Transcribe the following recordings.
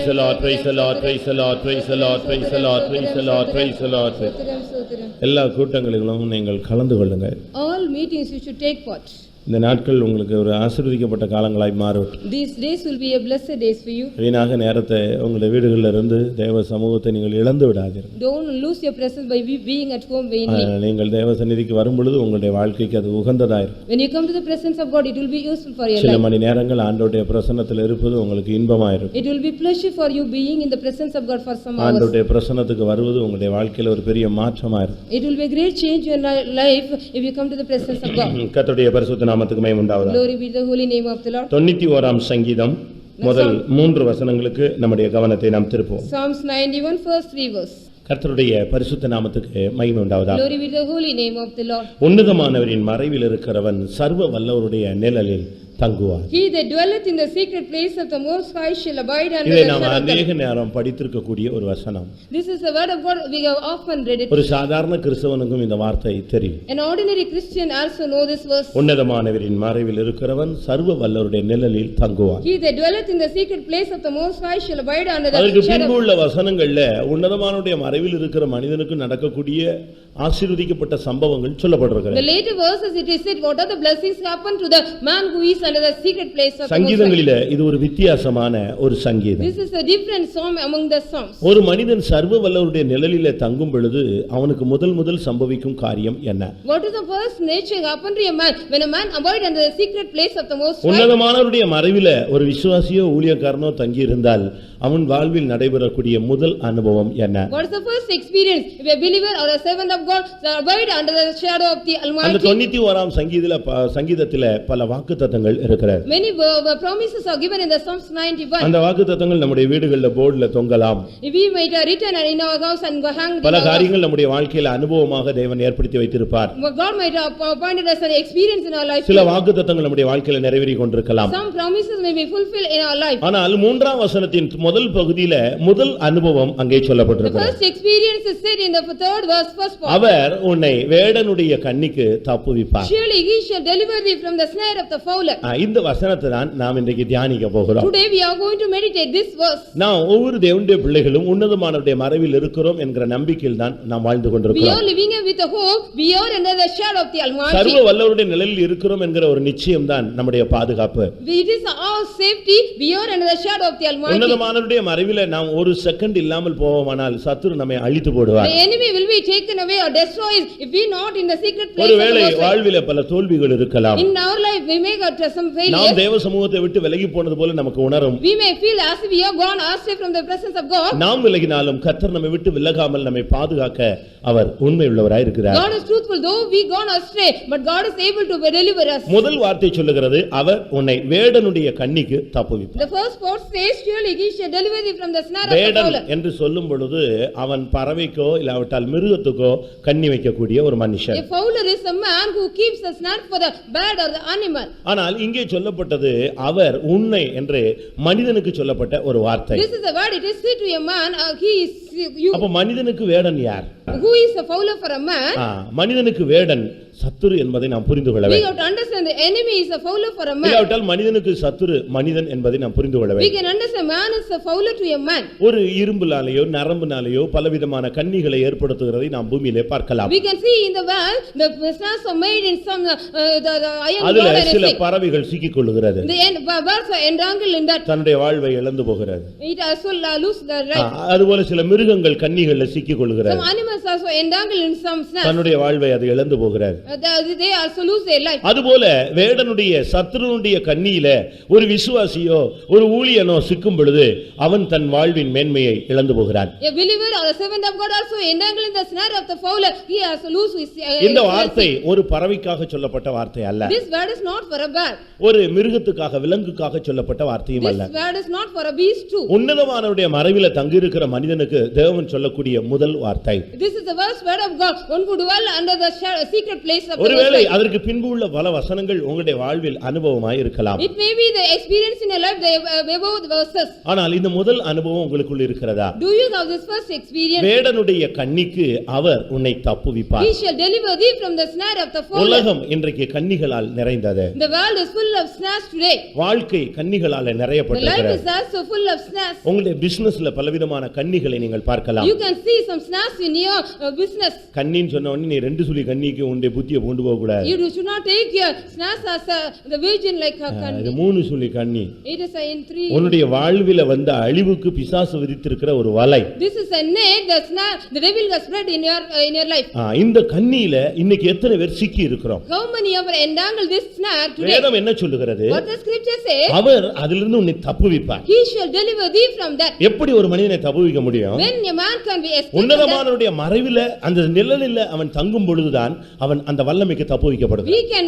the Lord, praise the Lord, praise the Lord, praise the Lord, praise the Lord, praise the Lord, praise the Lord. எல்லா கூட்டங்களிலும் நீங்கள் கலந்து கொள்ளுங்கள். All meetings you should take part. இந்த நாட்கள் உங்களுக்கு ஒரு ஆசீர்வதிக்கப்பட்ட காலங்களாய் மாறும். These days will be a blessed days for you. வீணாக நேரத்தை உங்களுடைய வீடுகளில் இருந்து தேவ சமூகத்தை நீங்கள் இழந்து விடாதீர்கள். Don't lose your presence by being at home vainly. நீங்கள் தேவ சந்நிதிக்கு வரும் பொழுது உங்களுடைய வாழ்க்கைக்கு அது உகந்ததாயிருக்கும். When you come to the presence of God, it will be useful for your life. சில மணி நேரங்கள் ஆண்டவருடைய பிரசன்னத்தில் இருப்பது உங்களுக்கு இன்பமாயிருக்கும். It will be pleasure for you being in the presence of God for some hours. ஆண்டவருடைய பிரசன்னத்துக்கு வருவது உங்களுடைய வாழ்க்கையில் ஒரு பெரிய மாற்றமாயிருக்கும். It will be a great change in your life if you come to the presence of God. கர்த்தருடைய பரிசுத்த நாமத்துக்கு மகிமை உண்டாவதாக. Glory be to the holy name of the Lord. 91ஆம் சங்கீதம் முதல் 3 வசனங்களுக்கு நம்முடைய கவனத்தை நாம் திருப்புவோம். Psalms 91 first 3 verse. கர்த்தருடைய பரிசுத்த நாமத்துக்கு மகிமை உண்டாவதாக. Glory be to the holy name of the Lord. உன்னதமானவரின் மறைவில் இருக்கிறவன் சர்வ வல்லவருடைய நிழலில் தங்குவார். He that dwelleth in the secret place of the Most High shall abide under the இதை shadow நாம் of the அநேக நேரம் படித்திருக்க கூடிய ஒரு வசனம். This is the word of God, we have often read it. ஒரு சாதாரண கிறிஸ்தவனுக்கும் இந்த வார்த்தை தெரியும். An ordinary Christian also know this verse. உன்னதமானவரின் மறைவில் இருக்கிறவன் சர்வ வல்லவருடைய நிழலில் தங்குவார். He that dwelleth in the secret place of the Most High shall abide under the அதற்கு shadow. பின்புள்ள வசனங்கள்ல உன்னதமானவருடைய மறைவில் இருக்கிற மனிதனுக்கு நடக்கக்கூடிய ஆசீர்வதிக்கப்பட்ட சம்பவங்கள் சொல்லப்பட்டிருக்கிறது. The later verses it is said what are the blessings happen to the man who is under the secret place of the Most High. சங்கீதங்களிலே இது ஒரு வித்தியாசமான ஒரு சங்கீதம். This is a different psalm among the psalms. ஒரு மனிதன் சர்வ வல்லவருடைய நிழலிலே தங்கும் பொழுது அவனுக்கு முதல் சம்பவிக்கும் காரியம் என்ன? What is the first nature happen to a man when a man abide under the secret place of the Most High? உன்னதமானவருடைய மறைவிலே ஒரு விசுவாசியோ ஊழியக்காரனோ தங்கி இருந்தால் அவன் வாழ்வில் நடைபெறக்கூடிய முதல் அனுபவம் என்ன? What is the first experience if a believer or a servant of God abide under the shadow of the Almighty? அந்த 91ஆம் சங்கீதத்திலே பல வாக்குத்தத்தங்கள் இருக்கிறது. Many promises are given in the Psalms 91. அந்த வாக்குத்தத்தங்கள் நம்முடைய வீடுகளில் போர்டுல தொங்கலாம். We might written in our house and go hang. பல காரியங்கள் நம்முடைய வாழ்க்கையில அனுபவமாக தேவன் ஏற்படுத்தி வைத்திருப்பார். God might have appointed us an experience in our life. சில வாக்குத்தத்தங்கள் நம்முடைய வாழ்க்கையில நிறைவேறி கொண்டிருக்கலாம். Some promises may be fulfilled in our life. ஆனால் 3ஆம் வசனத்தின் முதல் பகுதியில முதல் அனுபவம் அங்கே The சொல்லப்பட்டிருக்கிறது. first experience is said in the third verse first part. அவர் உன்னை வேடனுடைய கண்ணிக்கு தப்புவிப்பார். Surely he shall deliver thee from the snare of the fowler. இந்த வசனத்தை தான் நாம் இன்றைக்கு தியானிக்க போகிறோம். Today we are going to meditate this verse. நாம் ஒவ்வொரு தேவனுடைய பிள்ளைகளும் உன்னதமானவருடைய மறைவில் இருக்கிறோம் என்கிற நம்பிக்கையில் தான் நாம் வாழ்ந்து We கொண்டிருக்கிறோம். are living with a hope. We are under the shadow of the Almighty. சர்வ வல்லவருடைய நிழலில் இருக்கிறோம் என்கிற ஒரு நிச்சயம் தான் நம்முடைய பாதுகாப்பு. It is our safety. We are under the shadow of the Almighty. உன்னதமானவருடைய மறைவிலே நாம் ஒரு செகண்ட் இல்லாமல் போவோமானால் சத்துரு நம்மை அழித்து போடுவார். The enemy will be taken away or destroyed if we not in the secret place of the ஒருவேளை Most High. வாழ்விலே பல தோல்விகள் இருக்கலாம். In our life we may got some நாம் failures. தேவ சமூகத்தை விட்டு விலகி போனது போல நமக்கு உணரும். We may feel as if we are gone astray from the presence of God. நாம் விலகினாலும் கர்த்தர் நம்மை விட்டு விலகாமல் நம்மை பாதுகாக்க அவர் உண்மையுள்ளவராய் இருக்கிறார். God is truthful though we gone astray, but God is able to deliver us. முதல் வார்த்தை சொல்லுகிறது அவர் உன்னை வேடனுடைய கண்ணிக்கு தப்புவிப்பார். The first part says surely he shall deliver thee from the snare of the Vedan fowler. என்று சொல்லும் பொழுது அவன் பறவைக்கோ இல்லாவிட்டால் மிருகத்துக்கோ கண்ணி வைக்கக்கூடிய ஒரு மனுஷன். A fowler is a man who keeps a snare for the bird or the animal. ஆனால் இங்கே சொல்லப்பட்டது அவர் உன்னை என்று மனிதனுக்கு சொல்லப்பட்ட ஒரு வார்த்தை. This is a word, it is said to a man, he is you. அப்ப மனிதனுக்கு வேடன் யார்? Who is a fowler for a man? மனிதனுக்கு வேடன் சத்துரு என்பதை நாம் புரிந்து கொள்ள We வேண்டும். have to understand the enemy is a fowler for a man. இல்லாவிட்டால் மனிதனுக்கு சத்துரு மனிதன் என்பதை நாம் புரிந்து கொள்ள We வேண்டும். can understand man is a fowler to a man. ஒரு இரும்புனாலேயோ நரம்புனாலேயோ பலவிதமான கண்ணிகளை ஏற்படுத்துகிறதை நாம் பூமியிலே பார்க்கலாம். We can see in the world the snares are made in some the iron அதுல rod and சில stick. பறவைகள் சிக்கிக் கொள்ளுகிறது. The birds are entangled in that. தன்னுடைய வாழ்வை இழந்து போகிறது. It also lose the right. அதுபோல சில மிருகங்கள் கண்ணிகள்ல சிக்கிக் கொள்ளுகிறது. Some animals also entangled in some snares. தன்னுடைய வாழ்வை அது இழந்து போகிறது. They also lose their life. அதுபோல வேடனுடைய சத்துருனுடைய கண்ணியில ஒரு விசுவாசியோ ஒரு ஊழியனோ சிக்கும் பொழுது அவன் தன் வாழ்வின் மேன்மையை இழந்து போகிறான். A believer or a servant of God also entangled in the snare of the fowler, he also lose his. இந்த வார்த்தை ஒரு பறவைக்காக சொல்லப்பட்ட வார்த்தை அல்ல. This word is not for a bird. ஒரு மிருகத்துக்காக விலங்குக்காக சொல்லப்பட்ட வார்த்தையும் அல்ல. This word is not for a beast too. உன்னதமானவருடைய மறைவில தங்கியிருக்கிற மனிதனுக்கு தேவன் சொல்லக்கூடிய முதல் வார்த்தை. This is the first word of God. One could dwell under the secret place of the Most ஒருவேளை High. அதற்கு பின்பு உள்ள பல வசனங்கள் உங்களுடைய வாழ்வில் அனுபவமாய் இருக்கலாம். It may be the experience in your life, the above the verses. ஆனால் இந்த முதல் அனுபவம் உங்களுக்குள் இருக்கிறதா? Do you have this first experience? வேடனுடைய கண்ணிக்கு அவர் உன்னை தப்புவிப்பார். He shall deliver thee from the snare of the fowler. உலகம் இன்றைக்கு கன்னிகளால் நிறைந்தது. The world is full of snares today. வாழ்க்கை கன்னிகளால The life நிறையப்பட்டிருக்கிறது. is also full of snares. உங்களுடைய பிசினஸ்ல பலவிதமான கன்னிகளை நீங்கள் பார்க்கலாம். You can see some snares in your business. கன்னின்னு சொன்ன உடனே நீ ரெண்டு சொல்லி கன்னிக்கு உன்னுடைய புத்தியை கொண்டு போக கூடாது. You should not take your snares as the virgin like her இது country. மூணு சொல்லி கன்னி. It is in three. உன்னுடைய வாழ்வில வந்த அழிவுக்கு பிசாசு விதித்திருக்கிற ஒரு வலை. This is a net, the snare, the devil has spread in your life. இந்த கன்னியில இன்னைக்கு எத்தனை பேர் சிக்கி இருக்கிறோம்? How many of us entangled this snare today? வேதம் என்ன சொல்லுகிறது? What the scripture says? அவர் அதிலிருந்து உன்னை தப்புவிப்பார். He shall deliver thee from that. எப்படி ஒரு மனிதனை தப்புவிக்க முடியும்? When a man can be escaped from that, உன்னதமானவருடைய மறைவில அந்த நிழலில் அவன் தங்கும் பொழுதுதான் அவன் அந்த வல்லமைக்கு தப்புவிக்கப்படுகிறான். he can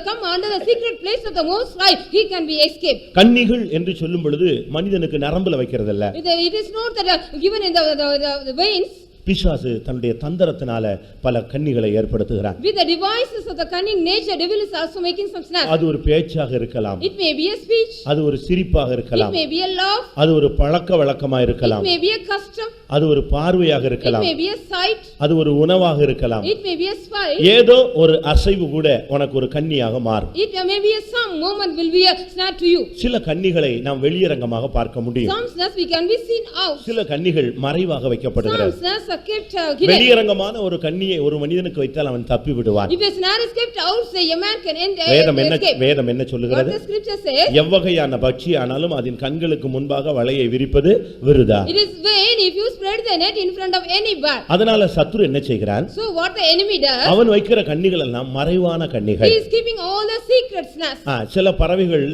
come under the secret place of the Most High. He can be escaped. கன்னிகள் என்று சொல்லும் பொழுது மனிதனுக்கு நரம்புல வைக்கிறதல்ல. It is not that given in the veins. பிசாசு தன்னுடைய தந்திரத்தினால பல கன்னிகளை ஏற்படுத்துகிறான். With the devices of the cunning nature, devil is also making some snares. அது ஒரு பேச்சாக இருக்கலாம். It may be a speech. அது ஒரு சிரிப்பாக It இருக்கலாம். may be a laugh. அது ஒரு பழக்க வழக்கமா It இருக்கலாம். may be a custom. அது ஒரு பார்வையாக It இருக்கலாம். may be a sight. அது ஒரு உணவாக இருக்கலாம். It may be a spice. ஏதோ ஒரு அசைவு கூட உனக்கு ஒரு கன்னியாக மாறும். It may be some moment will be a snare to you. சில கன்னிகளை நாம் வெளியரங்கமாக பார்க்க முடியும். Some snares we can be seen out. சில கன்னிகள் மறைவாக Some வைக்கப்படுகிறது. snares are kept hidden. வெளியரங்கமான ஒரு கன்னியை ஒரு மனிதனுக்கு வைத்தால் அவன் தப்பி விடுவான். If a snare is kept out, say a man can வேதம் escape. என்ன What சொல்லுகிறது? the scripture says? எவ்வகையான பட்சி ஆனாலும் அதன் கண்களுக்கு முன்பாக வலையை விரிப்பது விருதா. It is vain if you spread the net in front of any bird. அதனால சத்துரு என்ன செய்கிறான்? So what the enemy does? அவன் வைக்கிற கன்னிகள் எல்லாம் மறைவான He கன்னிகள். is keeping all the secret snares. சில பறவைகள்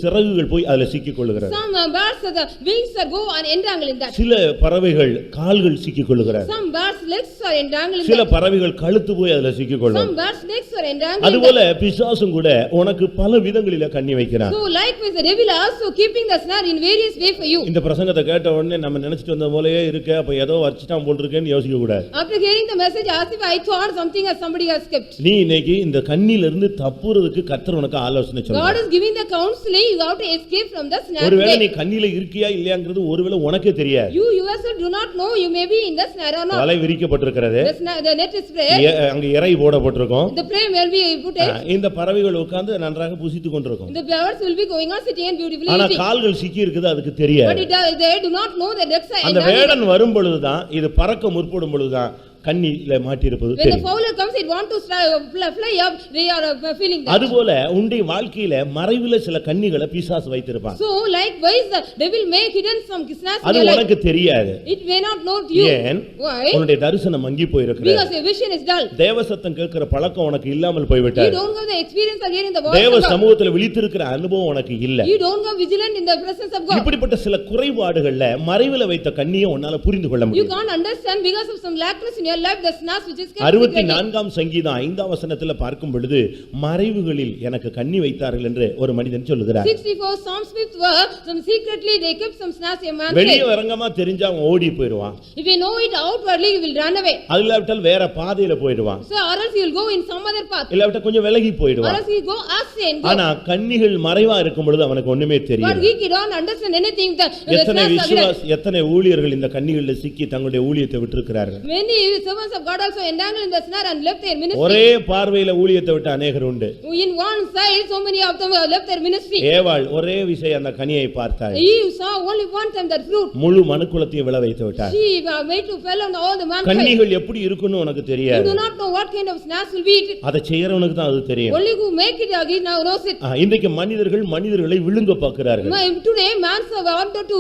சிறகுகள் போய் அதுல சிக்கிக் கொள்ளுகிறது. Some birds the wings are go and entangle in that. சில பறவைகள் கால்கள் சிக்கிக் கொள்ளுகிறது. Some birds legs are entangled in சில that. பறவைகள் கழுத்து போய் அதுல சிக்கிக் கொள்ளும். Some birds legs are entangled in அதுபோல that. பிசாசும் கூட உனக்கு பல விதங்களில கண்ணி வைக்கிறான். So likewise the devil also keeping the snare in various way for you. இந்த பிரசங்கத்தை கேட்ட உடனே நம்ம நினைச்சிட்டு வந்த போலயே இருக்கு, அப்ப ஏதோ வச்சிட்டான் போல் இருக்கேன்னு யோசிக்க கூடாது. After hearing the message, as if I thought something as somebody has kept. நீ இன்னைக்கு இந்த கண்ணில இருந்து தப்புறதுக்கு கர்த்தர் உனக்கு ஆலோசனை God சொல்றார். is giving the counseling. You have to escape from the snare. ஒருவேளை நீ today. கண்ணில இருக்கியா இல்லையாங்கிறது ஒருவேளை உனக்கே தெரியாது. You yourself do not know. You may be in the snare or not. வலை விரிக்கப்பட்டிருக்கிறது. The net is spread. அங்க இறை போடப்பட்டிருக்கும். The frame will be put in. இந்த பறவைகள் உட்கார்ந்து நன்றாக புசித்துக் கொண்டிருக்கும். The birds will be going on sitting and beautifully ஆனா eating. கால்கள் சிக்கி இருக்குது அதுக்கு But தெரியாது. they do not know the depths are அந்த entangled. வேடன் வரும் பொழுதுதான் இது பறக்க முற்படும் பொழுதுதான் கண்ணில மாட்டியிருப்பது When the தெரியும். fowler comes, it want to fly up. They are feeling that. அதுபோல உன்னுடைய வாழ்க்கையில மறைவில சில கன்னிகளை பிசாசு வைத்திருப்பான். So likewise, the devil may hidden some snares in அது your life. உனக்கு தெரியாது. It may not know to you. ஏன்? Why? உன்னுடைய தரிசனம் மங்கி போயிருக்கிறது. Because your vision is dull. தேவசத்தம் கேட்கிற பழக்கம் உனக்கு இல்லாமல் You போய்விட்டது. don't have the experience of hearing the voice தேவ of God. சமூகத்துல விழித்திருக்கிற அனுபவம் உனக்கு இல்ல. You don't have vigilant in the presence of God. இப்படிப்பட்ட சில குறைபாடுகள்ல மறைவில வைத்த கண்ணியை உன்னால புரிந்து கொள்ள You முடியும். can't understand because of some lackness in your life, the snares which is kept 64ஆம் சங்கீதம் 5ஆம் வசனத்துல பார்க்கும் பொழுது மறைவுகளில் எனக்கு கண்ணி வைத்தார்கள் என்று ஒரு மனிதன் சொல்லுகிறார். 64 Psalms with were some secretly they kept some snares a man வெளிய said. அரங்கமா தெரிஞ்சா அவன் ஓடி போயிடுவான். If you know it outwardly, you will run away. அதுல வேற பாதையில போயிடுவான். So or else you will go in some other path. இல்ல கொஞ்சம் விலகி Or போயிடுவான். else you go astray and go. ஆனா கன்னிகள் மறைவா இருக்கும் பொழுது அவனுக்கு ஒண்ணுமே But தெரியாது. he don't understand anything. The எத்தனை snares are hidden. எத்தனை ஊழியர்கள் இந்த கன்னிகளில் சிக்கி தங்களுடைய ஊழியத்தை விட்டிருக்கிறார்கள். Many servants of God also entangled in the snare and left their ministry. ஒரே பார்வையில ஊழியத்தை விட்ட அநேகர் உண்டு. In one side, so many of them have left their ministry. ஏவாள் ஒரே விஷயம் அந்த கனியை பார்த்தாள். Eve saw only one time that fruit. முழு மனுக்குலத்தையும் விளை வைத்து விட்டாள். She made to fell on all the mankind. கன்னிகள் எப்படி இருக்குன்னு உனக்கு You தெரியாது. do not know what kind of snares will be eaten. அதை செய்யறவனுக்கு தான் அது தெரியும். Only who make it again now knows it. இன்றைக்கு மனிதர்களை விழுங்க பார்க்கிறார்கள். Today, man wanted to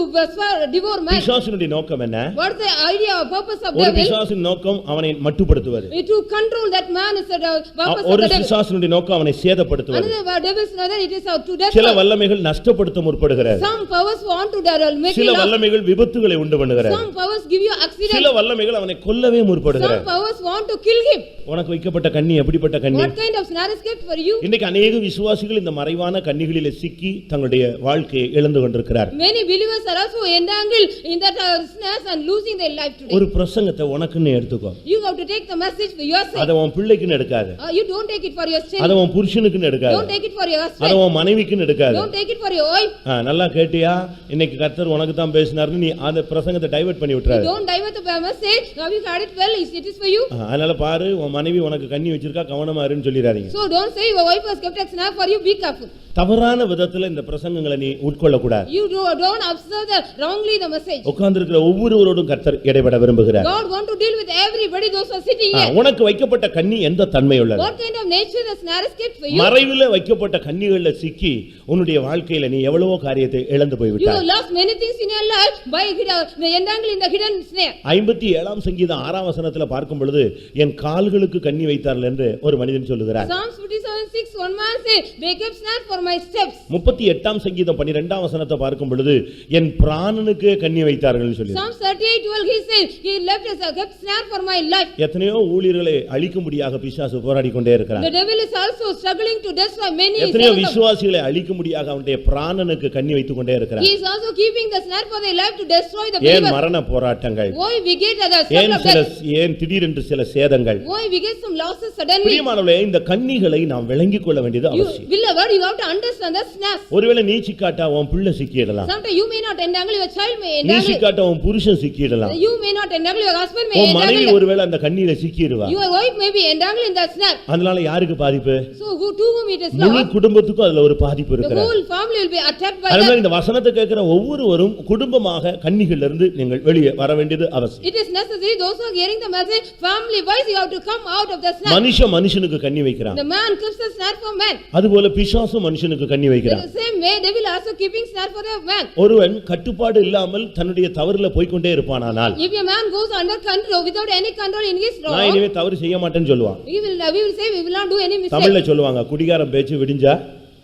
devour man. பிசாசுனுடைய நோக்கம் என்ன? What is the idea or purpose of ஒரு devil? பிசாசின் நோக்கம் நோக்கம் அவனை மட்டுப்படுத்துவது. To control that man is the purpose of ஒரு the devil. பிசாசுனுடைய நோக்கம் அவனை சேதப்படுத்துவது. Another devil's another it is to சில destroy. வல்லமைகள் நஷ்டப்படுத்த முற்படுகிறது. Some powers want to make சில you lost. வல்லமைகள் விபத்துகளை உண்டு பண்ணுகிறது. Some powers give you accident. சில வல்லமைகள் அவனை கொல்லவே முற்படுகிறது. Some powers want to kill him. உனக்கு வைக்கப்பட்ட கண்ணி எப்படிப்பட்ட கண்ணி? What kind of snare is kept for you? இன்னைக்கு अनेक விசுவாசிகள் இந்த மறைவான கண்ணிகளிலே சிக்கி தங்களுடைய வாழ்க்கையை இழந்து கொண்டிருக்கிறார். Many believers are also entangled in that snares and losing their life today. ஒரு பிரசங்கத்தை உனக்குன்னு எடுத்துக்கோ. You have to take the message for yourself. அத உன் பிள்ளைக்குன்னு எடுக்காத. You don't take it for your children. அத உன் புருஷனுக்குன்னு எடுக்காத. Don't take it for your husband. அத உன் மனைவிக்குன்னு எடுக்காத. Don't take it for your wife. நல்லா கேட்டியா? இன்னைக்கு கர்த்தர் உனக்கு தான் பேசினார்னு நீ அந்த பிரசங்கத்தை டைவர்ட் பண்ணி விட்டுறாத. Don't divert the message. Have you heard it well? It is for you. அதனால பாரு உன் மனைவி உனக்கு கண்ணி வச்சிருக்கா கவனமா இருன்னு சொல்லிராதீங்க. So don't say your wife has kept a snare for you. Be careful. தவறான விதத்துல இந்த பிரசங்கங்களை நீ உட்கொள்ள கூடாது. You don't observe wrongly the message. உட்கார்ந்திருக்கிற ஒவ்வொருவரோடும் கர்த்தர் இடைபட விரும்புகிறார். God want to deal with everybody those who are sitting here. உனக்கு வைக்கப்பட்ட கண்ணி எந்த தன்மை உள்ளது? What kind of nature the snare is kept for you? மறைவிலே வைக்கப்பட்ட கண்ணிகள்ல சிக்கி உன்னுடைய வாழ்க்கையில நீ எவ்வளவோ காரியத்தை இழந்து போய் You விட்டாய். have lost many things in your life by the entangled in the hidden snare. 57ஆம் சங்கீதம் 6ஆம் வசனத்துல பார்க்கும் பொழுது என் கால்களுக்கு கண்ணி வைத்தார்கள் என்று ஒரு மனிதன் சொல்லுகிறார். Psalms 57:6 one man say they kept snare for my steps. 38ஆம் சங்கீதம் 12ஆம் வசனத்தை பார்க்கும் பொழுது என் பிராணனுக்கு கண்ணி வைத்தார்கள் சொல்லி. Psalms 38:12 he says he left as a kept snare for my life. எத்தனையோ ஊழியர்களை அழிக்கும்படியாக பிசாசு போராடி கொண்டே இருக்கிறார். The devil is also struggling to destroy many. எத்தனையோ விசுவாசிகளை அழிக்கும்படியாக அவனுடைய பிராணனுக்கு கண்ணி வைத்துக் கொண்டே இருக்கிறார். He is also keeping the snare for their life to destroy the ஏன் believer. மரண போராட்டங்கள்? Why we get the struggle of death? ஏன் திடீரென்று சில சேதங்கள்? Why we get some losses suddenly? பிரியமானவர்களே இந்த கன்னிகளை நாம் விளங்கிக் கொள்ள வேண்டியது அவசியம். Beloved, you have to understand the snares. ஒருவேளை நீ சிக்காட்டா உன் பிள்ளை சிக்கிடலாம். Sometimes you may not entangle, your child may நீ entangle. சிக்காட்டா உன் புருஷன் சிக்கிடலாம். You may not entangle, your husband may உன் மனைவி entangle. ஒருவேளை அந்த கண்ணியில சிக்கிடுவா. Your wife may be entangled in the snare. அதனால யாருக்கு பாதிப்பு? So to whom it is முழு lost? குடும்பத்துக்கும் அதுல ஒரு பாதிப்பு The இருக்கிறது. whole family will be attacked by அதனால that. இந்த வசனத்தை கேட்கிற ஒவ்வொருவரும் குடும்பமாக கன்னிகளிலிருந்து நீங்கள் வெளியே வர வேண்டியது அவசியம். It is necessary those who are hearing the message family wise you have to come out of the snare. மனுஷனுக்கு கண்ணி வைக்கிறான். The man keeps the snare for man. அதுபோல பிசாசு மனுஷனுக்கு கண்ணி வைக்கிறான். The same way devil also keeping snare for the man. ஒருவன் கட்டுப்பாடு இல்லாமல் தன்னுடைய தவறுல போய் கொண்டே இருப்பானானால் If a man goes under control without any control in his நான் wrong, இனிமே தவறு செய்ய மாட்டேன்னு சொல்லுவான். we will say we will not do any mistake. தமிழ்ல சொல்லுவாங்க குடிகாரன் பேச்சு விடிஞ்சா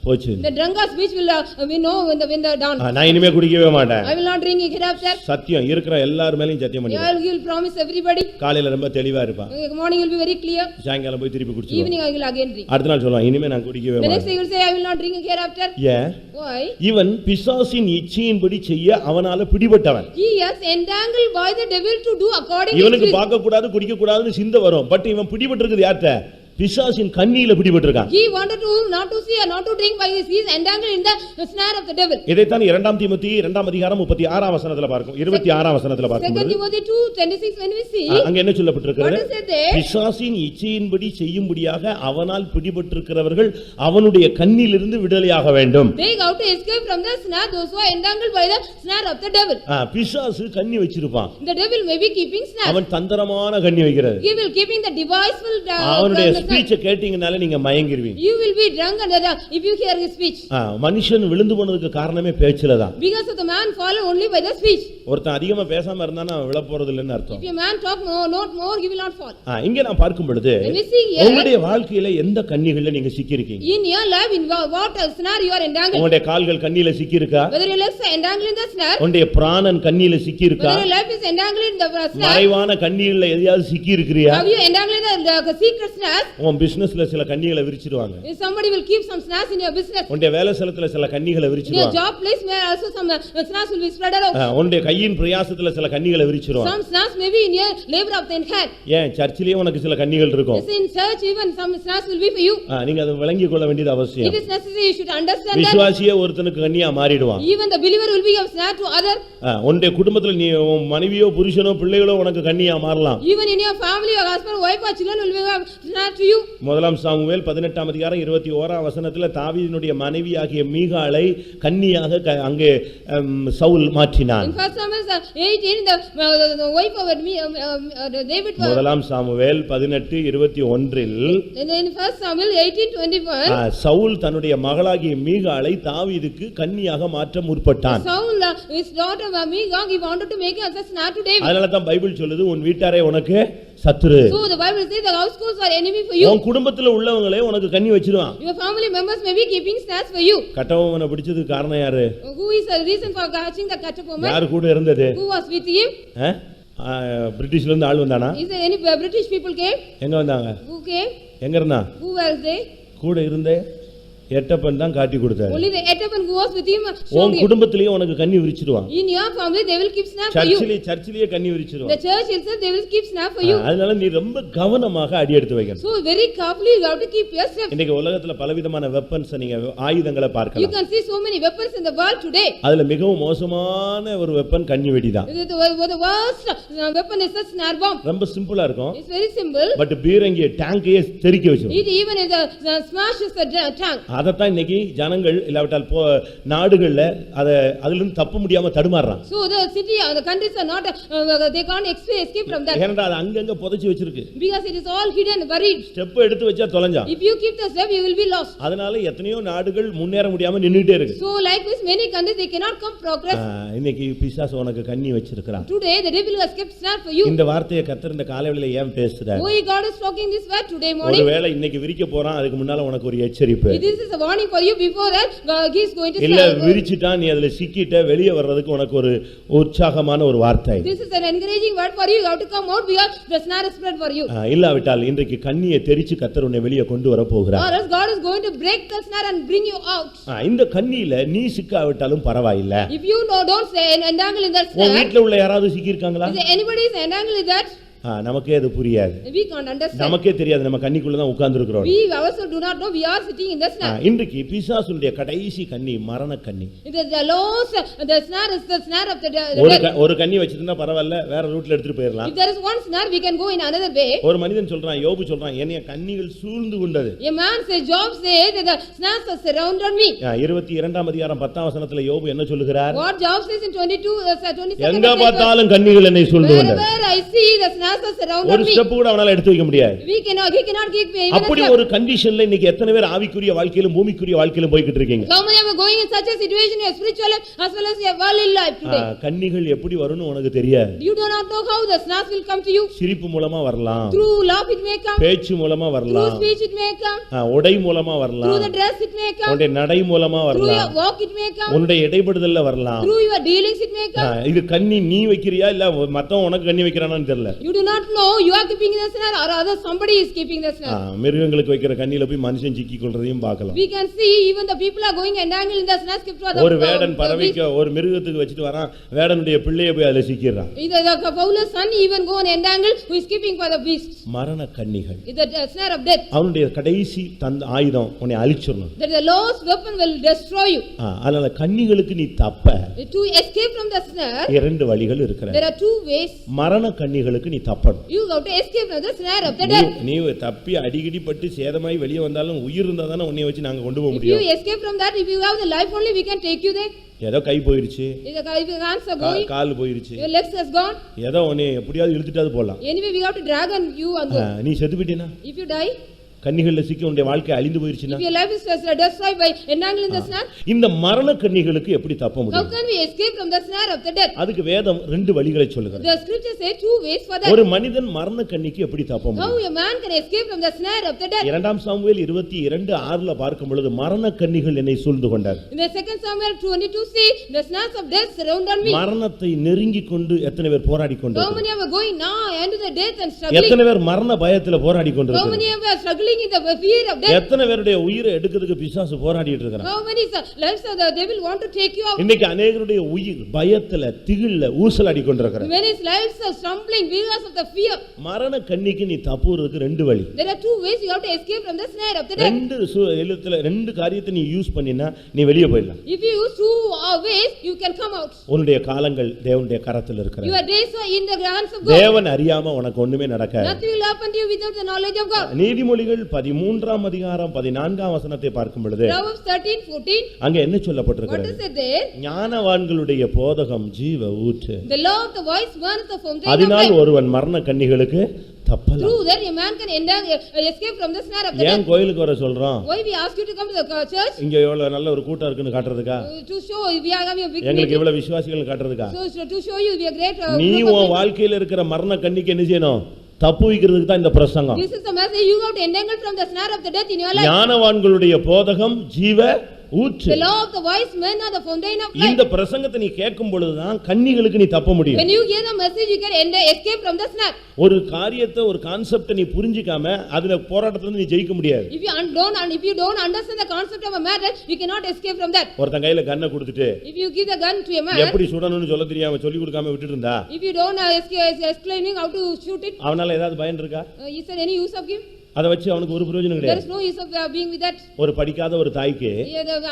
போச்சு. The drunkard speech will we know when the down. நான் இனிமே குடிக்கவே மாட்டேன். I will not drink hereafter. சத்தியம் இருக்கிற எல்லார் மேலயும் சத்தியம் பண்ணி. I will promise everybody. காலையில ரொம்ப தெளிவா இருப்பான். Morning will be very clear. சாயங்காலம் போய் திருப்பி குடிச்சுவான். Evening I will again drink. அடுத்த நாள் சொல்லுவான் இனிமே நான் குடிக்கவே The மாட்டேன். next day he will say I will not drink hereafter. ஏன்? Why? இவன் பிசாசின் இச்சையின்படி செய்ய அவனால பிடிபட்டவன். He is entangled by the devil to do according to இவனுக்கு his. பார்க்க கூடாது குடிக்க கூடாதுன்னு சிந்தை வரும். பட் இவன் பிடிபட்டிருக்கிறது யார்ட்ட? பிசாசின் கண்ணியில பிடிபட்டிருக்கான். He wanted to not to see or not to drink by his he is entangled in the snare of the devil. இதைத்தான் 2 தீமோத்தேயு 2ஆம் அதிகாரம் 36ஆம் வசனத்துல பார்க்கும். 26ஆம் வசனத்துல 2 பார்க்கும்போது Timothy 2:26 when we see அங்க என்ன சொல்லப்பட்டிருக்கிறது? what is it there? பிசாசின் இச்சையின்படி செய்யும்படியாக அவனால் பிடிபட்டிருக்கிறவர்கள் அவனுடைய கண்ணிலிருந்து விடுதலையாக வேண்டும். They have to escape from the snare those who are entangled by the snare of the devil. பிசாசு கண்ணி வச்சிருப்பான். The devil may be keeping snare. அவன் தந்திரமான கண்ணி வைக்கிறது. He will keeping the deviseful அவனுடைய ஸ்பீச்சை கேட்டீங்கனால நீங்க மயங்கிருவீங்க. You will be drunk if you hear his speech. மனுஷன் விழுந்து போனதுக்கு காரணமே பேச்சுல தான். Because of the man fall only by the speech. ஒருத்தன் அதிகமா பேசாம இருந்தானா விழ போறது இல்லன்னு அர்த்தம். If a man talk not more he will not fall. இங்க நான் பார்க்கும் பொழுது உங்களுடைய வாழ்க்கையில எந்த கண்ணிகள்ல நீங்க சிக்கி இருக்கீங்க? In your life in what snare you are entangled? உங்களுடைய கால்கள் கண்ணியில சிக்கி இருக்கா? Whether your legs are entangled in the snare? உங்களுடைய பிராணன் கண்ணியில சிக்கி இருக்கா? Whether your life is entangled in the snare? மறைவான கண்ணிகள்ல எதையாவது சிக்கி இருக்கறியா? Have you entangled in the secret snare? உன் பிசினஸ்ல சில கண்ணிகளை விரிச்சிடுவாங்க. Somebody will keep some snares in your business. உன்னுடைய வேலை ஸ்தலத்துல சில கண்ணிகளை In your விரிச்சிடுவாங்க. job place where also some snares will be spread out. உன்னுடைய கையின் பிரயாசத்துல சில கண்ணிகளை விரிச்சிடுவாங்க. Some snares may be in your labor of the hand. ஏன் சர்ச்சிலேயே உனக்கு சில கண்ணிகள் இருக்கும். Yes, in church even some snares will be for you. நீங்க அதை விளங்கிக் கொள்ள வேண்டியது அவசியம். It is necessary you should understand that. விசுவாசியே ஒருத்தனுக்கு கண்ணியா மாறிடுவான். Even the believer will be a snare to other. உன்னுடைய குடும்பத்துல நீ உன் மனைவியோ புருஷனோ பிள்ளைகளோ உனக்கு கண்ணியா மாறலாம். Even in your family your husband wife or children will be a snare to you. முதலாம் சாமுவேல் 18ஆம் அதிகாரம் 21ஆம் வசனத்துல தாவீதினுடைய மனைவியாகிய மீகாளை கன்னியாக அங்கே சவுல் மாற்றினான். In first Samuel 18 the wife of David முதலாம் Samuel 18:21 in first Samuel 18:21 Saul தன்னுடைய மகளாகிய மீகாளை தாவீதுக்கு கன்னியாக மாற்ற முற்பட்டான். Saul his daughter Michal he wanted to make her as a snare to David. அதனால தான் பைபிள் சொல்லுது உன் வீட்டாரே உனக்கு சத்துரு. So the Bible says the households are enemy for you. உன் குடும்பத்துல உள்ளவங்களே உனக்கு கண்ணி வச்சிருவான். Your family members may be keeping snares for you. கட்டபொம்மனை பிடிச்சதுக்கு காரணம் யாரு? Who is the reason for catching the Kattapomman? யாரு கூட இருந்தது? Who was with him? பிரிட்டிஷ்ல இருந்து ஆள் வந்தானா? Is there any British people came? எங்க வந்தாங்க? Who came? எங்க இருந்தா? Who were they? கூட இருந்தே எட்டப்பன் தான் காட்டி கொடுத்தாரு. Only the Etapan who was with him showed உன் him. குடும்பத்திலேயே உனக்கு கண்ணி விரிச்சிடுவான். In your family they will keep snare for you. சர்ச்சிலேயே கண்ணி விரிச்சிடுவான். The church itself they will keep snare for you. அதனால நீ ரொம்ப கவனமாக அடி எடுத்து வைக்கணும். So very carefully you have to keep your steps. இன்னைக்கு உலகத்துல பலவிதமான வெப்பன்ஸ் நீங்க ஆயுதங்களை You பார்க்கலாம். can see so many weapons in the world today. அதுல மிகவும் மோசமான ஒரு வெப்பன் கண்ணி வெடி தான். The worst weapon is a snare bomb. ரொம்ப சிம்பிளா இருக்கும். It's very simple. பட் பீரங்கிய டேங்கையே தெறிக்க வச்சிரும். It even if the smashes the tank. அதத்தான் இன்னைக்கு ஜனங்கள் இல்லாவிட்டால் நாடுகள்ல அதிலிருந்து தப்ப முடியாம தடுமாறுறான். So the city the countries are not they can't escape from that. ஏன்னா அது அங்கங்க புதைச்சு வச்சிருக்கு. Because it is all hidden buried. Step எடுத்து வச்சா தொலைஞ்சா. If you keep the step you will be lost. அதனால எத்தனையோ நாடுகள் முன்னேற முடியாம நின்னுட்டே இருக்கு. So likewise many countries they cannot come progress. இன்னைக்கு பிசாசு உனக்கு கண்ணி வச்சிருக்கான். Today the devil has kept snare for you. இந்த வார்த்தையை கர்த்தர் இந்த காலையில ஏன் பேசுறார்? Why God is talking this word today morning? ஒருவேளை இன்னைக்கு விரிக்க போறான் அதுக்கு முன்னால உனக்கு ஒரு எச்சரிப்பு. This is a warning for you before that he is going to இல்ல விரிச்சிட்டா நீ அதுல சிக்கிட்ட வெளிய வர்றதுக்கு உனக்கு ஒரு உற்சாகமான ஒரு வார்த்தை. This is an encouraging word for you. You have to come out because the snare is spread for you. இல்லாவிட்டால் இன்றைக்கு கண்ணியை தெரிச்சு கர்த்தர் உன்னை வெளிய கொண்டு வர போகிறார். Or else God is going to break the snare and bring you out. இந்த கண்ணியில நீ சிக்காவிட்டாலும் பரவாயில்லை. If you don't say entangle in that snare. உன் வீட்ல உள்ள யாராவது சிக்கி இருக்காங்களா? Is there anybody is entangled in that? நமக்கே அது புரியாது. We can't understand. நமக்கே தெரியாது நம்ம கண்ணிக்குள்ள தான் உட்கார்ந்து இருக்கிறோம். We ourselves do not know we are sitting in the snare. இன்றைக்கு பிசாசுடைய கடைசி கண்ணி மரண கண்ணி. It is the last the snare is the snare of the death. ஒரு கண்ணி வச்சிருந்தா பரவாயில்லை வேற ரூட்ல எடுத்துட்டு போயிரலாம். If there is one snare we can go in another way. ஒரு மனிதன் சொல்றான் யோபு சொல்றான் என்னைய கண்ணிகள் சூழ்ந்து கொண்டது. A man says Job says that the snares are surrounded me. 22ஆம் அதிகாரம் 10ஆம் வசனத்துல யோபு என்ன சொல்லுகிறார்? What Job says in 22 எங்க பார்த்தாலும் கண்ணிகள் என்னை சூழ்ந்து கொண்டது. Wherever I see the snares are surrounded me. Step கூட அவனால எடுத்து வைக்க முடியாது. He cannot give even அப்படி ஒரு கண்டிஷன்ல இன்னைக்கு எத்தனை பேர் ஆவிக்குரிய வாழ்க்கையிலும் பூமிக்குரிய வாழ்க்கையிலும் போயிட்டு இருக்கீங்க? How many are going in such a situation in your spiritual life as well as your worldly life today? கண்ணிகள் எப்படி வரும்னு உனக்கு தெரியாது. You do not know how the snares will come to you. சிரிப்பு மூலமா வரலாம். Through laugh it may come. பேச்சு மூலமா வரலாம். Through speech it may come. உடை மூலமா வரலாம். Through the dress it may come. உன்னுடைய நடை மூலமா வரலாம். Through your walk it may come. உன்னுடைய இடைபடுதல்ல வரலாம். Through your dealings it may come. இது கண்ணி நீ வைக்கிறியா இல்ல மத்தவன் உனக்கு கண்ணி வைக்கறானான்னு தெரியல. You do not know you are keeping the snare or other somebody is keeping the snare. மிருகங்களுக்கு வைக்கிற கண்ணில போய் மனுஷன் சிக்கி கொள்றதையும் பார்க்கலாம். We can see even the people are going entangled in the snare kept for the ஒரு வேடன் பறவைக்கு ஒரு மிருகத்துக்கு வச்சிட்டு வரான் வேடனுடைய பிள்ளையை போய் அதுல சிக்கிறான். Either the fowler's son even go and entangle who is keeping for the beast. மரண கண்ணிகள். Is the snare of death. அவனுடைய கடைசி ஆயுதம் உன்னை அழிச்சிரணும். That the last weapon will destroy you. அதனால கண்ணிகளுக்கு நீ தப்ப To escape from the snare இரண்டு வழிகள் இருக்கிறது. there are two ways. மரண கண்ணிகளுக்கு நீ தப்பணும். You have to escape from the snare of the death. நீ தப்பி அடிக்கடி பட்டு சேதமாய் வெளிய வந்தாலும் உயிர் இருந்தா தானே உன்னை வச்சு நாங்க கொண்டு போக If முடியும். you escape from that, if you have the life only, we can take you there. ஏதோ கை போயிருச்சு. If your hands are going, கால் போயிருச்சு. your legs has gone. ஏதோ உன்னை எப்படியாவது இழுத்துட்டாது போலாம். Anyway, we have to drag on you and go. நீ செத்து போயிட்டேனா? If you die, கண்ணிகள்ல சிக்கி உன்னுடைய வாழ்க்கை அழிந்து போயிருச்சுனா? if your life is destroyed by entangling in the snare, இந்த மரண கண்ணிகளுக்கு எப்படி தப்ப how முடியும்? can we escape from the snare of the death? அதுக்கு வேதம் ரெண்டு வழிகளை சொல்லுகிறது. The scripture say two ways for that. ஒரு மனிதன் மரண கண்ணிக்கு எப்படி தப்ப How முடியும்? a man can escape from the snare of the death? 2 Samuel 22:6 பார்க்கும் பொழுது மரண கண்ணிகள் என்னை சூழ்ந்து கொண்டார். In the 2 Samuel 22 see the snares of death surrounded me. மரணத்தை நெருங்கி கொண்டு எத்தனை பேர் போராடி How கொண்டிருக்கிறார்கள்? many are going now into the death and struggling? எத்தனை பேர் மரண பயத்துல போராடி How கொண்டிருக்கிறார்கள்? many are struggling in the fear of death? எத்தனை பேருடைய உயிரை எடுக்கிறதுக்கு பிசாசு போராடிட்டு இருக்கான்? How many lives of the devil want to take you out? இன்னைக்கு अनेகருடைய உயிர் பயத்துல திகில்ல ஊசலாடி கொண்டிருக்கிறது. Many lives are stumbling because of the fear. மரண கண்ணிக்கு நீ தப்புறதுக்கு ரெண்டு வழி. There are two ways you have to escape from the snare of the death. ரெண்டு காரியத்தை நீ யூஸ் பண்ணினா நீ வெளிய போயிடலாம். If you use two ways you can come out. உன்னுடைய காலங்கள் தேவனுடைய கரத்தில் இருக்கிறது. Your days are in the hands of God. தேவன் அறியாம உனக்கு ஒண்ணுமே நடக்காது. Nothing will happen to you without the knowledge of God. நீதிமொழிகள் 13ஆம் அதிகாரம் 14ஆம் வசனத்தை பார்க்கும் பொழுது Proverbs 13:14 அங்க என்ன What சொல்லப்பட்டிருக்கிறது? is it there? ஞானவான்களுடைய போதகம் ஜீவ ஊற்று. The law of the wise man is the fountain of அதனால் life. ஒருவன் மரண கண்ணிகளுக்கு தப்பலாம். Through that a man can escape from the snare of the ஏன் death. கோயிலுக்கு வர சொல்றோம்? Why we ask you to come to the church? இங்க எவ்வளவு நல்ல ஒரு கூட்டம் இருக்குன்னு காட்டுறதுக்கா? To show we are having a big எங்களுக்கு meeting. இவ்வளவு விசுவாசிகள் காட்டுறதுக்கா? So to show you we are great. நீ உன் வாழ்க்கையில இருக்கிற மரண கண்ணிக்கு என்ன செய்யணும்? தப்புவிக்கிறதுக்கு தான் இந்த பிரசங்கம். This is the message you got to entangle from the snare of the death in your life. ஞானவான்களுடைய போதகம் ஜீவ ஊற்று. The law of the wise men are the fountain of life. இந்த பிரசங்கத்தை நீ கேட்கும் பொழுதுதான் கன்னிகளுக்கு நீ தப்ப முடியும். When you hear the message you can escape from the snare. ஒரு காரியத்தை ஒரு கான்செப்ட் நீ புரிஞ்சிக்காம அதுல போராட்டத்துல நீ ஜெயிக்க முடியாது. If you don't understand the concept of a matter, you cannot escape from that. ஒருத்தன் கையில கன்னை கொடுத்துட்டு If you give the gun to a man, எப்படி சுடணும்னு சொல்ல தெரியாம சொல்லி கொடுக்காம விட்டுட்டு இருந்தா, if you don't explaining how to shoot it, அவனால ஏதாவது பயன் இருக்கா? is there any use of him? அதை வச்சு அவனுக்கு ஒரு பிரயோஜனம் There கிடையாது. is no use of being with that. ஒரு படிக்காத ஒரு தாய்க்கு The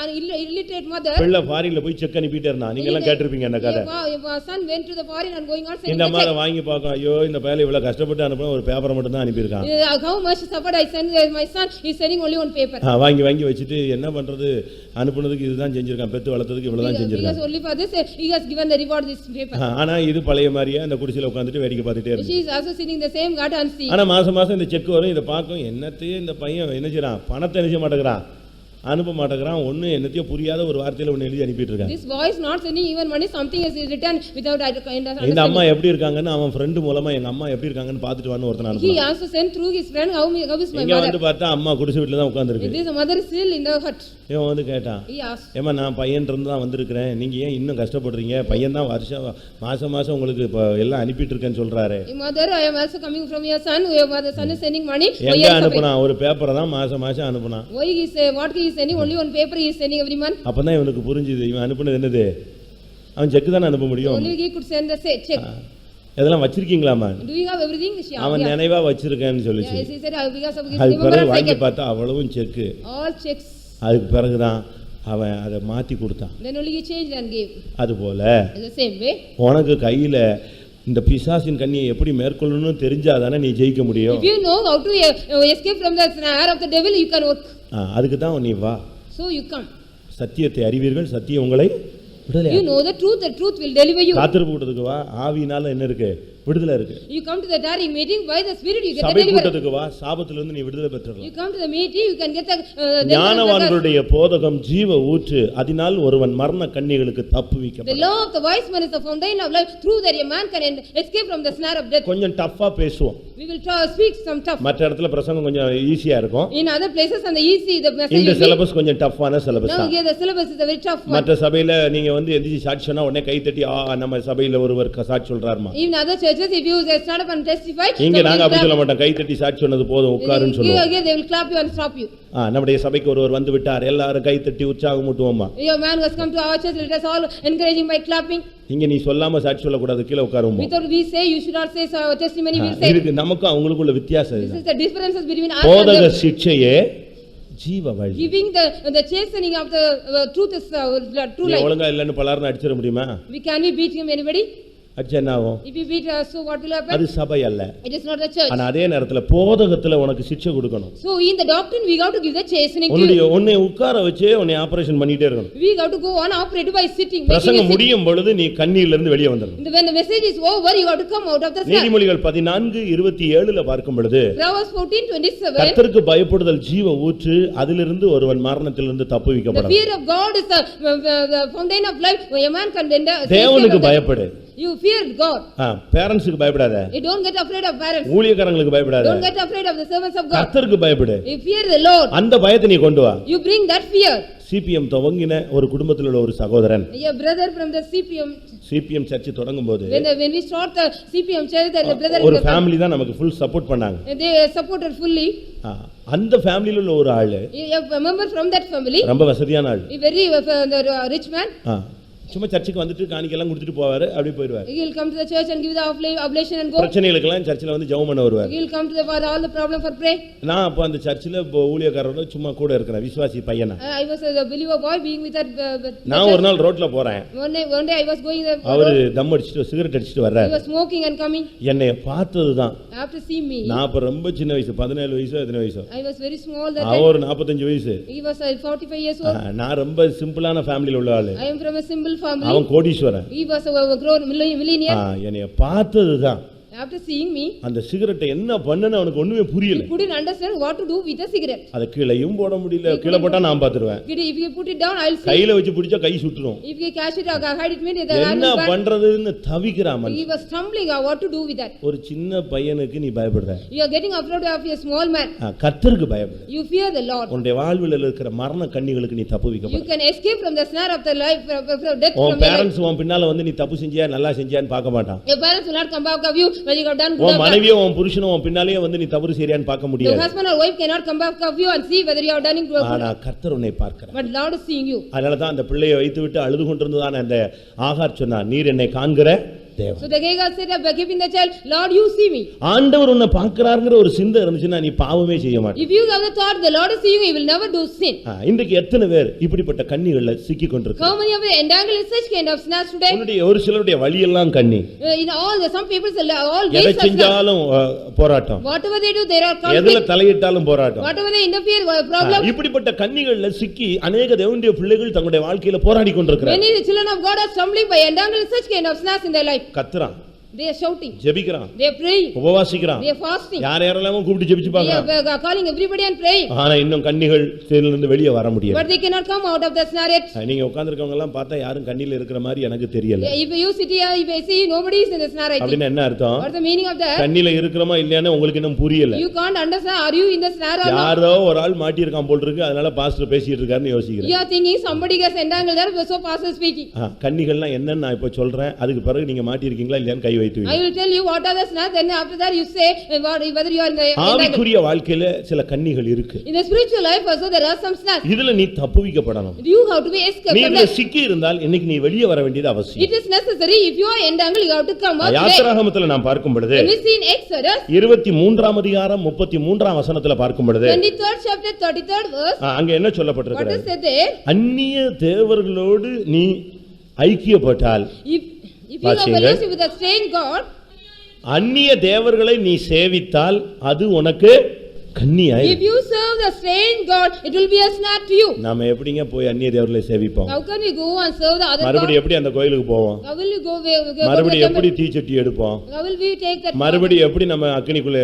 illiterate mother, பிள்ளை ஃபாரின்ல போய் செக் அனுப்பிட்டே இருந்தான். நீங்க எல்லாம் கேட்டிருப்பீங்க அந்த கதை. your son went to the foreign and going on sending இந்த the மாதிரி check. வாங்கி பார்க்கும், ஐயோ இந்த பையல இவ்வளவு கஷ்டப்பட்டு அனுப்புன ஒரு பேப்பரை மட்டும் தான் அனுப்பியிருக்கான். How much suffered I send my son, he is sending only one paper. வாங்கி வச்சுட்டு என்ன பண்றது, அனுப்புனதுக்கு இதுதான் செஞ்சிருக்கான், பெத்து வளர்த்ததுக்கு இவ்வளவுதான் செஞ்சிருக்கான். Because only for this he has given the reward this paper. ஆனா இது பழைய மாதிரியே அந்த குடிசையில உட்கார்ந்துட்டு வேடிக்கை பார்த்துட்டே இருக்கு. She is also sitting in the same garden and see. ஆனா மாசம் இந்த செக் வரும், இத பார்க்கும், என்னத்தையே இந்த பையன் என்ன செய்றான், பணத்தை என்ன செய்ய மாட்டேங்கிறான், அனுப்ப மாட்டேங்கிறான், ஒண்ணு என்னத்தையும் புரியாத ஒரு வார்த்தையில ஒன்னு எழுதி அனுப்பிட்டு இருக்கான். This boy is not sending even money, something is written without understanding. இந்த அம்மா எப்படி இருக்காங்கன்னு அவன் ஃப்ரெண்ட் மூலமா எங்க அம்மா எப்படி இருக்காங்கன்னு பார்த்துட்டு வான்னு ஒருத்தன் He அனுப்புறான். also sent through his friend how is my இங்க mother. வந்து பார்த்தா அம்மா குடிசை வீட்டுல தான் உட்கார்ந்திருக்கு. This mother is still in the hut. இவன் வந்து கேட்டான், He asked, ஏமா நான் பையன் இருந்து தான் வந்திருக்கிறேன், நீங்க ஏன் இன்னும் கஷ்டப்படுறீங்க, பையன் தான் மாசம் உங்களுக்கு இப்ப எல்லாம் அனுப்பிட்டு இருக்கேன்னு சொல்றாரு. Mother, I am also coming from your son, your mother son is sending money. எங்க அனுப்புனா, ஒரு பேப்பரை தான் மாசம் அனுப்புனா. Why he say what he is sending, only one paper he is sending every month. அப்பதான் இவனுக்கு புரிஞ்சுது, இவன் அனுப்புனது என்னது, அவன் செக் தானே அனுப்ப முடியும். Only he could send the check. இதெல்லாம் வச்சிருக்கீங்களாமா? Do you have everything? அவன் நினைவா வச்சிருக்கேன்னு சொல்லிச்சு. Yes, he said because of his அது பிறகு வாங்கி பார்த்தா அவ்வளவும் செக். All checks. அதுக்கு பிறகுதான் அவன் அதை மாத்தி கொடுத்தான். Then only he changed and gave. அதுபோல In the same way, உனக்கு கையில இந்த பிசாசின் கண்ணியை எப்படி மேற்கொள்ளணும்னு தெரிஞ்சாதானே நீ ஜெயிக்க முடியும். if you know how to escape from the snare of the devil, you can work. அதுக்கு தான் நீ வா. So you come. சத்தியத்தை அறிவீர்கள், சத்தியம் உங்களை விடுதலை. You know the truth will deliver you. காத்திருப்பு கூட்டத்துக்கு வா, ஆவியினால என்ன இருக்கு, விடுதலை இருக்கு. You come to the tarrying meeting, by the spirit you get the சபை deliverance. கூட்டத்துக்கு வா, சாபத்துல இருந்து நீ விடுதலை பெற்றறலாம். You come to the meeting, you can get the ஞானவான்களுடைய போதகம் ஜீவ ஊற்று, அதனால் ஒருவன் மரண கண்ணிகளுக்கு The தப்புவிக்கப்படும். law of the wise man is the fountain of life, through that a man can escape from the snare of death. கொஞ்சம் டஃப்பா பேசுவோம். We will speak some tough. மற்ற இடத்துல பிரசங்கம் கொஞ்சம் ஈஸியா இருக்கும். In other places and the easy the message இந்த will be. Syllabus கொஞ்சம் டஃப்பான சிலபஸ் Now தான். here the syllabus is a very tough one. மற்ற சபையில நீங்க வந்து எந்திரிச்சு சாட்சி சொன்னா உடனே கை தட்டி நம்ம சபையில ஒருவர் சாட்சி சொல்றாருமா. Even other churches, if you stand up and testify, இங்க somebody நாங்க will அப்படி clap. சொல்ல மாட்டோம், கை தட்டி சாட்சி சொன்னது போதும் உட்காருன்னு சொல்லுவோம். Here they will clap you and stop you. நம்முடைய சபைக்கு ஒருவர் வந்து விட்டார், எல்லாரும் கை தட்டி உற்சாகம் ஊட்டுவோமா. Your man has come to our church, let us all encourage him by clapping. இங்க நீ சொல்லாம சாட்சி சொல்ல கூடாது, கீழ உட்காருவோம். Without we say, you should not say testimony, we will say. இதுக்கு நமக்கும் அவங்களுக்குள்ள வித்தியாசம் This இதுதான். is the differences between us and போதக them. சிட்சையே ஜீவ வழி. Giving the chastening of the truth is true நீ life. ஒழுங்கா இல்லன்னு பலர்னு அடிச்சிட முடியுமா? Can we beat him anybody? அடிச்சா என்ன ஆகும்? If we beat so what will happen? அது சபை அல்ல. It is not the church. ஆனா அதே நேரத்துல போதகத்துல உனக்கு சிட்சை கொடுக்கணும். So in the doctrine we got to give the chastening to உன்னுடைய you. உன்னை உட்கார வச்சு உன்னை ஆபரேஷன் பண்ணிட்டே இருக்கணும். We got to go on operated by sitting, making பிரசங்கம் a sit. முடியும் பொழுது நீ கண்ணீர்ல இருந்து வெளியே வந்துடணும். When the message is over, you got to come out of the snare. நீதிமொழிகள் 14:27 பார்க்கும் பொழுது Proverbs 14:27. கர்த்தருக்கு பயப்படுதல் ஜீவ ஊற்று, அதிலிருந்து ஒருவன் மரணத்திலிருந்து The தப்புவிக்கப்படலாம். fear of God is the fountain of life. A man can enter. தேவனுக்கு பயப்படு. You fear God. பேரண்ட்ஸ்க்கு பயப்படாத. You don't get afraid of parents. ஊழியக்காரங்களுக்கு பயப்படாத. Don't get afraid of the servants of God. கர்த்தருக்கு பயப்படு. You fear the Lord. அந்த பயத்தை நீ கொண்டு வா. You bring that fear. CPM துவங்கின ஒரு குடும்பத்தில் உள்ள ஒரு சகோதரன், A brother from the CPM. CPM church தொடங்கும் போது When we start the CPM church, the brother ஒரு ஃபேமிலி தான் நமக்கு ஃபுல் சப்போர்ட் பண்ணாங்க. they supported fully. அந்த ஃபேமிலில உள்ள ஒரு ஆளு, A member from that family, ரொம்ப வசதியான ஆளு, a very rich man. சும்மா சர்ச்சுக்கு வந்துட்டு காணிக்கெல்லாம் கொடுத்துட்டு போவாரு, அப்படியே போயிடுவார். He will come to the church and give the oblation and go. பிரச்சனைகளுக்கெல்லாம் சர்ச்சில் வந்து ஜெபம் பண்ண வருவார். He will come to the for all the problem for pray. நான் அப்ப அந்த சர்ச்சில் ஊழியக்காரரோட சும்மா கூட இருக்கிறேன், விசுவாசி பையனா. I was a believer boy being with that. நான் ஒரு நாள் ரோட்ல போறேன். One day I was going there. அவரு தம் அடிச்சிட்டு சிகரெட் அடிச்சிட்டு He வர்றாரு. was smoking and coming. என்னைய பார்த்ததுதான். After seeing me. நான் அப்ப ரொம்ப சின்ன வயசு, 17 வயசு, 15 வயசு. I was very small that time. அவர் 45 வயசு. He was 45 years old. நான் ரொம்ப சிம்பிளான ஃபேமிலில உள்ள ஆளு. I am from a simple family. அவன் கோடீஸ்வரன். He was a grown millionaire. என்னைய பார்த்ததுதான். After seeing me, அந்த சிகரெட்டை என்ன பண்ணனும் அவனுக்கு ஒண்ணுமே புரியல. he couldn't understand what to do with a cigarette. அத கீழேயும் போட முடியல. கீழ போட்டா நான் பாத்துருவேன். If you put it down, I'll see. கையில வச்சு பிடிச்சா கை சுட்டுரும். If you catch it or hide it, the hand என்ன will burn. பண்றதுன்னு தவிக்கிறான். He was stumbling what to do with that. ஒரு சின்ன பையனுக்கு நீ பயப்படுற. You are getting afraid of a small man. கர்த்தருக்கு பயப்படு. You fear the Lord. உன்னுடைய வாழ்வில் இருக்கிற மரண கண்ணிகளுக்கு நீ தப்புவிக்க. You can escape from the snare of the life of death. உன் parents உன் பின்னால வந்து நீ தப்பு செஞ்சியா நல்லா செஞ்சியான்னு பார்க்க மாட்டான். Your parents will not come back of you when you have done good. உன் மனைவியோ உன் புருஷனோ உன் பின்னாலயே வந்து நீ தவறு செய்றியான்னு பார்க்க முடியாது. The husband or wife cannot come back of you and see whether you have done good. ஆனா கர்த்தர் உன்னை பார்க்கிறார். But Lord is seeing you. அதனால தான் அந்த பிள்ளையை வைத்து விட்டு அழுது கொண்டிருந்ததான அந்த ஆகார் சொன்னார், நீர் என்னை காண்கிற தேவன். So the Hagar said, by keeping the child, Lord, you see me. ஆண்டவர் உன்னை பார்க்கறார்ங்கற ஒரு சிந்தை இருந்துச்சுனா நீ பாவமே செய்ய மாட்டே. If you have the thought the Lord is seeing you, you will never do sin. இன்றைக்கு எத்தனை பேர் இப்படிப்பட்ட கண்ணிகள்ல சிக்கி கொண்டிருக்காங்க? How many of you entangled in such kind of snares today? உன்னுடைய ஒரு சிலருடைய வழி எல்லாம் கண்ணி. In all some people's all ways எதை செஞ்சாலும் போராட்டம். Whatever they do, there are conflict. எதுல தலையிட்டாலும் போராட்டம். Whatever they interfere, problem. இப்படிப்பட்ட கண்ணிகள்ல சிக்கி अनेक தேவனுடைய பிள்ளைகள் தங்களுடைய வாழ்க்கையில போராடி கொண்டிருக்கிறார்கள். Many the children of God are stumbling by entangled in such kind of snares in their life. கத்துறான். They are shouting. ஜெபிக்கிறான். They are praying. உபவாசிக்கிறான். They are fasting. யாரெல்லாம் கூப்பிட்டு ஜெபிச்சு பார்க்கறான். They are calling everybody and praying. ஆனா இன்னும் கண்ணிகள் சேரில இருந்து வெளியே வர முடியல. But they cannot come out of the snare yet. நீங்க உட்கார்ந்திருக்கவங்க எல்லாம் பார்த்தா யாரும் கண்ணில இருக்கிற மாதிரி எனக்கு தெரியல. If you sit here, if I see nobody is in the snare, I think. அப்படினா என்ன அர்த்தம்? What is the meaning of that? கண்ணில இருக்கிறோமா இல்லையானே உங்களுக்கு இன்னும் புரியல. You can't understand. Are you in the snare or not? யாரோ ஒரு ஆள் மாட்டி இருக்கான் போல இருக்கு, அதனால பாஸ்டர் பேசிட்டு இருக்காருன்னு யோசிக்கிறேன். You are thinking somebody gets entangled there, so pastor speaking. கண்ணிகள்னா என்னன்னு நான் இப்ப சொல்றேன். அதுக்கு பிறகு நீங்க மாட்டி இருக்கீங்களா இல்லையான்னு கை வைத்துவீங்க. I will tell you what are the snares, then after that you say whether you are in the ஆவிக்குரிய வாழ்க்கையில சில கண்ணிகள் இருக்கு. In the spiritual life also there are some snares. இதுல நீ தப்புவிக்கப்படணும். You have to be escaped நீ from இதுல that. சிக்கி இருந்தால் இன்னைக்கு நீ வெளியே வர வேண்டியது அவசியம். It is necessary. If you are entangled, you have to come out. யாத்திராகமத்துல நாம் பார்க்கும் பொழுது When we see in Exodus 23ஆம் அதிகாரம் 33ஆம் வசனத்துல பார்க்கும் பொழுது 23rd chapter 33rd verse, அங்க என்ன what சொல்லப்பட்டிருக்கிறது? is said there? அந்நிய தேவர்களோடு நீ ஐக்கியப்பட்டால், If you are fellowship with a strange god, அந்நிய தேவர்களை நீ சேவித்தால் அது உனக்கு கன்னியாய். if you serve the strange god, it will be a snare to you. நாம எப்படிங்க போய் அந்நிய தேவர்களை சேவிப்போம்? How can we go and serve the other god? மறுபடியும் எப்படி அந்த கோயிலுக்கு போவோம்? How will you go மறுபடியும் எப்படி தீச்சட்டி எடுப்போம்? How will we take that? மறுபடியும் எப்படி நம்ம அக்கினிக்குள்ள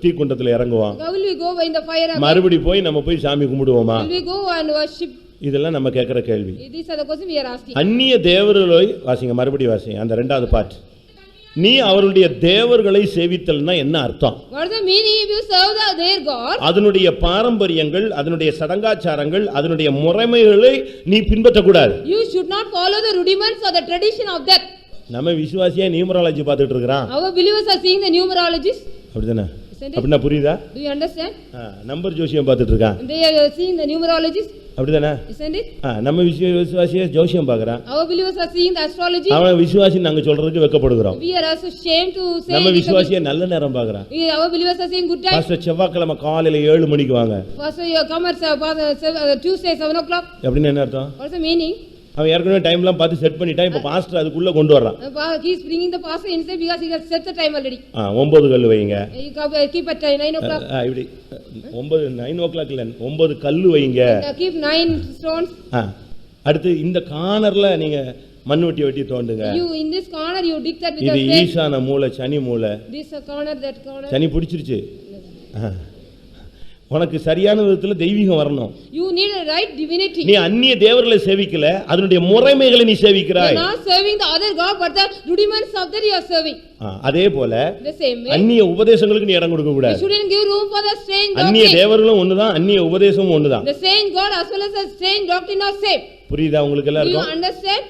தீக்குண்டத்துல இறங்குவோம்? How will we go in the fire? மறுபடியும் போய் நம்ம போய் சாமி கும்பிடுவோமா? Will we go and worship? இதெல்லாம் நம்ம கேக்குற கேள்வி. These are the questions we are asking. அந்நிய தேவர்களை வாசிங்க, மறுபடியும் வாசிங்க அந்த இரண்டாவது பாட்டு. நீ அவருடைய தேவர்களை சேவித்தல்னா என்ன அர்த்தம்? What is the meaning if you serve their god? அதனுடைய பாரம்பரியங்கள், அதனுடைய சடங்காச்சாரங்கள், அதனுடைய முறைமைகளை நீ பின்பற்றக்கூடாது. You should not follow the rudiments or the tradition of that. நம்ம விசுவாசியா நியூமராலஜி பார்த்துட்டு இருக்கறான். Our believers are seeing the numerologies. அப்படிதானே? அப்படினா புரியுதா? Do you understand? நம்பர் ஜோசியம் பார்த்துட்டு இருக்கான். They are seeing the numerologies. அப்படிதானே? Isn't it? நம்ம விசுவாசியா ஜோசியம் பார்க்கறான். Our believers are seeing the astrology. அவன் விசுவாசி நாங்க சொல்றதுக்கு வெட்கப்படுகிறோம். We are also ashamed to say. நம்ம விசுவாசியா நல்ல நேரம் பார்க்கறான். Our believers are seeing good time. Pastor செவ்வாய்க்கிழமை காலையில 7 மணிக்கு வாங்க. Pastor, you come at Tuesday 7 o'clock. அப்படினா என்ன அர்த்தம்? What is the meaning? அவன் ஏற்கனவே டைம்லாம் பார்த்து செட் பண்ணிட்டான். இப்ப பாஸ்டர் அதுக்குள்ள கொண்டு வர்றான். He is bringing the pastor inside because he has set the time already. 9 கல்லு வைங்க. You keep at 9 o'clock. இப்படி 9 o'clock இல்ல 9 கல்லு வைங்க. Keep 9 stones. அடுத்து இந்த கார்னர்ல நீங்க மண் வெட்டி தோண்டுங்க. You in this corner you dig that with இது a spade. ஈசான மூலை, சனி மூலை. This corner, that corner. சனி பிடிச்சிருச்சு. உனக்கு சரியான விதத்துல தெய்வீகம் வரணும். You need a right divinity. நீ அந்நிய தேவர்களை சேவிக்கல, அதனுடைய முறைமைகளை நீ சேவிக்கிறாய். You are not serving the other god but the rudiments of that you are serving. அதே போல the same way அந்நிய உபதேசங்களுக்கு நீ இடம் கொடுக்க கூடாது. You shouldn't give room for the strange doctrine. அந்நிய தேவர்களும் ஒண்ணுதான், அந்நிய உபதேசமும் ஒண்ணுதான். The strange god as well as the strange doctrine are same. புரியுதா உங்களுக்கு எல்லாருக்கும்? Do you understand?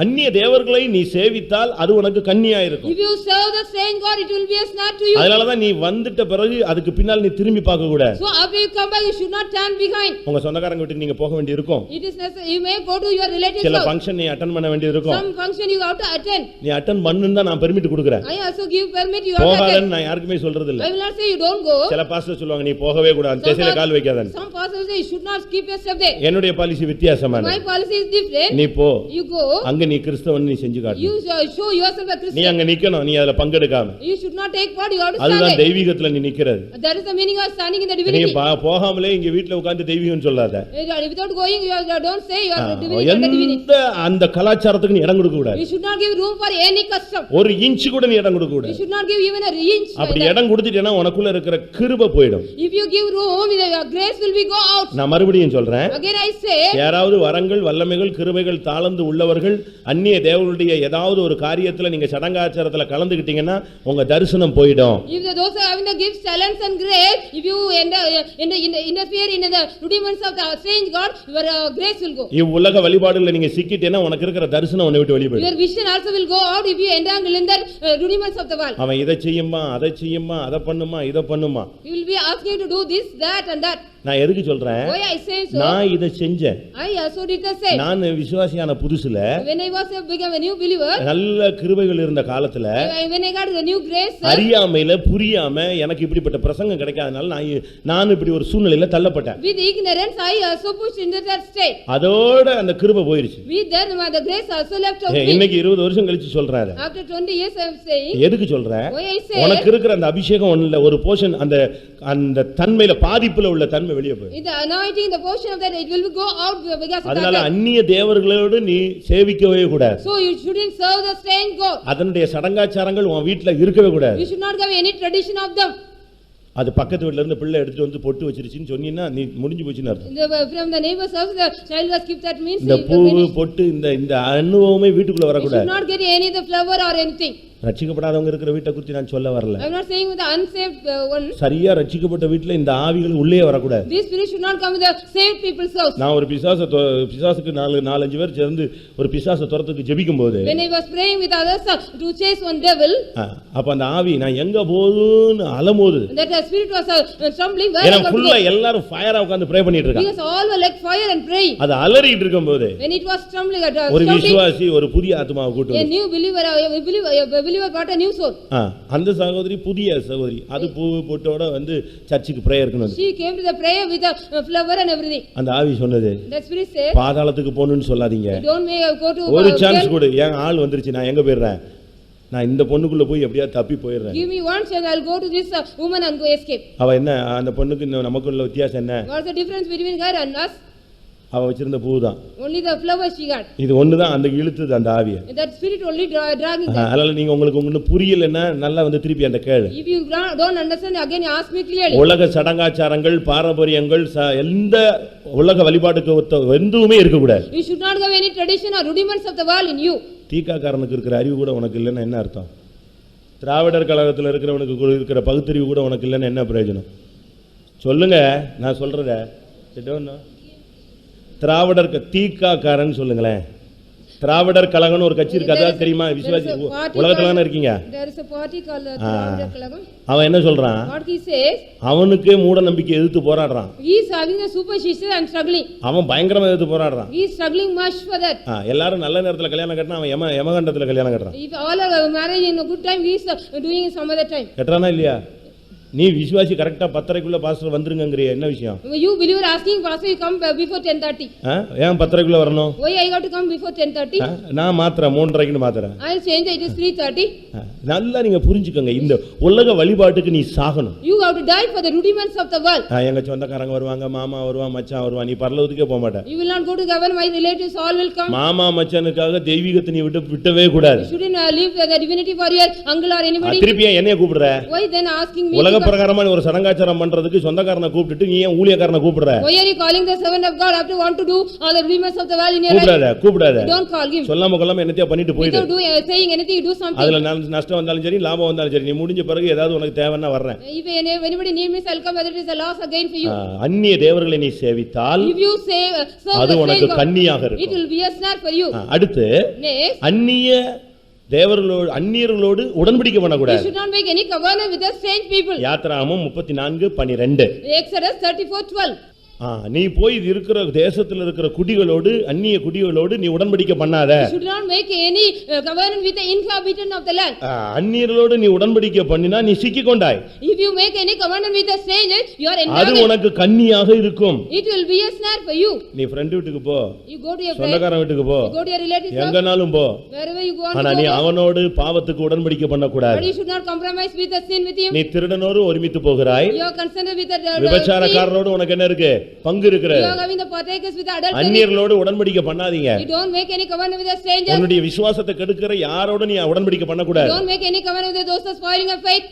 அந்நிய தேவர்களை நீ சேவித்தால் அது உனக்கு கன்னியா இருக்கும். If you serve the strange god it will be a snare to you. அதனால தான் நீ வந்துட்ட பிறகு அதுக்கு பின்னால் நீ திரும்பி பார்க்க கூடாது. So after you come back you should not turn behind. உங்க சொந்தக்காரங்க வீட்டுக்கு நீங்க போக வேண்டியது இருக்கும். It is necessary you may go to your relatives சில house. ஃபங்க்ஷன் நீ அட்டெண்ட் பண்ண வேண்டியது இருக்கும். Some function you have to attend. நீ அட்டெண்ட் பண்ணனும் தான் நான் பெர்மிட் கொடுக்கிறேன். I also give permit you have to attend. போகாதன்னு நான் யாருக்குமே சொல்றது இல்ல. I will not say you don't go. சில பாஸ்டர் சொல்வாங்க நீ போகவே கூடாது, தேசையில கால் வைக்காதன்னு. Some pastors say you should not keep your step there. என்னுடைய பாலிசி வித்தியாசமானது. My policy is different. நீ போ, You go, அங்க நீ கிறிஸ்தவன் நீ செஞ்சு காட்டு. you show yourself a நீ Christian. அங்க நிக்கணும், நீ அதுல பங்கெடுக்காம. You should not take part, you have to stand அதுதான் there. தெய்வீகத்துல நீ நிக்கிறது. That is the meaning of standing in the நீ divinity. போகாமலே இங்க வீட்ல உட்கார்ந்து தெய்வீகம் சொல்லாத. Without going, don't say you are divinity and the divinity. எந்த அந்த கலாச்சாரத்துக்கு நீ இடம் கொடுக்க கூடாது. You should not give room for any custom. ஒரு இன்ச் கூட நீ இடம் கொடுக்க You கூடாது. should not give even a inch. அப்படி இடம் கொடுத்துட்டேன்னா உனக்குள்ள இருக்கிற கிருபை போயிடும். If you give room, your grace will be go out. நான் மறுபடியும் சொல்றேன். Again I say, யாராவது வரங்கள் வல்லமைகள் கிருபைகள் தாளந்து உள்ளவர்கள் அந்நிய தேவனுடைய ஏதாவது ஒரு காரியத்துல நீங்க சடங்காச்சாரத்துல கலந்துக்கிட்டீங்கன்னா உங்க தரிசனம் போயிடும். if those are having the gifts, talents and grace, if you interfere in the rudiments of the strange God, your grace will go. இவ்வுலக வழிபாடுல நீங்க சிக்கிட்டேன்னா உனக்கு இருக்கிற தரிசனம் உன்னை விட்டு வெளியே போயிடும். Your vision also will go out if you entangle in the rudiments of the world. அவன் இதை செய்யுமா அதை செய்யுமா அதை பண்ணுமா இதை பண்ணுமா. You will be asking you to do this, that and that. நான் எதுக்கு சொல்றேன்? Why I say so? நான் இதை செஞ்சேன். I also did the same. நான் விசுவாசியான புதுசுல When I was become a new believer, நல்ல கிருபைகள் இருந்த காலத்துல when I got the new grace, அறியாமையில புரியாம எனக்கு இப்படிப்பட்ட பிரசங்கம் கிடைக்காதனால நான் இப்படி ஒரு சூழ்நிலையில தள்ளப்பட்டேன். with ignorance I also pushed into that state. அதோட அந்த கிருபை போயிருச்சு. With then the grace also left of me. இன்னைக்கு 20 வருஷம் கழிச்சு சொல்றாரு. After 20 years I am saying, எதுக்கு சொல்றேன்? why I say, உனக்கு இருக்கிற அந்த அபிஷேகம் ஒண்ணுல ஒரு போஷன் அந்த தன்மையில பாதிப்புல உள்ள தன்மை வெளியே போய் in the anointing, the portion of that, it will go out because of அதனால that. அந்நிய தேவர்களோடு நீ சேவிக்கவே கூடாது. So you shouldn't serve the strange God. அதனுடைய சடங்காச்சாரங்கள் உன் வீட்ல இருக்கவே கூடாது. You should not have any tradition of them. அது பக்கத்து வீட்ல இருந்து பிள்ளை எடுத்துட்டு வந்து பொட்டு வச்சிருச்சுன்னு சொன்னீங்கன்னா நீ முடிஞ்சு போச்சுன்னு அர்த்தம். From the neighbor's house, the child was kept, that means இந்த பூ பொட்டு இந்த அனுபவமே வீட்டுக்குள்ள you வரக்கூடாது. should not get any of the flower or anything. ரட்சிக்கப்படாதவங்க இருக்கிற வீட்டை குறித்து நான் சொல்ல வரல. I am not saying with the unsaved one. சரியா ரட்சிக்கப்பட்ட வீட்ல இந்த ஆவிகள் உள்ளே வரக்கூடாது. This spirit should not come with the saved people's house. நான் ஒரு பிசாசுக்கு 4-5 பேர் சேர்ந்து ஒரு பிசாசை துரத்துக்கு ஜெபிக்கும்போது When I was praying with others to chase one devil, அப்ப அந்த ஆவி நான் எங்க போதுன்னு அலமோது. that the spirit was trembling where ஏன்னா I got to ஃபுல்லா go. எல்லாரும் ஃபயரா உட்கார்ந்து ப்ரே பண்ணிட்டு இருக்காங்க. Because all were like fire and praying. அது அலறிட்டு இருக்கும்போது When it was trembling, ஒரு விசுவாசி ஒரு புதிய ஆத்மாவை கூட்டி a new believer, believer got a new soul. அந்த சகோதரி புதிய சகோதரி அது பூ பொட்டோட வந்து சர்ச்சுக்கு பிரேயருக்கு வந்து She came to the prayer with a flower and everything. அந்த ஆவி சொன்னது, That spirit said, பாதாளத்துக்கு போணும்னு சொல்லாதீங்க, don't go to ஒரு சான்ஸ் கொடு, என் ஆள் வந்துருச்சு, நான் எங்க போயிடுறேன், நான் இந்த பொண்ணுக்குள்ள போய் எப்படியா தப்பி போயிடுறேன். Give me one chance, I'll go to this woman and go escape. அவ என்ன அந்த பொண்ணுக்கு நமக்குள்ள வித்தியாசம் என்ன? What's the difference between her and us? அவ வச்சிருந்த பூ தான். Only the flowers she got. இது ஒண்ணுதான் அந்த இழுத்துது அந்த ஆவியை. That spirit only dragging them. அதனால நீங்க உங்களுக்கு ஒண்ணு புரியலன்னா நல்லா வந்து திருப்பி அந்த கேளு. If you don't understand, again ask me clearly. உலக சடங்காச்சாரங்கள் பாரம்பரியங்கள் எந்த உலக வழிபாட்டுக்கு எதுவுமே இருக்க கூடாது. You should not have any tradition or rudiments of the world in you. தீக்காக்காரனுக்கு இருக்கிற அறிவு கூட உனக்கு இல்லைன்னா என்ன அர்த்தம்? திராவிடர் கழகத்தில் இருக்கிறவனுக்கு இருக்கிற பகுத்தறிவு கூட உனக்கு இல்லைன்னா என்ன பிரயோஜனம்? சொல்லுங்க, நான் சொல்றத திராவிடர் தீக்காக்காரன் சொல்லுங்களேன். திராவிடர் கழகம்னு ஒரு கட்சி இருக்கு, அதான் தெரியுமா? விசுவாசி உலகத்துல தானே இருக்கீங்க. There is a party called Thiravida Kalagam. அவன் என்ன சொல்றான்? What he says, அவனுக்கே மூட நம்பிக்கை எதிர்த்து போராடுறான். he is having a superstition and struggling. அவன் பயங்கரமா எதிர்த்து போராடுறான். He is struggling much for that. எல்லாரும் நல்ல நேரத்துல கல்யாணம் கட்டினா அவன் யமகண்டத்துல கல்யாணம் கட்டுறான். If all are married in a good time, he is doing it some other time. கட்டுறானா இல்லையா? நீ விசுவாசி கரெக்டா 10:30க்குள்ள பாஸ்டர் வந்துருங்கங்கறிய என்ன விஷயம்? You believer asking pastor you come before 10:30. ஏன் 10:30க்குள்ள வரணும்? Why I got to come before 10:30? நான் மாத்திரம் 3:30க்கு மாத்திரம். I'll change it is 3:30. நல்லா நீங்க புரிஞ்சுக்கங்க, இந்த உலக வழிபாட்டுக்கு நீ சாகணும். You have to die for the rudiments of the world. எங்க சொந்தக்காரங்க வருவாங்க, மாமா வருவான், மச்சான் வருவான், நீ பரலோகத்துக்கே போக மாட்ட. You will not go to heaven, my relatives all will come. மாமா மச்சானுக்காக தெய்வீகத்தை நீ விட்டவே கூடாது. You shouldn't leave the divinity for your uncle or anybody. திருப்பி என்னைய கூப்பிடுற? Why then asking me? உலக பிரகாரமா ஒரு சடங்காச்சாரம் பண்றதுக்கு சொந்தக்காரனை கூப்பிட்டுட்டு நீ ஏன் ஊழியக்காரனை கூப்பிடுற? Why are you calling the servant of God after want to do all the rudiments of the world in your life? கூப்பிடாத. Don't call him. சொல்லாம கொள்ளாம என்னத்தையா பண்ணிட்டு போயிடு. Without saying anything, you do something. அதுல நஷ்டம் வந்தாலும் சரி, லாபம் வந்தாலும் சரி, நீ முடிஞ்ச பிறகு ஏதாவது உனக்கு தேவைன்னா வர்றேன். If anybody need me, I'll come, whether it is a loss again for you. அந்நிய தேவர்களை நீ சேவித்தால் if you say அது உனக்கு கண்ணியாக இருக்கும். it will be a snare for you. அடுத்து அந்நிய தேவர்களோடு அந்நியர்களோடு உடன்படிக்கை பண்ணக்கூடாது. You should not make any covenant with the strange people. யாத்திராகமம் 34:12. Exodus 34:12. நீ போய் இருக்கிற தேசத்துல இருக்கிற குடிகளோடு அந்நிய குடிகளோடு நீ உடன்படிக்கை பண்ணாத. You should not make any covenant with the inhabitant of the land. அந்நியர்களோடு நீ உடன்படிக்கை பண்ணினா நீ சிக்கிக்கொண்டாய். If you make any covenant with the stranger, you are அது entangled. உனக்கு கண்ணியாக இருக்கும். It will be a snare for you. நீ ஃப்ரெண்ட் வீட்டுக்கு போ, You go to your friend, சொந்தக்காரன் வீட்டுக்கு போ, you go to your relatives house, எங்கனாலும் போ. wherever you go on ஆனா to நீ go. அவனோடு பாவத்துக்கு உடன்படிக்கை பண்ணக்கூடாது. But you should not compromise with the sin with him. நீ திருடனோடு ஒருமித்து போகிறாய். You are concerned with the விபச்சாரக்காரரோடு உனக்கு என்ன இருக்கு? பங்கு இருக்கு. You are having the partakers with the adultery. அந்நியர்களோடு உடன்படிக்கை பண்ணாதீங்க. You don't make any covenant with the strangers. உன்னுடைய விசுவாசத்தை கெடுக்கிற யாரோட நீ உடன்படிக்கை பண்ணக்கூடாது. Don't make any covenant with those who are spoiling your faith.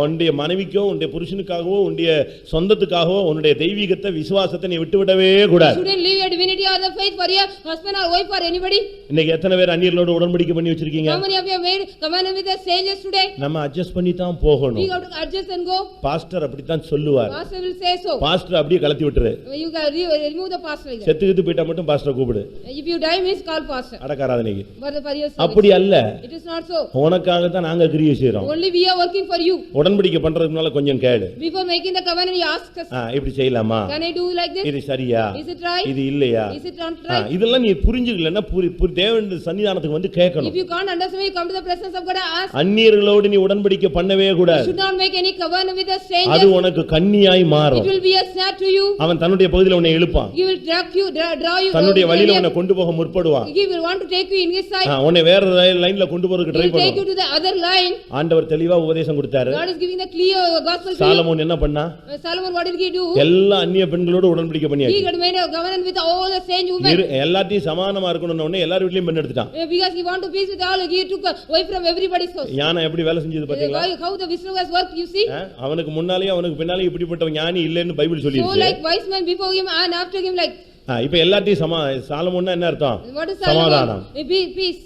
உன்னுடைய மனைவிக்கோ உன்னுடைய புருஷனுக்காகவோ உன்னுடைய சொந்தத்துக்காகவோ உன்னுடைய தெய்வீகத்தை விசுவாசத்தை நீ விட்டுவிடவே கூடாது. Shouldn't leave your divinity or the faith for your husband or wife or anybody. இன்னைக்கு எத்தனை பேர் அந்நியர்களோடு உடன்படிக்கை பண்ணி வச்சிருக்கீங்க? How many of you have made covenant with the strangers today? நம்ம அட்ஜஸ்ட் பண்ணி தான் போகணும். We have to adjust and go. Pastor அப்படி தான் சொல்லுவார். Pastor will say so. Pastor அப்படியே கலத்தி விட்டுரு. You can remove the pastor like that. செத்துக்கிட்டு போயிட்டா மட்டும் பாஸ்டரை கூப்பிடு. If you die means call pastor. அடக்காராதனைக்கு. But for your அப்படி service. அல்ல. It is not so. உனக்காக தான் நாங்க கிரியை செய்றோம். Only we are working for you. உடன்படிக்கை பண்றதுக்கு முன்னால கொஞ்சம் கேளு. Before making the covenant you ask us. இப்படி செய்யலாமா? Can I do like this? இது சரியா? Is it right? இது இல்லையா? Is it not right? இதெல்லாம் நீ புரிஞ்சுக்கலன்னா தேவனுடைய சன்னிதானத்துக்கு வந்து கேட்கணும். If you can't understand, you come to the presence of God and ask. அந்நியர்களோடு நீ உடன்படிக்கை பண்ணவே You கூடாது. should not make any covenant with the அது strangers. உனக்கு கண்ணியாய் It மாறும். will be a snare to you. அவன் தன்னுடைய பகுதியில் உன்னை இழுப்பான். He will draw you. தன்னுடைய வழியில உன்னை கொண்டு போக முற்படுவான். He will want to take you in his side. உன்னை வேற லைன்ல கொண்டு போறதுக்கு He try will take you பண்ணுவான். to the other line. ஆண்டவர் தெளிவா உபதேசம் கொடுத்தாரு. God is giving the clear gospel to you. Solomon என்ன பண்ணா? Solomon, what did he do? எல்லா அந்நிய பெண்களோடு உடன்படிக்கை He பண்ணியாச்சு. got made a covenant with all the strange women. எல்லாத்தையும் சமானமா இருக்கணும்னு உடனே எல்லார் வீட்லயும் பெண் எடுத்துட்டான். Because he want to peace with all, he took away from everybody's house. ஞானம் எப்படி வேலை செஞ்சது பாத்தீங்களா? How the wisdom has worked, you see? அவனுக்கு முன்னாலேயே அவனுக்கு பின்னாலே இப்படிப்பட்ட ஞானி இல்லைன்னு பைபிள் So சொல்லிருக்கு. like wise man before him and after him like. இப்ப எல்லாத்தையும் சாலமோன்னா என்ன அர்த்தம்? What is சமாதானம். Solomon? Peace.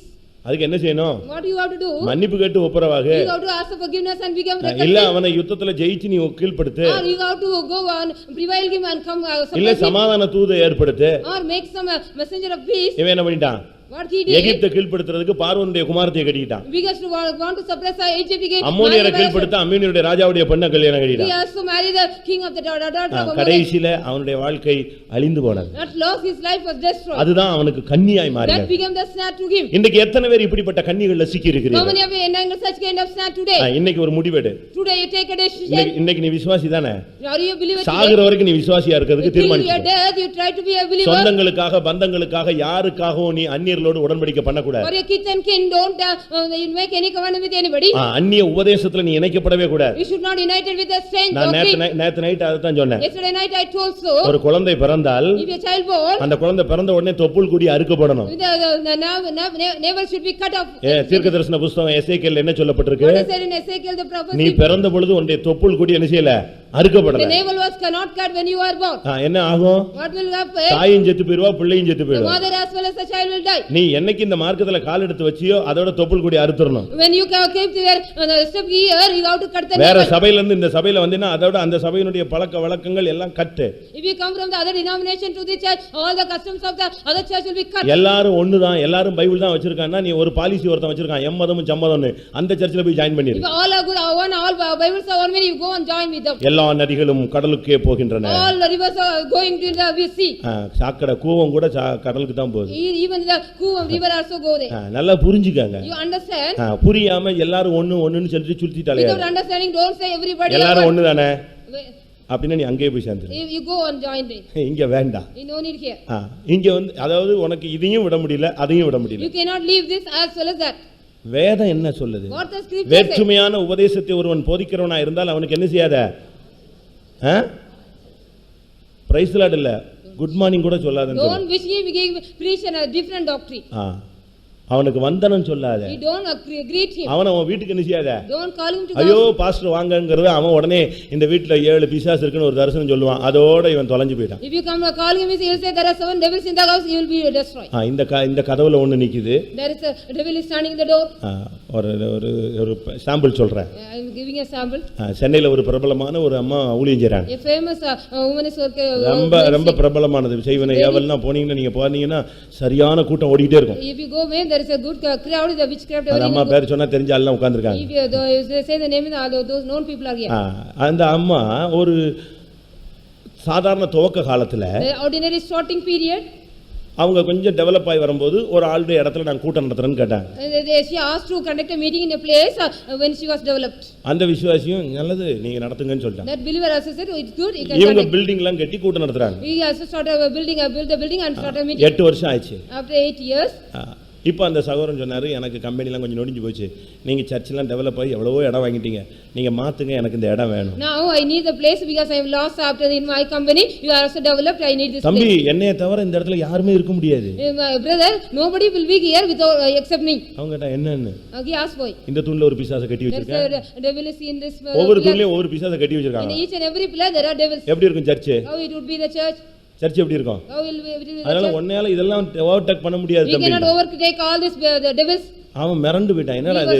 அதுக்கு என்ன செய்யணும்? What you have to do? மன்னிப்பு கேட்டு ஒப்புரவாக. You have to ask for forgiveness and become reconciled. இல்ல அவனை யுத்தத்துல ஜெயிச்சு நீ கீழ்ப்படுத்து. Or you have to go and prevail him and come இல்ல சமாதான தூதை ஏற்படுத்து. or make some messenger of peace. இவன் என்ன பண்ணிட்டான்? What he did? எகிப்தை கீழ்ப்படுத்துறதுக்கு பார்வோனுடைய குமாரத்தை கட்டிட்டான். Because to want to suppress Egypt again. அம்மோனியரை கீழ்ப்படுத்த அம்மோனியருடைய ராஜாவுடைய பெண்ணை கல்யாணம் He கட்டிட்டான். also married the king of the daughter of Ammon. கடைசில அவனுடைய வாழ்க்கை அழிந்து போனது. At last his life was destroyed. அதுதான் அவனுக்கு கன்னியாய் That மாறினது. became the snare to him. இன்னைக்கு எத்தனை பேர் இப்படிப்பட்ட கன்னிகள்ல சிக்கி How இருக்கிறீர்கள்? many of you entangled such kind of snare today? இன்னைக்கு ஒரு முடிவெடு. Today you take a decision. இன்னைக்கு நீ விசுவாசி தானே? Are you a believer சாகுற today? வரைக்கும் நீ விசுவாசியா இருக்கிறதுக்கு Till your தீர்மானிச்சு. death you try to be a believer. சொந்தங்களுக்காக பந்தங்களுக்காக யாருக்காகவும் நீ அந்நியர்களோடு உடன்படிக்கை பண்ணக்கூடாது. For your kids and kin don't you make any covenant with anybody. அந்நிய உபதேசத்துல நீ இணைக்கப்படவே கூடாது. You should not unite with a strange நான் doctrine. நேத்து நைட் அதை தான் சொன்னேன். Yesterday night I told so. ஒரு குழந்தை பிறந்தால் If a child born, அந்த குழந்தை பிறந்த உடனே தொப்புள் கொடி அறுக்கப்படணும். the navel should be cut off. தீர்க்கதரிசன புத்தகம் எசேக்கியேல் என்ன சொல்லப்பட்டிருக்கு? What is said in Ezekiel the prophecy? நீ பிறந்த பொழுது உன்னுடைய தொப்புள் கொடி என்ன செய்யல? The அறுக்கப்படல. navel was not cut when you are born. என்ன ஆகும்? What will happen? தாயும் செத்து போயிடுவா, பிள்ளையும் செத்து The போயிடுவா. mother as well as the child will die. நீ என்னைக்கு இந்த மார்க்கத்துல கால் எடுத்து வச்சியோ அதோட தொப்புள் கொடி அறுத்துறணும். When you came to your step here, you have to cut the வேற navel. சபையில இருந்து இந்த சபையில வந்தீனா அதோட அந்த சபையினுடைய பழக்க வழக்கங்கள் எல்லாம் கட்டு. If you come from the other denomination to the church, all the customs of the other church will be cut. எல்லாரும் ஒண்ணுதான், எல்லாரும் பைபிள் தான் வச்சிருக்காங்கன்னா நீ ஒரு பாலிசி ஒருத்தன் வச்சிருக்கான் எம்மதமும் சம்மதம்னு அந்த சர்ச்சில் போய் ஜாயின் பண்ணிரு. If all are good, one, all Bibles are one way, you go and join with them. எல்லா நதிகளும் கடலுக்கே போகின்றன. All the rivers are going to the sea. சாக்கடை கூவம் கூட கடலுக்கு தான் போகுது. Even the Kuvam river also go there. நல்லா புரிஞ்சுக்கங்க. You understand? புரியாம எல்லாரும் ஒண்ணுன்னு சொல்லிட்டு சுத்திட்டாலே. Without understanding, don't say everybody. எல்லாரும் ஒண்ணு தானே அப்படின்னா நீ அங்கேயே போய் சேர்ந்துரு. You go and join there. இங்க வேண்டாம். You no need here. இங்க வந்து அதாவது உனக்கு இதையும் விட முடியல அதையும் விட முடியல. You cannot leave this as well as that. வேதம் என்ன சொல்லுது? What the scripture says? வேற்றுமையான உபதேசத்தை ஒருவன் போதிக்கிறவனா இருந்தால் அவனுக்கு என்ன செய்யாத? பிரைஸ் தி லார்ட் இல்ல, குட் மார்னிங் கூட சொல்லாதன்னு சொல்லு. Don't wish him preach a different doctrine. அவனுக்கு வந்தனம் சொல்லாத. You don't greet him. அவன் அவன் வீட்டுக்கு என்ன செய்யாத? Don't call him to go. ஐயோ பாஸ்டர் வாங்கங்கறது அவன் உடனே இந்த வீட்ல 7 பிசாசு இருக்குன்னு ஒரு தரிசனம் சொல்லுவான். அதோட இவன் தொலைஞ்சு போய்ட்டான். If you come call him, he will say there are 7 devils in the house, he will be destroyed. இந்த கதவுல ஒன்னு நிக்குது. There is a devil is standing in the door. ஒரு சாம்பிள் சொல்றேன். I am giving a sample. சென்னையில ஒரு பிரபலமான ஒரு அம்மா ஊழியம் செய்றாங்க. A famous woman is working. ரொம்ப பிரபலமானது. செய்வன ஏவல்னா போனீங்கன்னா நீங்க போனீங்கன்னா சரியான கூட்டம் ஓடிட்டே இருக்கும். If you go there, there is a good crowd, the witchcraft. அந்த அம்மா பேர் சொன்னா தெரிஞ்ச ஆளு எல்லாம் உட்கார்ந்திருக்காங்க. If they say the name, those known people are here. அந்த அம்மா ஒரு சாதாரண துவக்க காலத்துல The ordinary starting period, அவங்க கொஞ்சம் டெவலப் ஆகி வரும்போது ஒரு ஆளுடைய இடத்துல நான் கூட்டம் நடத்துறேன்னு கேட்டாங்க. she asked to conduct a meeting in a place when she was developed. அந்த விசுவாசியும் நல்லது நீங்க நடத்துங்கன்னு சொல்லிட்டாங்க. That believer also said, oh, it's good, you can இவங்க conduct. பில்டிங் எல்லாம் கட்டி கூட்டம் நடத்துறாங்க. He also started a building, built a building and started a meeting. 8 வருஷம் ஆயிடுச்சு. After 8 years, இப்போ அந்த சகோதரன் சொன்னாரு, எனக்கு கம்பெனிலாம் கொஞ்சம் நொடிஞ்சு போச்சு, நீங்க சர்ச்செல்லாம் டெவலப் ஆகி எவ்வளவோ இடம் வாங்கிட்டீங்க, நீங்க மாத்துங்க, எனக்கு இந்த இடம் வேணும். now I need the place because I have lost after in my company, you are also developed, I need this தம்பி, place. என்னைய தவிர இந்த இடத்துல யாருமே இருக்க முடியாது. My brother, nobody will be here without except me. அவங்க கேட்டா என்னன்னு? He asked why. இந்த தூண்ல ஒரு பிசாசை கட்டி There's வச்சிருக்காங்க. a devil is in this ஒவ்வொரு pillar. தூண்லயும் ஒவ்வொரு பிசாசை கட்டி In வச்சிருக்காங்க. each and every pillar there are devils. எப்படி இருக்கும் church? How it would be the church? சர்ச் எப்படி இருக்கும்? How will it be the அதனால church? ஒன்னால இதெல்லாம் ஓவர்டேக் பண்ண முடியாது We தம்பி. cannot overtake all this the devils. அவன் மிரண்டு போயிட்டான். என்னடா இது,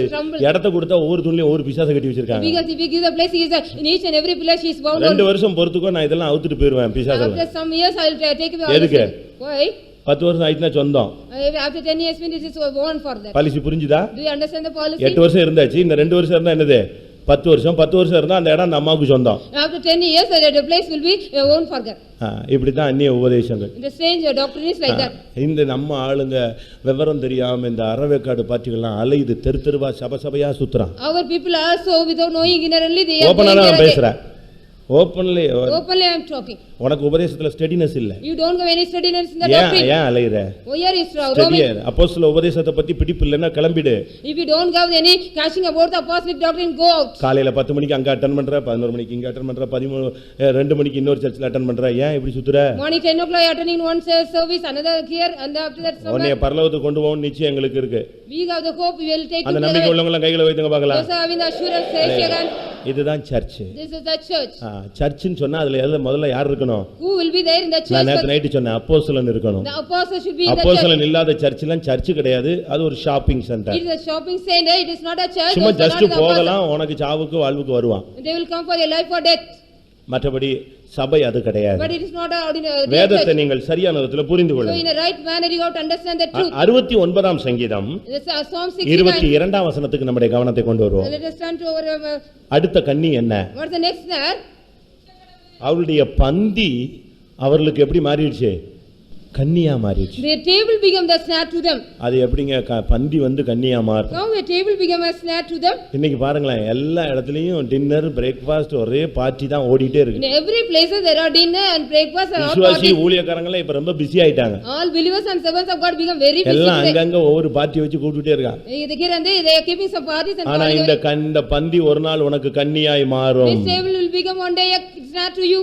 இடத்த கொடுத்தா ஒவ்வொரு தூண்லயும் ஒவ்வொரு பிசாசை கட்டி வச்சிருக்காங்க. Because if we give the place, he is in each and every pillar she is bound on. 2 வருஷம் பொறுத்துக்கோ, நான் இதெல்லாம் அவுத்துட்டு போயிடுவேன் பிசாசெல்லாம். After some years I will take away all எதுக்கு? this. Why? 10 வருஷம் ஆயிடுச்சுனா சொந்தம். After 10 years means it is one for that. Policy புரிஞ்சுதா? Do you understand the policy? 8 வருஷம் இருந்தாச்சு, இந்த 2 வருஷம் இருந்தா என்னது? 10 வருஷம் இருந்தா அந்த இடம் அந்த அம்மாவுக்கு சொந்தம். After 10 years the place will be own for God. இப்படிதான் அந்நிய உபதேசங்கள். The strange doctrine is like that. இந்த நம்ம ஆளுங்க விவரம் தெரியாம இந்த அறவேக்காடு பார்ட்டிகள்லாம் அலையுது, தெரு தெருவா சபையா சுத்துறான். Our people also without knowing inherently they are ஓபனா நான் பேசுறேன். openly I am talking. உனக்கு உபதேசத்துல ஸ்டெடினஸ் இல்ல. You don't have any steadiness in the doctrine. ஏன் அலையற? Why are you roaming? அப்போஸ்தல உபதேசத்தை பத்தி பிடிப்பு இல்லன்னா கிளம்பிடு. If you don't have any catching about the apostolic doctrine, go out. காலையில 10 மணிக்கு அங்க அட்டெண்ட் பண்ற, 11 மணிக்கு இங்க அட்டெண்ட் பண்ற, 2 மணிக்கு இன்னொரு சர்ச்சில் அட்டெண்ட் பண்ற, ஏன் இப்படி சுத்துற? Morning 10 o'clock attending one service, another here, and after that somewhere. உன்னை பரலோகத்துக்கு கொண்டு போவோம் நிச்சயம் எங்களுக்கு இருக்கு. We have the hope we will take அந்த நம்பிக்கை உள்ளவங்க எல்லாம் கைகளை வைத்துங்க பார்க்கலாம். Those having the assurance say again. இதுதான் church. This is the church. சர்ச்னு சொன்னா அதுல முதல்ல யார் இருக்கணும்? Who will be there in the church? நான் நேத்து நைட் சொன்னேன், அப்போஸ்தலன் இருக்கணும். The apostle should be in the church. அப்போஸ்தலன் இல்லாத சர்ச்லாம் சர்ச் கிடையாது, அது ஒரு shopping centre. It is a shopping center, it is not a church. சும்மா ஜஸ்ட் போகலாம், உனக்கு சாவுக்கு வாழ்வுக்கு வருவான். They will come for your life or death. மற்றபடி சபை அது கிடையாது. But it is not an ordinary church. வேதத்தை நீங்கள் சரியான விதத்துல புரிந்து So கொள்ளுங்கள். in a right manner you have to understand the truth. 69ஆம் சங்கீதம் Psalm 69. 22ஆம் வசனத்துக்கு நம்முடைய கவனத்தை கொண்டு வருவோம். Let us turn to our அடுத்த கன்னி என்ன? what's the next snare? அவளுடைய பந்தி அவர்களுக்கு எப்படி மாறிடுச்சு? கன்னியா மாறிடுச்சு. Their table became the snare to them. அது எப்படிங்க பந்தி வந்து கன்னியா மாறும்? Now the table became a snare to them. இன்னைக்கு பாருங்களேன், எல்லா இடத்துலயும் டின்னர் பிரேக்ஃபாஸ்ட் ஒரே பார்ட்டி தான் ஓடிட்டே இருக்கு. In every place there are dinner and breakfast and all விசுவாசி parties. ஊழியக்காரங்களே இப்ப ரொம்ப பிஸி ஆயிட்டாங்க. All believers and servants of God become very busy. எல்லாம் அங்கங்க ஒவ்வொரு பார்ட்டி வச்சு கூட்டிட்டே இருக்காங்க. Here and there they are keeping some parties and ஆனா இந்த பந்தி ஒரு நாள் உனக்கு கன்னியாய் மாறும். This table will become one day a snare to you.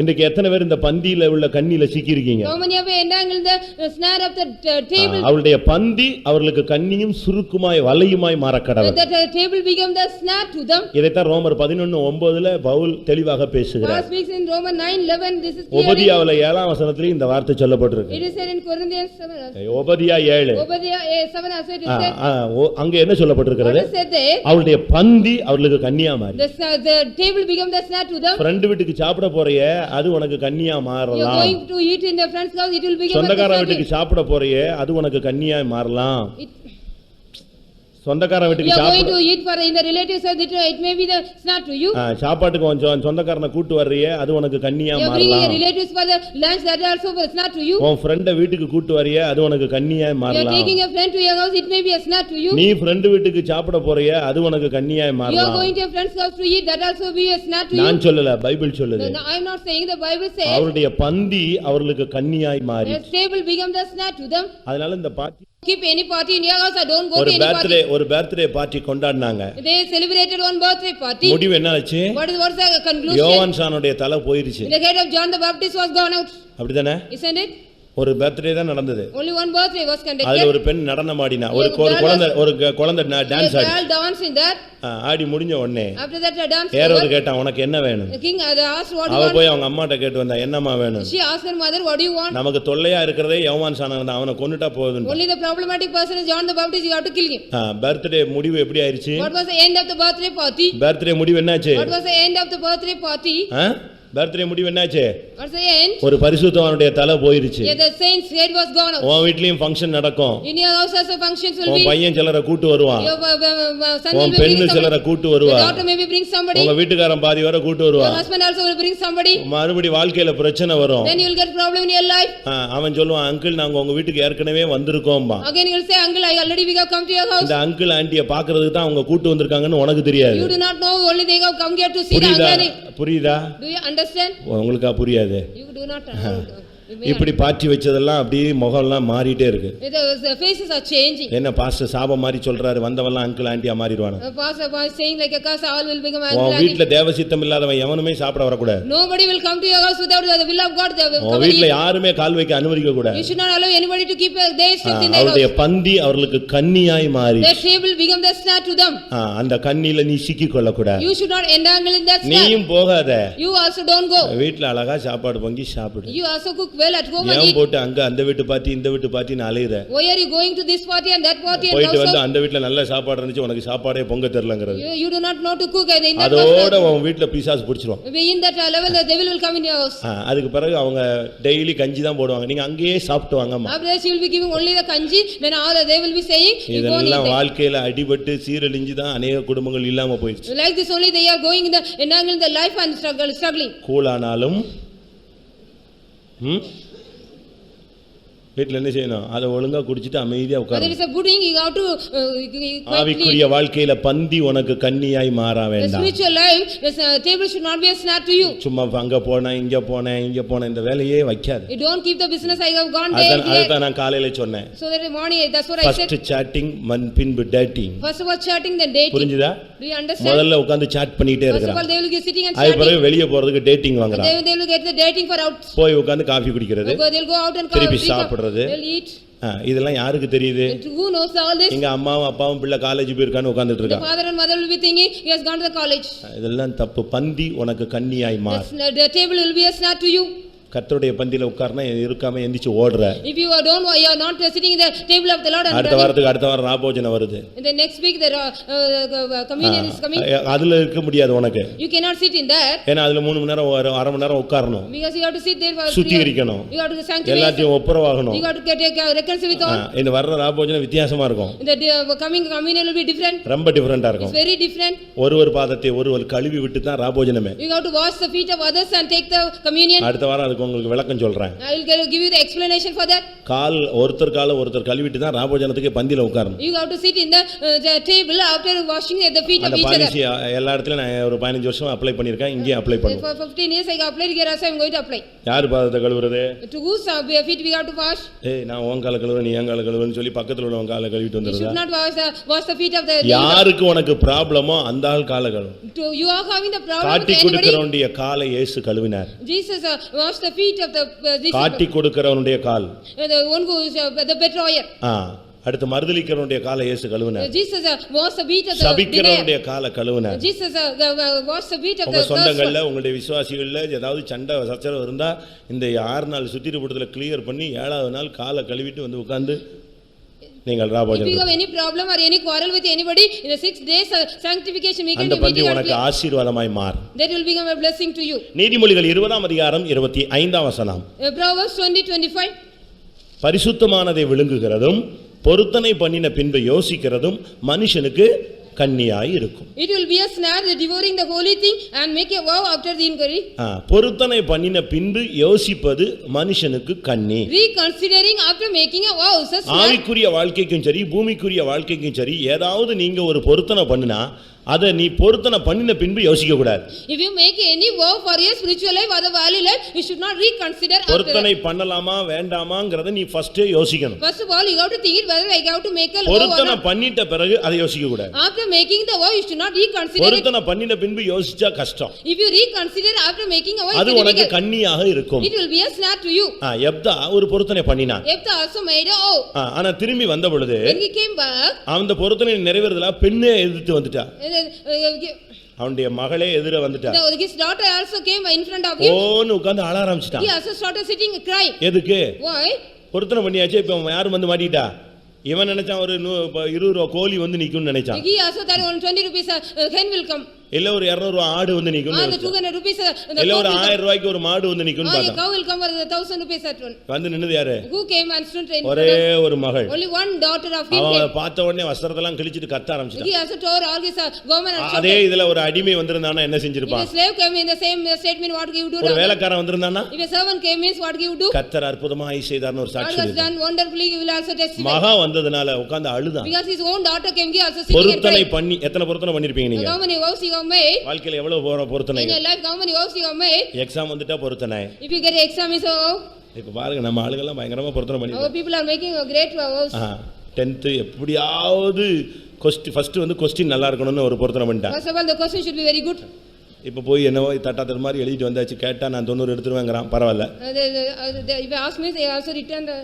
இன்னைக்கு எத்தனை பேர் இந்த பந்தியில உள்ள கன்னியில சிக்கி இருக்கீங்க? How many of you entangled the snare of the table? அவளுடைய பந்தி அவர்களுக்கு கன்னியும் சுருக்குமாய் வலையுமாய் மாறக்கடவது. That table became the snare to them. இதைத்தான் ரோமர் 11:9 பவுல் தெளிவாக பேசுகிறார். Paul speaks in Romans 9:11. This is clear. ஒபதியாவுல 7ஆம் வசனத்திலே இந்த வார்த்தை சொல்லப்பட்டிருக்கு. It is said in Corinthians 7. Obadiah 7. Obadiah 7 also it is said. அங்க என்ன சொல்லப்பட்டிருக்கிறது? What is said there? அவளுடைய பந்தி அவர்களுக்கு கன்னியா மாறி. The table became the snare to them. Friend வீட்டுக்கு சாப்பிட போறியே, அது உனக்கு கன்னியா You are மாறலாம். going to eat in your friend's house, it will become a சொந்தக்கார snare. வீட்டுக்கு சாப்பிட போறியே, அது உனக்கு கன்னியா மாறலாம். சொந்தக்கார You வீட்டுக்கு are going சாப்பிட to eat for in the relatives house, it may be the snare to you. சாப்பாட்டுக்கு கொஞ்சம் சொந்தக்காரனை கூட்டு வர்றியே, அது உனக்கு கன்னியா You are bringing your மாறலாம். relatives for the lunch, that also a snare to you. உன் ஃப்ரெண்ட வீட்டுக்கு கூட்டு வர்றியே, அது உனக்கு கன்னியா You are மாறலாம். taking a friend to your house, it may be a snare to you. நீ ஃப்ரெண்ட் வீட்டுக்கு சாப்பிட போறியே, அது உனக்கு கன்னியா You are மாறலாம். going to your friend's house to eat, that also be a snare to you. நான் சொல்லல, பைபிள் சொல்லுது. No, I am not saying, the Bible says. அவருடைய பந்தி அவர்களுக்கு கன்னியாய் மாறி. The table became the snare to them. அதனால இந்த party Keep any party in your house or don't go to any party. ஒரு பர்த்டே பார்ட்டி கொண்டாடினாங்க. They celebrated one birthday party. முடிவு என்ன ஆச்சு? What's the conclusion? யோவான் சானுடைய தலை போயிருச்சு. The head of John the Baptist was gone out. அப்படிதானே? Isn't it? ஒரு பர்த்டே தான் நடந்தது. Only one birthday was conducted. அதுல ஒரு பெண் நடனம் ஆடினா, ஒரு குழந்தை dance Aadi. The girl danced in that. ஆடி முடிஞ்ச உடனே After that dance ஹேரோது கேட்டான், உனக்கு என்ன வேணும்? the king asked what அவ you want. போய் அவங்க அம்மாட்ட கேட்டு வந்தா, என்னம்மா வேணும்? She asked her mother, what do you want? நமக்கு தொல்லையா இருக்கிறதே யோவான் சானன் தான், அவனை கொன்னுட்டா போகுதுன்னு. Only the problematic person is John the Baptist, you have to kill him. Birthday முடிவு எப்படி ஆயிருச்சு? What was the end of the birthday party? Birthday முடிவு என்னாச்சு? What was the end of the birthday party? Birthday முடிவு என்னாச்சு? What's the end? ஒரு பரிசுத்தவானுடைய தலை போயிருச்சு. Yeah, the saint's head was gone out. உன் வீட்லயும் ஃபங்க்ஷன் நடக்கும். In your house also functions will உன் be. பையன் சிலரை கூட்டி வருவான். Your son will உன் be பெண்ணு bringing சிலரை somebody. கூட்டி Your வருவா. daughter maybe bring somebody. உங்க வீட்டுக்காரன் பாதி வரை கூட்டி Your வருவான். husband also will bring somebody. மறுபடி வாழ்க்கையில பிரச்சனை வரும். Then you will get problem in your life. அவன் சொல்லுவான், அங்கிள் நாங்க உங்க வீட்டுக்கு ஏற்கனவே வந்திருக்கோம்பா. Again you will say, uncle, I already we have come to your house. இந்த அங்கிள் ஆண்டியை பாக்குறதுக்கு தான் அவங்க கூட்டி வந்திருக்காங்கன்னு உனக்கு தெரியாது. You do not know, only they have come here to see the uncle. புரியுதா? Do you understand? உங்களுக்கா புரியாது? You do not understand. இப்படி பாற்றி வச்சதெல்லாம் அப்படியே முகம்லாம் மாறிட்டே இருக்கு. The faces are changing. என்ன பாஸ்டர் சாபம் மாதிரி சொல்றாரு, வந்தவெல்லாம் அங்கிள் ஆண்டியா மாறிடுவாங்க. Pastor was saying like a curse, all will become uncle. உன் வீட்ல தேவசித்தம் இல்லாதவன் எவனுமே சாப்பிட வரக்கூடாது. Nobody will come to your house without the will of God. உன் வீட்ல யாருமே கால் வைக்க அனுமதிக்க கூடாது. You should not allow anybody to keep their steps in their house. அவருடைய பந்தி அவர்களுக்கு கண்ணியாய் மாறி. Their table become the snare to them. அந்த கண்ணில நீ சிக்கிக் கொள்ள கூடாது. You should not entangle in that snare. நீயும் போகாத. You also don't go. வீட்ல அழகா சாப்பாடு பொங்கி சாப்பிடு. You also cook well at home and eat. போட்டு அங்க அந்த வீட்டு பார்ட்டி இந்த வீட்டு பார்ட்டின்னு அலையுற. Why are you going to this party and that party and போயிட்டு also வந்து அந்த வீட்ல நல்ல சாப்பாடு இருந்துச்சு, உனக்கு சாப்பாடே பொங்க தெரியலங்கிறது. You do not know to cook in that அதோட உன் வீட்ல பிசாசு பிடிச்சிரும். In that level the devil will come in your house. அதுக்கு பிறகு அவங்க டெய்லி கஞ்சி தான் போடுவாங்க, நீங்க அங்கேயே சாப்பிட்டு வாங்கம்மா. After that you will be giving only the kanji, then all they will be saying இதெல்லாம் வாழ்க்கையில அடிபட்டு சீரழிஞ்சு தான் अनेक குடும்பங்கள் இல்லாம போயிடுச்சு. like this only they are going in the entangling the life and struggling. கூலானாலும் வீட்ல என்ன செய்யணும்? அதை ஒழுங்கா குடிச்சிட்டு அமைதியா உட்காரு. There is a pudding you have to ஆவிக்குரிய வாழ்க்கையில பந்தி உனக்கு கன்னியாய் மாற வேண்டாம். The spiritual life the table should not be a snare to you. சும்மா அங்க போனா இங்க போனா இந்த வேலையே வைக்காத. You don't keep the business I have gone there. அதான் நான் காலையில சொன்னேன். So that morning that's what I said. First chatting பின்பு dating. First of all chatting then dating. புரிஞ்சுதா? Do you understand? முதல்ல உட்கார்ந்து chat பண்ணிட்டே இருக்கறாங்க. First of all they will be sitting and chatting. அதுக்கு வெளிய போறதுக்கு dating வாங்குறாங்க. They will get the dating for out. போய் உட்கார்ந்து காபி குடிக்கிறது. They will go out and திருப்பி சாப்பிடுறது. They'll eat. இதெல்லாம் யாருக்கு தெரியுது? Who knows all this? எங்க அம்மாவும் அப்பாவும் பிள்ளை காலேஜ் போயிருக்கான்னு உட்கார்ந்துட்டு இருக்காங்க. The father and mother will be thinking he has gone to the college. இதெல்லாம் தப்பு. பந்தி உனக்கு கன்னியாய் மாறு. The table will be a snare to you. கர்த்தருடைய பந்தியில உட்கார்னா இருக்காம எந்திச்சு ஓடுற. If you are not sitting in the table of the Lord and அடுத்த வாரம் ராபோஜனம் வருது. in the next week the communion is coming. அதுல இருக்க முடியாது உனக்கு. You cannot sit in there. ஏனா அதுல 3 மணி நேரம் அரை மணி நேரம் உட்காரணும். Because you have to sit there for சுத்திகரிக்கணும். You have to sanctify. எல்லாத்தையும் ஒப்புரவாகணும். You have to get reconcile with all. இந்த வர்ற ராபோஜனம் வித்தியாசமா இருக்கும். The coming communion will be different. ரொம்ப டிஃபரண்டா இருக்கும். It's very different. ஒருவர் பாதத்தை ஒருவர் கழுவி விட்டு தான் ராபோஜனமே. You have to wash the feet of others and take the communion. அடுத்த வாரம் அதுக்கு உங்களுக்கு விளக்கம் சொல்றேன். I will give you the explanation for that. ஒருத்தர் கழுவிட்டு தான் ராபோஜனத்துக்கு பந்தியில உட்காரணும். You have to sit in the table after washing the feet of each other. எல்லா இடத்துலயும் நான் ஒரு 15 வருஷம் அப்ளை பண்ணிருக்கேன், இங்கே அப்ளை பண்ணுவேன். For 15 years I applied here also I am going to apply. யார் பாதத்தை கழுவுறது? To whose feet we have to wash? நான் உன் கால கழுவுறேன் நீ என் கால கழுவுன்னு சொல்லி பக்கத்துல உள்ளவங்க கால கழுவிட்டு வந்துறதா? You should not wash the feet of the யாருக்கு உனக்கு ப்ராப்ளமோ அந்த ஆள் கால கழுவு. You are having the problem காட்டி கொடுக்கிறவனுடைய காலை இயேசு கழுவினார். Jesus washed the feet of the காட்டி கொடுக்கிறவனுடைய கால். The one who is the betrayer. அடுத்து மறுதலிக்கிறவனுடைய காலை இயேசு கழுவினார். Jesus washed the feet of the சபிக்கிறவனுடைய காலை கழுவினார். Jesus washed the feet of the உங்க சொந்தங்கள்ல உங்களுடைய விசுவாசிகள்ல ஏதாவது சண்டை சச்சரவு இருந்தா இந்த 6 நாள் சுத்திரபுடத்துல கிளியர் பண்ணி 7வது நாள் காலை கழுவிட்டு வந்து உட்கார்ந்து நீங்கள் ராபோஜனம். If you have any problem or any quarrel with anybody in the 6 days sanctification weekend அந்த பந்தி உனக்கு ஆசீர்வாதமாய் மாறு. That will become a blessing to you. நீதிமொழிகள் 20ஆம் அதிகாரம் 25ஆம் வசனம். Proverbs 20:25. பரிசுத்தமானதை விழுங்குகிறதும் பொருத்தனை பண்ணின பின்பு யோசிக்கிறதும் மனுஷனுக்கு கன்னியாய் இருக்கும். It will be a snare devouring the holy thing and make a vow after the inquiry. பொருத்தனை பண்ணின பின்பு யோசிப்பது மனுஷனுக்கு கன்னி. Reconsidering after making a vow. ஆவிக்குரிய வாழ்க்கைக்கும் சரி பூமிக்குரிய வாழ்க்கைக்கும் சரி ஏதாவது நீங்க ஒரு பொருத்தனை பண்ணினா அதை நீ பொருத்தனை பண்ணின பின்பு யோசிக்க கூடாது. If you make any vow for your spiritual life or the valley life, you should not reconsider. பொருத்தனை பண்ணலாமா வேண்டாமாங்கறத நீ ஃபர்ஸ்ட் யோசிக்கணும். First of all you have to think it whether I have to make a vow. பொருத்தனை பண்ணிட்ட பிறகு அதை யோசிக்க கூடாது. After making the vow you should not reconsider. பொருத்தனை பண்ணின பின்பு யோசிச்சா கஷ்டம். If you reconsider after making a vow, அது உனக்கு கன்னியாக இருக்கும். It will be a snare to you. எப்தா ஒரு பொருத்தனை பண்ணினான். Yephtha also made a vow. ஆனா திரும்பி வந்த பொழுது when he came back அந்த பொருத்தனை நிறைவேறதல பெண்ணே எதிர்த்து வந்துட்டா. அவனுடைய மகளே எதிர வந்துட்டா. His daughter also came in front of him. ஓன்னு உட்கார்ந்து அழ ஆரம்பிச்சிட்டான். He also started sitting crying. எதுக்கு? Why? பொருத்தனை பண்ணியாச்சு இப்ப யாரும் வந்து மாட்டிட்டா. இவன் நினைச்சான் ஒரு 20 ரூபாய் கோழி வந்து நிக்கும்னு நினைச்சான். He also thought 20 rupees hen will come. இல்ல ஒரு 200 ரூபாய் ஆடு வந்து நிக்கும்னு the 200 rupees இல்ல ஒரு 1000 ரூபாய்க்கு ஒரு மாடு வந்து நிக்கும்னு a பார்த்தா cow will come for the 1000 rupees at one. வந்து நின்னது யாரு? Who came and stood in ஒரே ஒரு மகள். only one daughter of him அவ came. பார்த்த உடனே வஸ்திரத்தெல்லாம் கிழிச்சிட்டு கத்த ஆரம்பிச்சிட்டான். He also tore all his garment and அதே shouted. இதுல ஒரு அடிமை வந்திருந்தானா என்ன If செஞ்சிருப்பான்? a slave came in the same statement, what he would do? ஒரு வேலைக்காரன் வந்திருந்தானா If a servant came means what he would do? கர்த்தர் அற்புதமாய் செய்தார்னு ஒரு God சாட்சி has இருக்கு. done wonderfully, he will also testify. மகா வந்ததுனால உட்கார்ந்து அழுதான். Because his own daughter came, he also sitting and பொருத்தனை praying. பண்ணி எத்தனை பொருத்தனை பண்ணிருப்பீங்க நீங்க? How many vows you have made? வாழ்க்கையில எவ்வளவு பொருத்தனை? In your life, how many vows you have made? Exam வந்துட்டா பொருத்தனை. If you get an exam, is இப்ப பாருங்க நம்ம ஆளுங்கெல்லாம் பயங்கரமா பொருத்தனை our பண்ணிருக்காங்க. people are making a great vows. 10th எப்படியாவது ஃபர்ஸ்ட் வந்து கொஸ்டின் நல்லா இருக்கணும்னு ஒரு பொருத்தனை பண்ணிட்டான். First of all, the question should be very good. இப்ப போய் என்னவோ தட்டாத்தர் மாதிரி எழுதிட்டு வந்தாச்சு, கேட்டா நான் 90 எடுத்துருவேங்கறான். பரவாயில்ல. If I ask me, they also return the.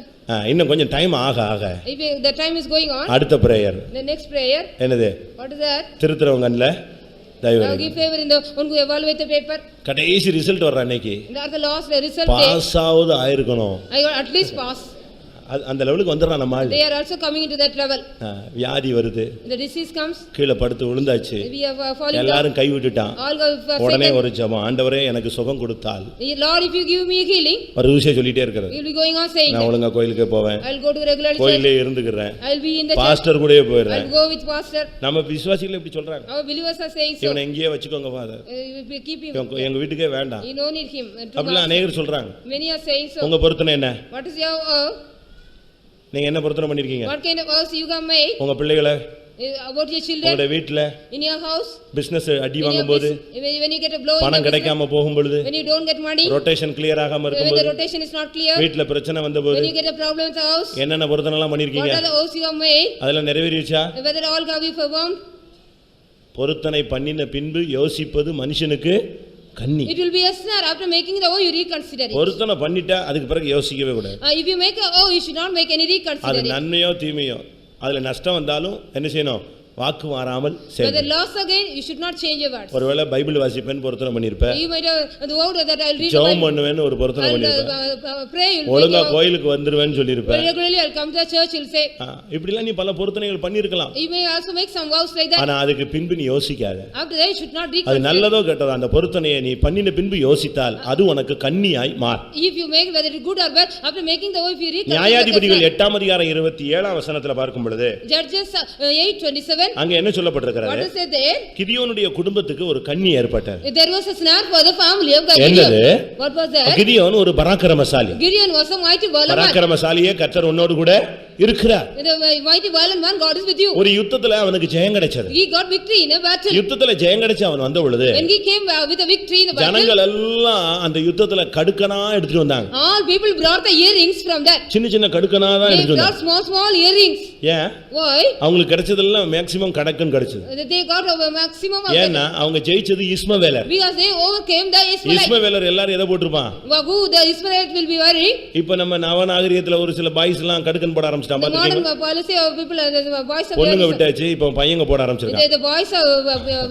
இன்னும் கொஞ்சம் டைம் ஆக If the time is going on. அடுத்த பிரேயர். The next prayer. என்னது? What is that? திருத்துறவங்கல்ல Now give favor in the one who evaluate the paper. கடைசி result வர்ற அன்னைக்கு. That's the last result. Pass ஆவது ஆயிருக்கணும். I got at least pass. அந்த லெவலுக்கு வந்துறான் நம்ம ஆளு. They are also coming into that level. வியாதி வருது. The disease comes. கீழ படுத்து விழுந்தாச்சு. We have fallen. எல்லாரும் கை விட்டுட்டான். All go. உடனே ஒரு ஜெபம், ஆண்டவரே எனக்கு சுகம் கொடுத்தால். Lord, if you give me healing. ஒரு விஷயம் சொல்லிட்டே இருக்காரு. You will be going on saying. நான் ஒழுங்கா கோயிலுக்கு போவேன். I will go to regular church. கோயிலே இருந்துக்கறேன். I will be in the pastor கூடயே போயிடுறேன். I will go with pastor. நம்ம விசுவாசிகள் இப்படி சொல்றாங்க. Our believers are saying so. இவனை எங்கேயே வச்சுக்கோங்க ஃாதர். Keep him. எங்க வீட்டுக்கே வேண்டாம். You don't need him. அப்படிலாம் अनेகர் சொல்றாங்க. Many are saying so. உங்க பொருத்தனை என்ன? What is your நீங்க என்ன பொருத்தனை பண்ணிருக்கீங்க? What kind of vows you have made? உங்க பிள்ளைகளை about your children? உங்க வீட்ல in your house? business அடி வாங்கும்போது when you get a blow பணம் கிடைக்காம போகும்போது when you don't get money rotation clear ஆகாம இருக்கும்போது when the rotation is not clear வீட்ல பிரச்சனை வந்தபோது when you get a problem in the house என்னென்ன பொருத்தனை எல்லாம் பண்ணிருக்கீங்க? what are the vows you have made? அதெல்லாம் நிறைவேறிச்சா? whether all have you performed? பொருத்தனை பண்ணின பின்பு யோசிப்பது மனுஷனுக்கு கன்னி. It will be a snare after making the vow you reconsider it. பொருத்தனை பண்ணிட்டா அதுக்கு பிறகு யோசிக்கவே கூடாது. If you make a vow you should not make any reconsider அது it. நன்மையோ தீமையோ அதுல நஷ்டம் வந்தாலும் என்ன செய்யணும்? வாக்கு மாறாமல் செய்யணும். Whether loss again you should not change your words. ஒருவேளை பைபிள் வாசிப்பேன் பொருத்தனை பண்ணிருப்ப. You might the word that I will read. ஜெபம் பண்ணுவேன்னு ஒரு பொருத்தனை பண்ணிருப்ப. Pray you will. ஒழுங்கா கோயிலுக்கு வந்துருவேன்னு சொல்லிருப்ப. Regularly I will come to the church you will say. இப்படி எல்லாம் நீ பல பொருத்தனைகள் பண்ணிருக்கலாம். You may also make some vows like that. ஆனா அதுக்கு பின்பு நீ யோசிக்காத. After that you should not reconsider. அது நல்லதோ கெட்டதோ அந்த பொருத்தனையை நீ பண்ணின பின்பு யோசித்தால் அது உனக்கு கன்னியாய் மாறும். If you make whether it good or bad after making the vow if you reconsider. நியாயாதிபதிகள் 8ஆம் அதிகாரம் 27ஆம் வசனத்துல பார்க்கும் பொழுது Judges 8:27 அங்க என்ன சொல்லப்பட்டிருக்கிறது? What is it there? கிதியோனுடைய குடும்பத்துக்கு ஒரு கன்னி ஏற்பட்டார். There was a snare for the family of Gideon. என்னது? What was that? கிதியோன் ஒரு பராக்கிரமசாலி. Gideon was a mighty violent man. பராக்கிரமசாலியே கர்த்தர் உன்னோடு கூட இருக்கிறார். The mighty violent man God is with you. ஒரு யுத்தத்துல அவனுக்கு ஜெயம் கிடைச்சது. He got victory in a battle. யுத்தத்துல ஜெயம் கிடைச்ச அவன் வந்த பொழுது when he came with a victory in the battle ஜனங்கள் எல்லாம் அந்த யுத்தத்துல கடுக்கனா எடுத்துட்டு வந்தாங்க. all people brought the earrings from that. சின்ன சின்ன கடுக்கனா தான் எடுத்துட்டு வந்தாங்க. They brought small earrings. ஏன்? Why? அவங்களுக்கு கிடைச்சதெல்லாம் மேக்ஸिमम கடக்கன் கிடைச்சது. They got a maximum of ஏன்னா அவங்க ஜெயிச்சது இஸ்மவேலர். because they overcame the Ishmaelites. இஸ்மவேலர் எல்லாரும் எதை போட்டுருப்பான்? who the Ishmaelites will be wearing. இப்போ நம்ம நவநாகரிகத்துல ஒரு சில பாய்ஸ் எல்லாம் கடுக்கன் போட ஆரம்பிச்சிட்டாங்க. பாத்தீங்களா? modern policy of people the boys are பொண்ணுங்க விட்டாச்சு இப்போ பையங்க போட ஆரம்பிச்சிருக்காங்க. the boys are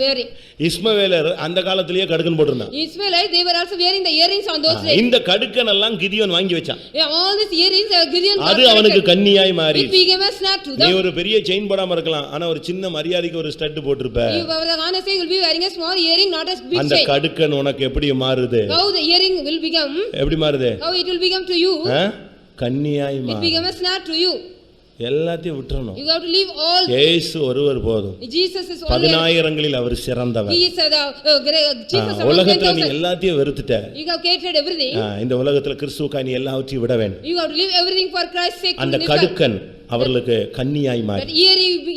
wearing. இஸ்மவேலர் அந்த காலத்திலேயே கடுக்கன் போட்டுருந்தாங்க. Ishmaelites they were also wearing the earrings on those days. இந்த கடுக்கன் எல்லாம் கிதியோன் வாங்கி வச்சான். all these earrings Gideon அது அவனுக்கு கன்னியாய் மாறி. it became a snare to them. நீ ஒரு பெரிய செயின் போடாம இருக்கலாம் ஆனா ஒரு சின்ன மரியாதைக்கு ஒரு stud போட்டுருப்ப. you the honestly will be wearing a small earring not a big chain. அந்த கடுக்கன் உனக்கு எப்படி மாறுது? how the earring will become? எப்படி மாறுது? how it will become to you? கன்னியாய் மாறு. it became a snare to you. எல்லாத்தையும் விட்டுறணும். you have to leave all. இயேசு ஒருவர் போதும். Jesus is only. 10000ங்களில் அவர் சிறந்தவர். he is the chiefest among உலகத்துல நீ எல்லாத்தையும் வெறுத்துட்ட. you have hated everything. இந்த உலகத்துல கிறிஸ்துவுக்காய் நீ எல்லாவற்றையும் விட வேண்டும். you have to leave everything for Christ's sake. அந்த கடுக்கன் அவர்களுக்கு கன்னியாய் மாறி. that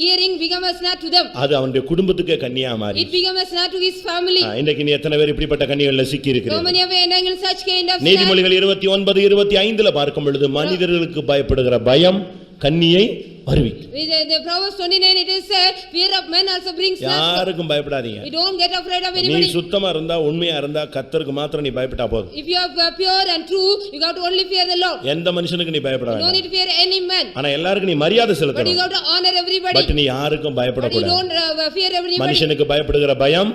earring became a snare to them. அது அவனுடைய குடும்பத்துக்கே கன்னியா மாறி. it became a snare to his family. இன்னைக்கு நீ எத்தனை பேர் இப்படிப்பட்ட கன்னிகள்ல சிக்கி இருக்கிறீங்க? so many of you such kind of. நீதிமொழிகள் 29:25ல பார்க்கும் பொழுது மனிதர்களுக்கு பயப்படுகிற பயம் கன்னியை வருவிக்கும். the Proverbs 29 it is said fear of men also brings snare. யாருக்கும் பயப்படாதீங்க. you don't get afraid of anybody. நீ சுத்தமா இருந்தா உண்மையா இருந்தா கர்த்தருக்கு மாத்திரம் நீ பயப்பட்டா போதும். if you are pure and true you got to only fear the Lord. எந்த மனுஷனுக்கு நீ பயப்பட வேண்டாம். you don't need to fear any man. ஆனா எல்லாருக்கும் நீ மரியாதை செலுத்தணும். but you got to honor everybody. But நீ யாருக்கும் பயப்பட கூடாது. you don't fear everybody. மனுஷனுக்கு பயப்படுகிற பயம்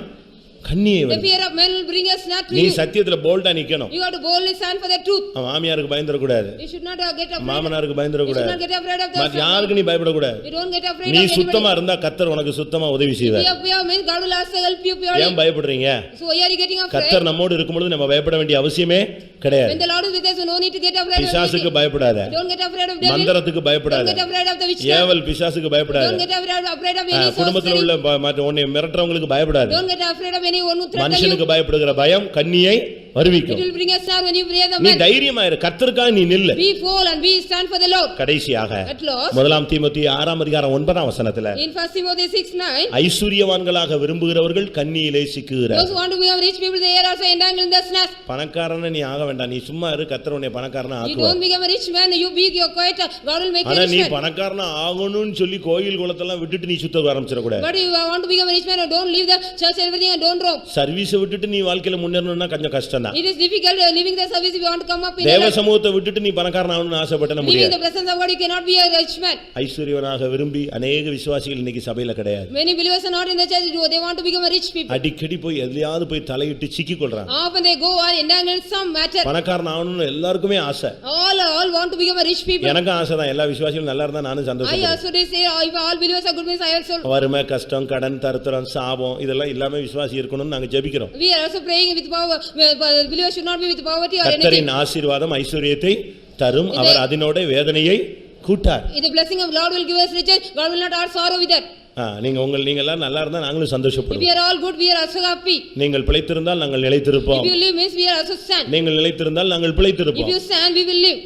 கண்ணியை The வருவிக்கும். fear of men will bring a snare to நீ you. சத்தியத்துல போல்டா நிக்கணும். You have to boldly stand for the truth. மாமியாருக்கு பயந்துடக்கூடாது, You should not get afraid. மாமனாருக்கு You should பயந்துடக்கூடாது, not get afraid of the மற்ற யாருக்கு நீ பயப்படக்கூடாது. You don't get afraid நீ of சுத்தமா anybody. இருந்தா கர்த்தர் உனக்கு சுத்தமா உதவி If செய்வார். you are pure means God will also help you purely. ஏன் பயப்படுறீங்க? So why are you getting afraid? கர்த்தர் நம்மோடு இருக்கும்போது நம்ம பயப்பட வேண்டிய அவசியமே கிடையாது. When the Lord is with us, no need to get afraid of பிசாசுக்கு anything. பயப்படாத, Don't get afraid of devil. மந்திரத்துக்கு Don't பயப்படாத, get afraid of the witchcraft. ஏவல் பிசாசுக்கு பயப்படாத, Don't get afraid of any குடும்பத்துல sorcery. உள்ள மற்ற உன்னை மிரட்டுறவங்களுக்கு பயப்படாத. Don't get afraid of anyone who threatens you. மனுஷனுக்கு பயப்படுகிற பயம் கண்ணியை It வருவிக்கும். will bring a snare when you fear the நீ man. தைரியமா இரு, கர்த்தருக்காக நீ நில்லு. Be bold and be stand for the Lord. கடைசியாக At last, முதலாம் தீமோத்தேயு 6:9 in 1 Timothy 6:9, ஐஸ்வரியவான்களாக விரும்புகிறவர்கள் கண்ணியிலே சிக்குகிறார். those who want to become rich people, they are also entangled in the snares. பணக்காரன நீ ஆக வேண்டாம், நீ சும்மா இரு, கர்த்தர் உன்னை பணக்காரனா You ஆக்குவார். don't become a rich man, you be your quiet, God will make you ஆனா a நீ rich man. பணக்காரனா ஆகணும்னு சொல்லி கோயில் குளத்தெல்லாம் விட்டுட்டு நீ சுத்த ஆரம்பிச்சிட கூடாது. But you want to become a rich man, don't leave the church and everything and don't roam. சர்வீஸை விட்டுட்டு நீ வாழ்க்கையில முன்னேறணும்னா கொஞ்சம் கஷ்டம் தான். It is difficult leaving the service if you want to come up in தேவ the life. சமூகத்தை விட்டுட்டு நீ பணக்காரன் ஆகணும்னு ஆசைப்பட்ட Leaving முடியாது. the presence of God, you cannot be a rich man. ஐஸ்வரியவனாக விரும்பி அநேக விசுவாசிகள் இன்னைக்கு சபையில கிடையாது. Many believers are not in the church, they want to become a rich people. அடிக்கடி போய் எதையாவது போய் தலையிட்டு சிக்கி கொள்றாங்க. Often they go and entangle in some matter. பணக்காரன் ஆகணும்னு எல்லாருக்குமே ஆசை. All want to become a rich people. எனக்கு ஆசை தான், எல்லா விசுவாசிகளும் நல்லா இருந்தா நானும் I சந்தோஷப்படுறேன். also they say, if all believers are good means I also. வறுமை, கஷ்டம், கடன், தரித்திரம், சாபம் இதெல்லாம் இல்லாம விசுவாசி இருக்கணும்னு நாங்க ஜெபிக்கிறோம். We are also praying with power. Believers should not be with poverty or anything. கர்த்தரின் ஆசீர்வாதம் ஐஸ்வரியத்தை தரும், அவர் அதனோட வேதனையை கூட்டார். If the blessing of Lord will give us riches, God will not add sorrow with that. நீங்க எல்லாம் நல்லா இருந்தா நாங்களும் If we சந்தோஷப்படுவோம். are all good, we are also happy. நீங்கள் பிழைத்திருந்தால் நாங்கள் நிலைத்திருப்போம். If you live means we are also stand. நீங்கள் நிலைத்திருந்தால் நாங்கள் பிழைத்திருப்போம். If you stand, we will live.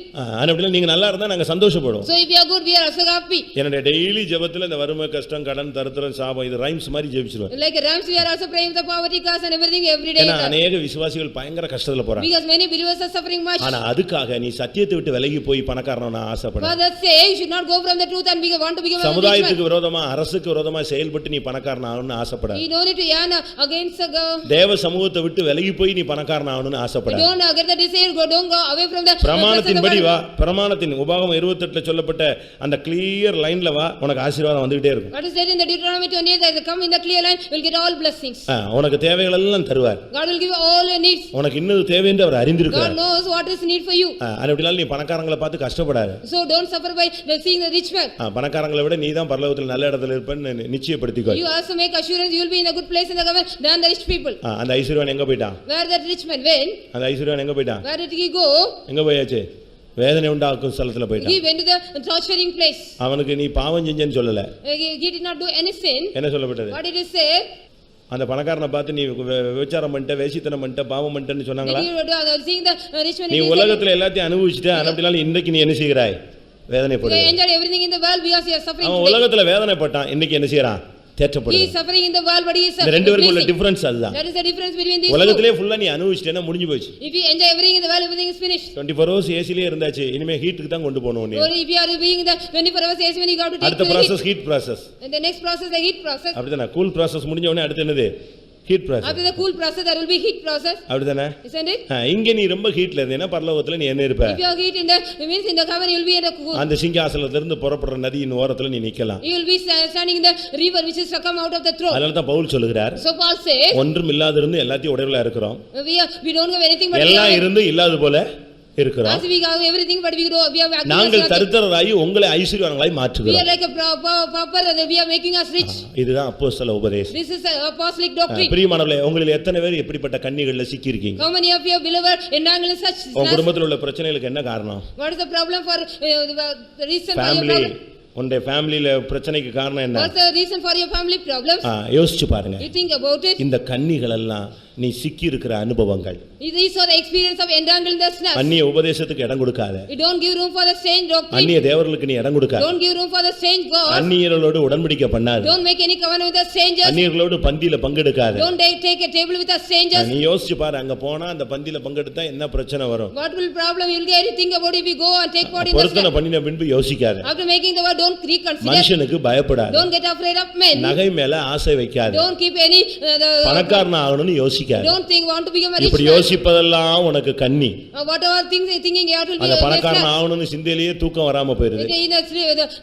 அப்படின்னா நீங்க நல்லா இருந்தா நாங்க சந்தோஷப்படுவோம். So if you are good, we are also happy. என்னுடைய டெய்லி ஜெபத்துல இந்த வறுமை, கஷ்டம், கடன், தரித்திரம், சாபம் இது ரைம்ஸ் மாதிரி ஜெபிச்சிருவேன். Like rams, we are also praying the poverty, curse and everything every day. ஏன்னா அநேக விசுவாசிகள் பயங்கர கஷ்டத்துல போறாங்க. Because many believers are suffering much. ஆனா அதுக்காக நீ சத்தியத்தை விட்டு விலகி போய் பணக்காரனா ஆசைப்பட. For that sake, you should not go from the truth and want to become a rich man. சமுதாயத்துக்கு விரோதமா, அரசுக்கு விரோதமா செயல்பட்டு நீ பணக்காரன் ஆகணும்னு ஆசைப்பட. You don't need to yearn against தேவ சமூகத்தை விட்டு விலகி போய் நீ பணக்காரன் ஆகணும்னு ஆசைப்பட. don't get the desire, don't go away from the பிரமாணத்தின்படி வா, பிரமாணத்தின் உபாகமம் 28 சொல்லப்பட்ட அந்த கிளியர் லைன்ல வா, உனக்கு ஆசீர்வாதம் வந்துட்டே இருக்கும். What is said in the Deuteronomy 28 that come in the clear line, you will get all blessings. உனக்கு தேவைகள் எல்லாம் தருவார். God will give you all your needs. உனக்கு இன்னது தேவை என்று அவர் அறிந்திருக்கிறார். God knows what is need for you. அப்படினால நீ பணக்காரங்களை பார்த்து கஷ்டப்படாத. So don't suffer by seeing the rich man. பணக்காரங்களை விட நீ தான் பரலோகத்தில் நல்ல இடத்துல இருப்பேன்னு நிச்சயப்படுத்திக்கோ. You also make assurance you will be in a good place in the government than the rich people. அந்த ஐஸ்வரியவான் எங்க போய்ட்டான்? Where that rich man went? அந்த ஐஸ்வரியவான் எங்க போய்ட்டான்? Where did he go? எங்க போயாச்சு? வேதனை உண்டாக்கும் ஸ்தலத்துல போய்ட்டான். He went to the torturing place. அவனுக்கு நீ பாவம் செஞ்சேன்னு சொல்லல. He did not do any sin. என்ன சொல்லப்பட்டது? What did he say? அந்த பணக்காரனை பார்த்து நீ விபச்சாரம் பண்ணிட்ட, வேசித்தனம் பண்ணிட்ட, பாவம் பண்ணிட்டேன்னு சொன்னாங்களா? Seeing the rich man. நீ உலகத்துல எல்லாத்தையும் அனுபவிச்சிட்ட, அப்படினால இன்னைக்கு நீ என்ன செய்கிறாய்? வேதனைப்படுற. You enjoyed everything in the world because you are suffering. அவன் உலகத்துல வேதனைப்பட்டான், இன்னைக்கு என்ன செய்றான்? தேற்றப்படுறான். He is suffering in the world but he is இந்த ரெண்டு பேருக்கு உள்ள டிஃபரன்ஸ் அதுதான். That is the difference between these two. உலகத்திலே ஃபுல்லா நீ அனுபவிச்சிட்டேன்னா முடிஞ்சு போச்சு. If you enjoy everything in the world, everything is finished. 24 hours ஏசிலே இருந்தாச்சு, இனிமே ஹீட்டுக்கு தான் கொண்டு போணும் நீ. Or if you are being in the 24 hours AC when you got to take அடுத்த process heat process. And the next process the heat process. அப்படிதானே? Cool process முடிஞ்ச உடனே அடுத்து என்னது? Heat process. After the cool process there will be heat process. அப்படிதானே? Isn't it? இங்க நீ ரொம்ப ஹீட்ல இருந்தேனா பரலோகத்துல நீ என்ன இருப்ப? If you are heat in the means in the heaven you will be in the cool. அந்த சிங்காசனத்துல இருந்து புறப்படுற நதியின் ஓரத்துல நீ நிக்கலாம். You will be standing in the river which is to come out of the throne. அதனால தான் பவுல் சொல்லுகிறார். So Paul says, ஒன்றும் இல்லாத இருந்து எல்லாத்தையும் உடையவளா இருக்கிறோம். we don't have anything but எல்லாம் இருந்து இல்லாத போல இருக்கிறோம். As we have everything but we have actually நாங்கள் தரித்திரராகி உங்களை ஐஸ்வரியவான்களாய் we மாற்றுகிறோம். are like a pauper and we are making us rich. இதுதான் அப்போஸ்தல உபதேசம். This is apostolic doctrine. பிரியமானவர்களே, உங்களில் எத்தனை பேர் எப்படிப்பட்ட கண்ணிகள்ல சிக்கி இருக்கீங்க? How many of you believers entangled in such? உங்க குடும்பத்தில் உள்ள பிரச்சனைகளுக்கு என்ன காரணம்? What is the problem for the reason for your family, problem? உன்னுடைய ஃபேமிலியில பிரச்சனைக்கு காரணம் என்ன? What's the reason for your family problems? யோசிச்சு பாருங்க. You think about it. இந்த கண்ணிகள் எல்லாம் நீ சிக்கி இருக்கிற அனுபவங்கள். These are the experience of entangled in the snare. அந்நிய உபதேசத்துக்கு இடம் கொடுக்காத. You don't give room for the strange doctrine. அந்நிய தேவர்களுக்கு நீ இடம் கொடுக்காத. Don't give room for the strange gods. அந்நியர்களோடு உடன்படிக்கை பண்ணாத. Don't make any covenant with the strangers. அந்நியர்களோடு பந்தியில பங்கெடுக்காத. Don't take a table with the strangers. நீ யோசிச்சு பாரு, அங்க போனா அந்த பந்தியில பங்கெடுத்தா என்ன பிரச்சனை வரும்? What will problem you will get? Think about if you go and take part in the பொருத்தனை snare. பண்ணின பின்பு யோசிக்காத. After making the word, don't reconsider. மனுஷனுக்கு பயப்படாத. Don't get afraid of men. நகை மேல ஆசை வைக்காத. Don't keep any பணக்காரன் ஆகணும்னு யோசிக்காத. யோசிக்காத. Don't think want to become a rich இப்படி man. யோசிப்பதெல்லாம் உனக்கு கண்ணி. Whatever things thinking you will be அந்த பணக்காரன் ஆகணும்னு சிந்தையிலேயே தூக்கம் வராம போயிருது.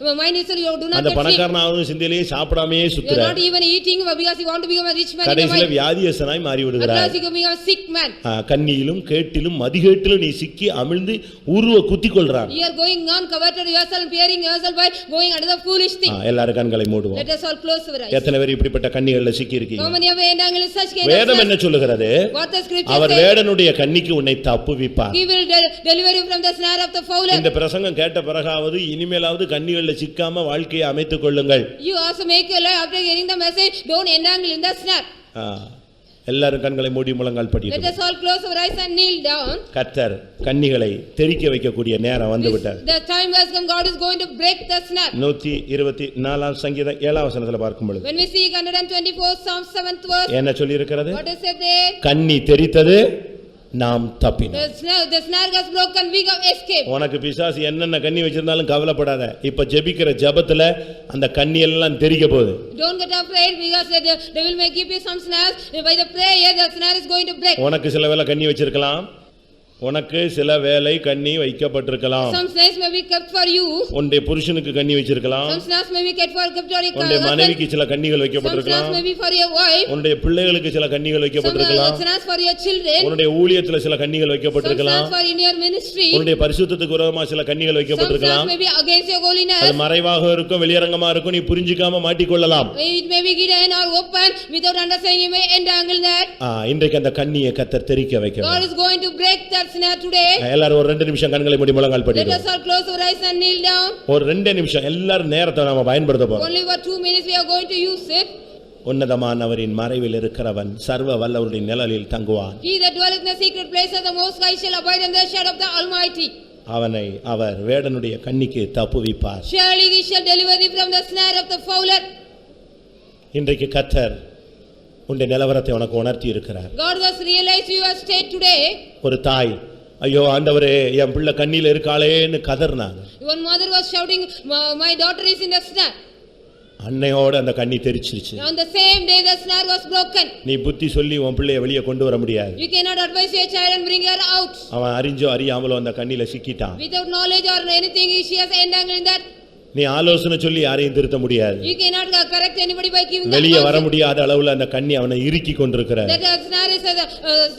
the mind is you do not அந்த get sleep. பணக்காரன் ஆகணும்னு சிந்தையிலேயே சாப்பிடாமயே You are சுத்துற. not even eating because you want to become a rich man. கடைசில வியாதியஸ்தனாய் மாறி At விடுகிறாய். last you become a sick man. கண்ணியிலும் கேட்டிலும் மதிகேட்டிலும் நீ சிக்கி அமிழ்ந்து உருவ குத்திக் கொள்றான். You are going on coveted yourself, fearing yourself by going under the foolish thing. எல்லாரும் கண்களை மூடுவோம். Let us all close our eyes. எத்தனை பேர் இப்படிப்பட்ட கண்ணிகள்ல சிக்கி இருக்கீங்க? How many of you entangled in such kind of வேதம் என்ன சொல்லுகிறது? What the scripture our says? வேடனுடைய கண்ணிக்கு உன்னை தப்புவிப்பார். He will deliver you from the snare of the fowler. இந்த பிரசங்கம் கேட்ட பிறகாவது இனிமேலாவது கண்ணிகள்ல சிக்காம வாழ்க்கையை அமைத்துக் கொள்ளுங்கள். You also make your life after hearing the message. Don't entangle in the snare. எல்லாரும் கண்களை மூடி முழங்கால் Let படிட்டு us all close our eyes and kneel down. கர்த்தர் கண்ணிகளை தெறிக்க வைக்கக்கூடிய நேரம் வந்து விட்டார். The time has come. God is going to break the snare. 124 சங்கீதம் 7ஆம் வசனத்துல பார்க்கும் பொழுது When we see 124 Psalm 7th verse, என்ன சொல்லி இருக்கிறது? what is it there? கண்ணி தெறித்தது நாம் தப்பினோம். The snare has broken, we have escaped. உனக்கு பிசாசு என்னென்ன கண்ணி வச்சிருந்தாலும் கவலைப்படாத. இப்ப ஜெபிக்கிற ஜெபத்துல அந்த கண்ணி எல்லாம் தெறிக்க போகுது. Don't get afraid because the devil may give you some snares. By the prayer the snare is going to break. உனக்கு சில வேளை கண்ணி வச்சிருக்கலாம். உனக்கு சில வேளை கண்ணி வைக்கப்பட்டிருக்கலாம். Some snares may be kept for you. உன்னுடைய புருஷனுக்கு கண்ணி வச்சிருக்கலாம். Some snares may be kept for your உன்னுடைய மனைவிக்கு சில கண்ணிகள் Some வைக்கப்பட்டிருக்கலாம். snares may be for your wife. உன்னுடைய பிள்ளைகளுக்கு சில கண்ணிகள் வைக்கப்பட்டிருக்கலாம். Some snares for your children. உன்னுடைய ஊழியத்துல சில கண்ணிகள் Some வைக்கப்பட்டிருக்கலாம். snares for in your ministry. உன்னுடைய பரிசுத்தத்துக்கு விரோதமா சில கண்ணிகள் Some வைக்கப்பட்டிருக்கலாம். snares may be against your holiness. அது மறைவாக இருக்கும், வெளியரங்கமா இருக்கும், நீ புரிஞ்சிக்காம மாட்டிக்கொள்ளலாம். It may be hidden or open without understanding. You may entangle that. இன்றைக்கு அந்த கண்ணியை கர்த்தர் தெறிக்க வைக்க God is going to break that snare today. எல்லாரும் ஒரு 2 நிமிஷம் கண்களை மூடி முழங்கால் Let படிட்டு us all close our eyes and kneel down. ஒரு 2 நிமிஷம் எல்லாரும் நேரத்தை நாம பயன்படுத்த போறோம். Only for 2 minutes we are going to use it. உன்னதமானவரின் மறைவில் இருக்கிறவன் சர்வ வல்லவருடைய நிழலில் தங்குவான். He that dwelleth in the secret place of the Most High shall abide in the shadow of the Almighty. அவனை அவர் வேடனுடைய கண்ணிக்கு தப்புவிப்பார். Surely he shall deliver thee from the snare of the fowler. இன்றைக்கு கர்த்தர் உன்னுடைய நிலவரத்தை உனக்கு உணர்த்தி இருக்கிறார். God has realized your state today. ஒரு தாய், ஐயோ ஆண்டவரே என் பிள்ளை கண்ணில இருக்காளேன்னு கதறினாங்க. One mother was shouting, my daughter is in the snare. அன்னையோட அந்த கண்ணி தெரிச்சிருச்சு. On the same day the snare was broken. நீ புத்தி சொல்லி உன் பிள்ளையை வெளியே கொண்டு வர முடியாது. You cannot advise your child and bring her out. அவன் அறிஞ்சோ அறியாமலோ அந்த கண்ணில சிக்கிட்டான். Without knowledge or anything she has entangled in that. நீ ஆலோசனை சொல்லி யாரையும் திருத்த முடியாது. You cannot correct anybody by giving வெளியே வர முடியாத அளவுல அந்த கண்ணி அவனை இறுக்கி கொண்டிருக்கிறார். That snare is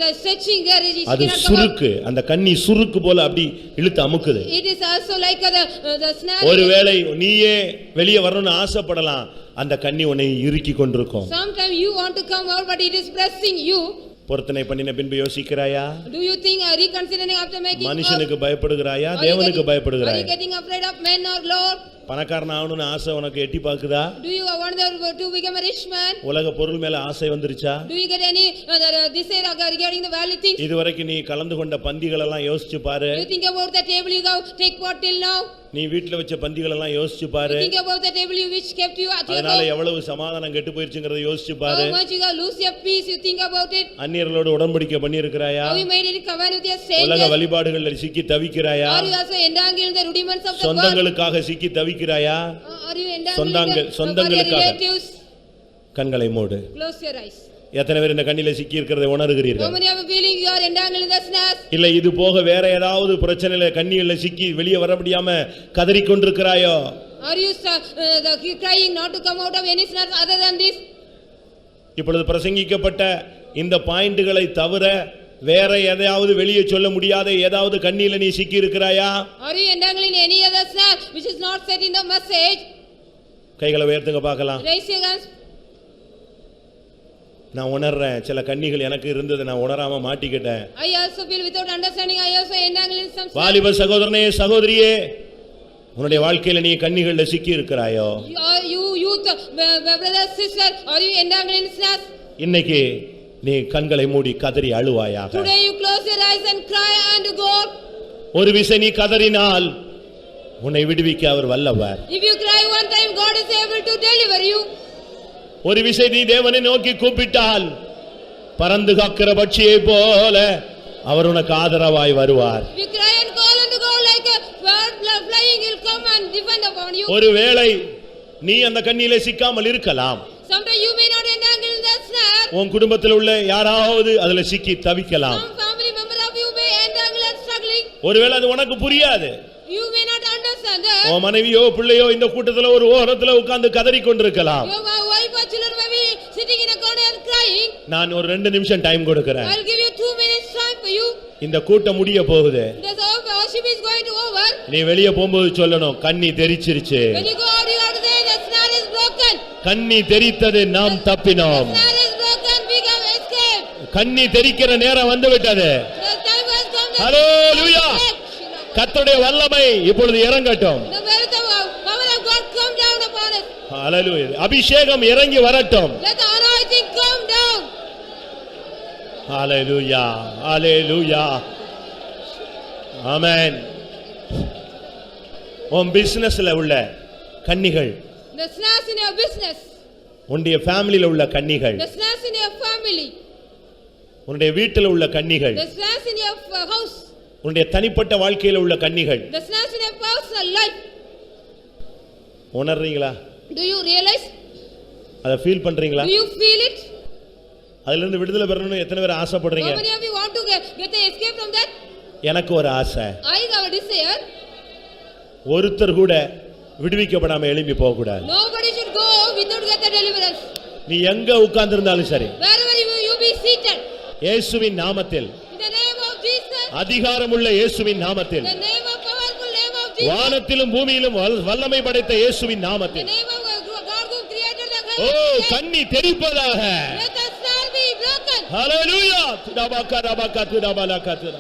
the stretching there. அது சுருக்கு, அந்த கண்ணி சுருக்கு போல அப்படி இழுத்து அமுக்குது. It is also like the snare. ஒருவேளை நீயே வெளியே வரணும்னு ஆசைப்படலாம், அந்த கண்ணி உன்னை இறுக்கி கொண்டிருக்கும். Sometimes you want to come out but it is pressing you. பொருத்தனை பண்ணின பின்பு யோசிக்கிறாயா? Do you think reconsidering after making? மனுஷனுக்கு பயப்படுகிறாயா? தேவனுக்கு பயப்படுகிறாயா? Are you getting afraid of men or Lord? பணக்காரன் ஆகணும்னு ஆசை உனக்கு எட்டி பாக்குதா? Do you want to become a rich man? உலக பொருள் மேல ஆசை வந்துருச்சா? Do you get any desire regarding the value things? இதுவரைக்கும் நீ கலந்து கொண்ட பந்திகள் எல்லாம் யோசிச்சு பாரு. You think about the table you go take part till now? நீ வீட்ல வச்ச பந்திகள் எல்லாம் யோசிச்சு பாரு. Think about the table you which kept you at your அதனால home. எவ்வளவு சமாதானம் கெட்டு போயிருச்சுங்கறதை யோசிச்சு பாரு. How much you lose your peace, you think about it. அந்நியர்களோடு உடன்படிக்கை பண்ணியிருக்கிறாயா? How you made it covenant with your strangers? உலக வழிபாடுகளில் சிக்கி தவிக்கிறாயா? Are you also entangled in the rudiments of the world? சொந்தங்களுக்காக சிக்கி தவிக்கிறாயா? Are you entangled in சொந்தங்களுக்காக? relatives? கண்களை மூடு. Close your eyes. எத்தனை பேர் இந்த கண்ணில சிக்கி இருக்கிறதை உணர்கிறீர்கள்? How many of you feeling you are entangled in the snares? இல்ல இது போக வேற ஏதாவது பிரச்சனையில கண்ணில சிக்கி வெளியே வர முடியாம கதறிக் கொண்டிருக்கிறாயோ? Are you crying not to come out of any snares other than this? இப்பொழுது பிரசங்கிக்கப்பட்ட இந்த பாயிண்ட்களை தவிர வேற எதையாவது வெளியே சொல்ல முடியாத ஏதாவது கண்ணில நீ சிக்கி இருக்கிறாயா? Are you entangled in any other snare which is not said in the message? கைகளை உயர்த்துங்க பார்க்கலாம். Raise your hands. நான் உணர்றேன் சில கண்ணிகள் எனக்கு இருந்தது, நான் உணராம மாட்டிக்கிட்டேன். I also feel without understanding I also entangled in some snares. வாலிப சகோதரனே சகோதரியே, உன்னுடைய வாழ்க்கையில நீ கண்ணிகள்ல சிக்கி இருக்கிறாயோ? You youth brother sister, are you entangled in snares? இன்னைக்கு நீ கண்களை மூடி கதறி அழுவாயாக. Today you close your eyes and cry unto God. ஒரு விசை நீ கதறினால் உன்னை விடுவிக்க அவர் வல்லவர். If you cry one time, God is able to deliver you. ஒரு விசை நீ தேவனை நோக்கி கூப்பிட்டால் பறந்து காக்கிற பட்சியை போல அவர் உனக்கு ஆதரவாய் வருவார். If you cry and call unto God like a bird flying, He'll come and defend upon you. ஒருவேளை நீ அந்த கண்ணிலே சிக்காமல் இருக்கலாம். Sometimes you may not entangle in that snare. உன் குடும்பத்தில் உள்ள யாராவது அதுல சிக்கி தவிக்கலாம். Some family member of you may entangle and struggling. ஒருவேளை அது உனக்கு புரியாது. You may not understand that. உன் மனைவியோ பிள்ளையோ இந்த கூட்டத்துல ஒரு ஓரத்துல உட்கார்ந்து கதறி கொண்டிருக்கலாம். Your wife or children may be sitting in a corner and crying. நான் ஒரு 2 நிமிஷம் டைம் கொடுக்கிறேன். I'll give you 2 minutes time for you. இந்த கூட்டம் முடிய போகுது. The worship is going to over. நீ வெளிய போகும்போது சொல்லணும், கண்ணி தெரிச்சிருச்சு. When you go out, you have to say the snare is broken. கண்ணி தெரித்தது, நாம் தப்பினோம். The snare is broken, we have escaped. கண்ணி தெரிக்கிற நேரம் வந்து விட்டது. The time has come. ஹalleluya. கர்த்தருடைய வல்லமை இப்பொழுது இறங்கட்டும். The power of God come down upon us. ஹalleluya. அபிஷேகம் இறங்கி வரட்டும். Let the anointing come down. ஹalleluya. ஹalleluya. ஆமென். உன் பிசினஸ்ல உள்ள கன்னிகள், The snares in your business. உன்னுடைய ஃபேமிலில உள்ள கன்னிகள், The snares in your family. உன்னுடைய வீட்டில் உள்ள கன்னிகள், The snares in your house. உன்னுடைய தனிப்பட்ட வாழ்க்கையில உள்ள கன்னிகள், The snares in your personal life. உணர்றீங்களா? Do you realize? அதை ஃபீல் பண்றீங்களா? Do you feel it? அதில இருந்து விடுதலை பெறணும்னு எத்தனை பேர் ஆசைப்படுறீங்க? How many of you want to get the escape from that? எனக்கு ஒரு ஆசை. I have a desire. ஒருத்தர் கூட விடுவிக்கப்படாம எழும்பி போக கூடாது. Nobody should go without get the deliverance. நீ எங்க உட்கார்ந்திருந்தாலும் சரி, Wherever you be seated. இயேசுவின் நாமத்தில், In the name of Jesus. அதிகாரமுள்ள இயேசுவின் நாமத்தில், In the name of powerful name of Jesus. வானத்திலும் பூமியிலும் வல்லமை படைத்த இயேசுவின் In the நாமத்தில், name of God who created the O heaven. கண்ணி தெரிப்பதாக. Let the snare be broken. Hallelujah. துடபக ரபக துடபலக துட.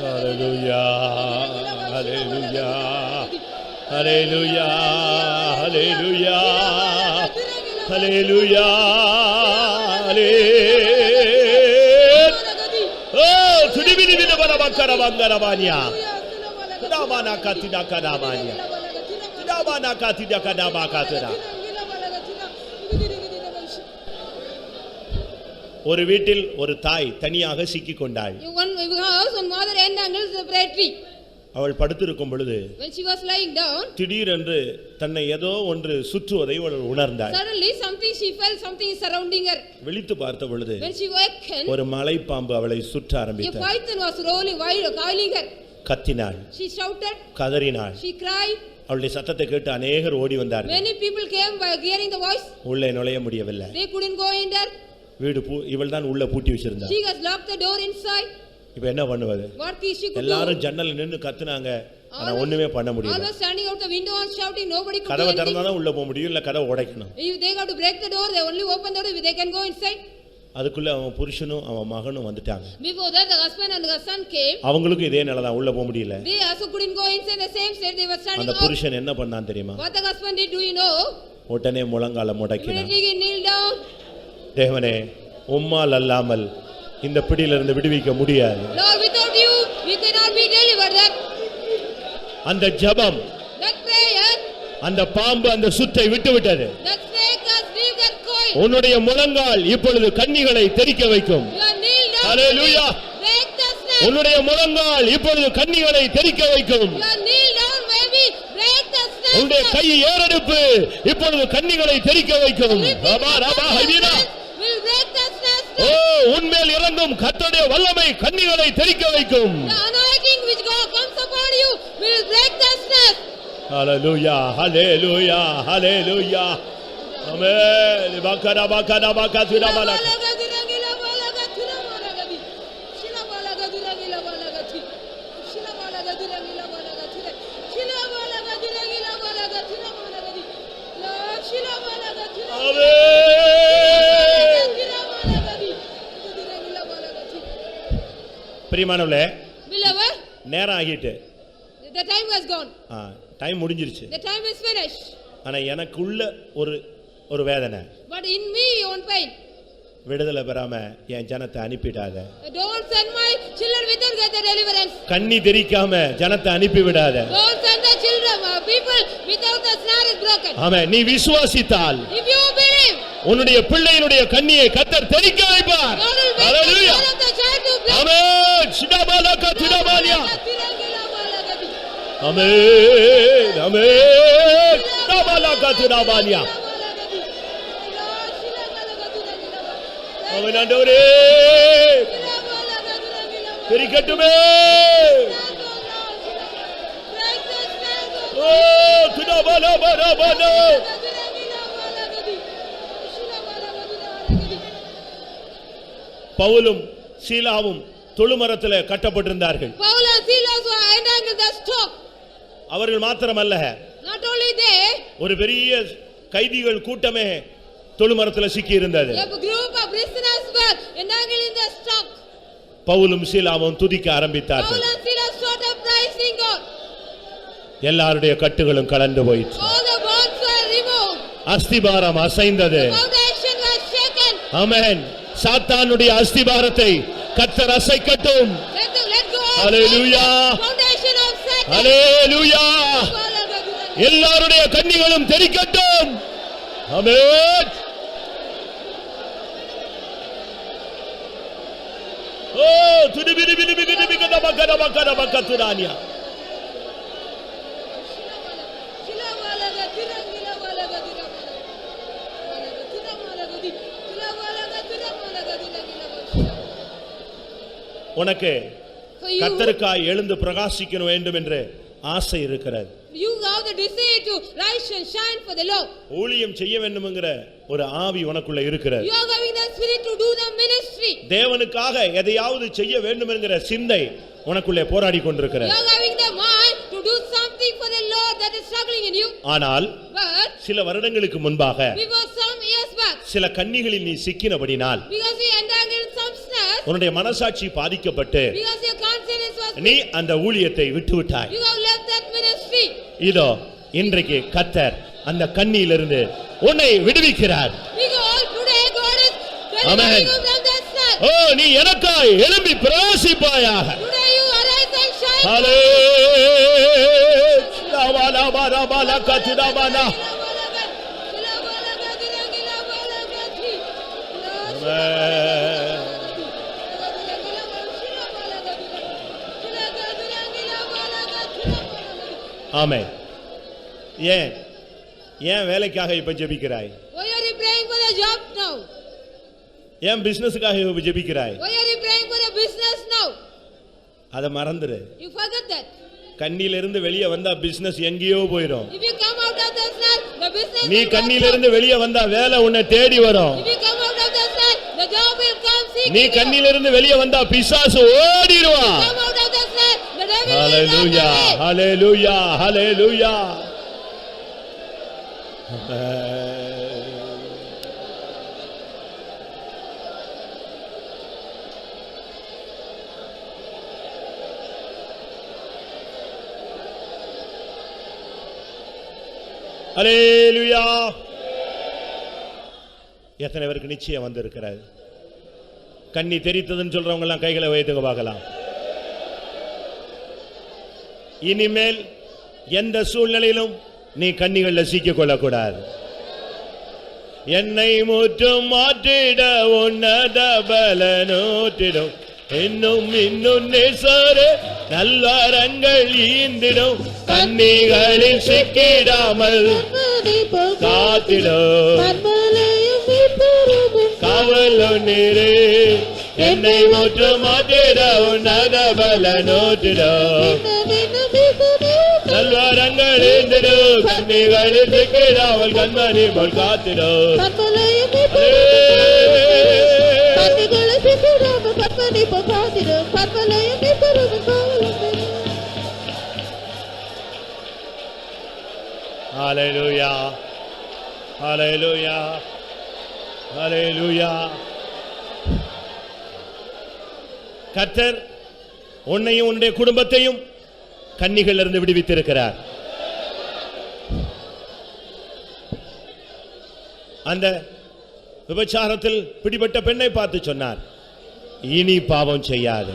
Hallelujah, hallelujah, hallelujah, hallelujah, hallelujah, oh, tudibini bina bara bakara bangara banya, tudabana katida kadabanya, tudabana katida kadabakatida. ஒரு வீட்டில் ஒரு தாய் தனியாக சிக்கிக் கொண்டாள். One house, one mother entangles the tree. அவள் படுத்திருக்கும் பொழுது, When she was lying down, திடீரென்று தன்னை ஏதோ ஒன்று சுற்றுவதை அவள் உணர்ந்தாள். suddenly she felt something is surrounding her. விழித்து பார்த்த பொழுது, When she awakened, ஒரு மலைப்பாம்பு அவளை சுற்ற a ஆரம்பித்தது. python was coiling her. கத்தினாள், She shouted, கதறினாள். she cried. அவளுடைய சத்தத்தை கேட்டு அநேகர் ஓடி வந்தார்கள். Many people came by hearing the voice. உள்ளே நுழைய முடியவில்லை. They couldn't go in there. வீடு இவள் தான் உள்ள பூட்டி வச்சிருந்தா. She has locked the door inside. இப்போ என்ன பண்ணுவது? What she could do? எல்லாரும் ஜன்னல்ல நின்னு கத்துனாங்க. ஆனா ஒண்ணுமே பண்ண முடியல. All were standing out the window and shouting. Nobody could do கதவை anything. திறந்தா தான் உள்ள போக முடியும், இல்ல கதவை உடைக்கணும். If they have to break the door, they only open the door. If they can go inside. அதுக்குள்ள அவன் புருஷனும் அவன் மகனும் வந்துட்டாங்க. Before that, the husband and the son came. அவங்களுக்கு இதே நிலை தான், உள்ள போக முடியல. They also couldn't go inside the same state. They were standing out. அந்த புருஷன் என்ன பண்ணான் தெரியுமா? What the husband did, do you know? உடனே முழங்கால முடக்கினான். Immediately he kneeled down. தேவனே, உம்மால் அல்லாமல் இந்த பிடியில இருந்து விடுவிக்க முடியாது. Lord, without you, we cannot be delivered. அந்த ஜெபம், That prayer, அந்த பாம்பு அந்த சுத்தை விட்டு விட்டது. that snake has leave that coil. உன்னுடைய முழங்கால் இப்பொழுது கன்னிகளை தெறிக்க வைக்கும். You are kneeled down. Hallelujah. Break the snake. உன்னுடைய முழங்கால் இப்பொழுது கன்னிகளை தெறிக்க வைக்கும். You are kneeled down, baby. Break the snake. உன்னுடைய கை ஏறெடுப்பு இப்பொழுது கன்னிகளை தெறிக்க வைக்கும். ரபா ரபா ஹைதீனா. Will break the snake. ஓ, உன்மேல் இறங்கும் கர்த்தருடைய வல்லமை கன்னிகளை தெறிக்க வைக்கும். The anointing which God comes upon you will break the snake. ஹalleluya, ஹalleluya, ஹalleluya. ஆமென். பக்கரா பக்கரா பக்கதுரா பலக. பிரியமானவர்களே, Beloved, நேரம் ஆகிட்டு. the time has gone. Time முடிஞ்சிருச்சு. The time is finished. ஆனா எனக்குள்ள ஒரு வேதனை. But in me, one pain. விடுதலை பெறாம என் ஜனத்தை அனுப்பிடாத. Don't send my children without get the deliverance. கண்ணி தெரிக்காம ஜனத்தை அனுப்பி விடாத. Don't send the children, people without the snare is broken. ஆமென். நீ விசுவாசித்தால், If you believe, உன்னுடைய பிள்ளையினுடைய கண்ணியை கர்த்தர் தெரிக்க வைப்பார். God will make hallelujah. all of the child to bless. ஆமென். சிடபாலக திரபாலியா. ஆமென். ஆமென். சிடபாலக திரபாலியா. ஆமென் ஆண்டவரே. தெரிக்கட்டுமே. ஓ திரபாலபரபன. பவுலும் சீலாவும் தொழுமரத்திலே கட்டப்பட்டிருந்தார்கள். Paul and Silas were entangled in the stone. அவர்கள் மாத்திரமல்ல, Not only they, ஒரு பெரிய கைதிகள் கூட்டமே தொழுமரத்திலே சிக்கி இருந்தது. a group of prisoners were entangled in the stone. பவுலும் சீலாவும் துதிக்க ஆரம்பித்தார்கள். Paul and Silas started praising God. எல்லாருடைய கட்டுகளும் கலந்து போயிற்று. All the bonds were removed. அஸ்திபாரம் அசைந்தது. Foundation was shaken. ஆமென். சாத்தானுடைய அஸ்திபாரத்தை கர்த்தர் அசைக்கட்டும். Let go of hallelujah. foundation of Satan. ஹalleluya. எல்லாருடைய கண்ணிகளும் தெரிக்கட்டும். ஆமென். ஓ துடிபிடி பிடி பிடி பிடி பக்கத்துரானியா. உனக்கு கர்த்தருக்காய் எழுந்து பிரகாசிக்க வேண்டும் என்று ஆசை இருக்கிறது. You have the desire to rise and shine for the Lord. ஊழியம் செய்ய வேண்டும்ங்கற ஒரு ஆவி உனக்குள்ள இருக்கிறது. You are having the spirit to do the ministry. தேவனுக்காக எதையாவது செய்ய வேண்டும் என்கிற சிந்தை உனக்குள்ளே போராடி கொண்டிருக்கிறது. You are having the mind to do something for the Lord that is struggling in you. ஆனால் But சில வருடங்களுக்கு முன்பாக before some years back, சில கண்ணிகளில் நீ சிக்கினபடினால் because you entangled some snares, உன்னுடைய மனசாட்சி பாதிக்கப்பட்டு because your conscience was, நீ அந்த ஊழியத்தை விட்டுவிட்டாய். you have left that ministry. இதோ இன்றைக்கு கர்த்தர் அந்த கண்ணியிலிருந்து உன்னை விடுவிக்கிறார். Because today God is Amen. delivering you from that snare. ஓ நீ எனக்காய் எழும்பி பிரகாசிப்பாயாக. Today you arise and shine. ஹalleluya. பாலா கத்துடாபானா. ஆமென். ஏன் வேலைக்காக இப்ப ஜெபிக்கிறாய்? Why are you praying for the job now? ஏன் பிசினஸ்க்காக இப்ப ஜெபிக்கிறாய்? Why are you praying for the business now? அத மறந்துரு. You forget that. கண்ணிலிருந்து வெளியே வந்தா பிசினஸ் எங்கேயோ போயிடும். If you come out of the snare, the business நீ will come. கண்ணிலிருந்து வெளியே வந்தா வேலை உன்னை தேடி வரும். If you come out of the snare, the job will come seeking நீ you. கண்ணிலிருந்து வெளியே வந்தா பிசாசு ஓடிடுவான். Come out of the snare, the devil will hallelujah. run away. ஹalleluya. ஹalleluya. ஹalleluya. எத்தனை பேருக்கு நிச்சயம் வந்திருக்கிறது? கண்ணி தெரித்ததுன்னு சொல்றவங்க எல்லாம் கைகளை வைத்துக்க பார்க்கலாம். இனிமேல் எந்த சூழ்நிலையிலும் நீ கண்ணிகள்ல சிக்கிக் கொள்ளக்கூடாது. என்னை முற்றும் மாற்றிட உன்னத பலனூற்றிடும் இன்னும் இன்னும் நேசரே நல்லறங்கள் ஈந்திடும் கண்ணிகளில் சிக்கிடாமல் காத்திடும் காவல் நீரே என்னை முற்றும் மாற்றிட உன்னத பலனூற்றிடும் நல்லறங்கள் ஈந்திடும் கண்ணிகளில் சிக்கிடாமல் கண்மணி போல் காத்திடும் Hallelujah. Hallelujah. Hallelujah. கர்த்தர் உன்னையும் உன்னுடைய குடும்பத்தையும் கண்ணிகளிலிருந்து விடுவித்திருக்கிறார். அந்த விபச்சாரத்தில் பிடிபட்ட பெண்ணை பார்த்து சொன்னார், இனி பாவம் செய்யாது.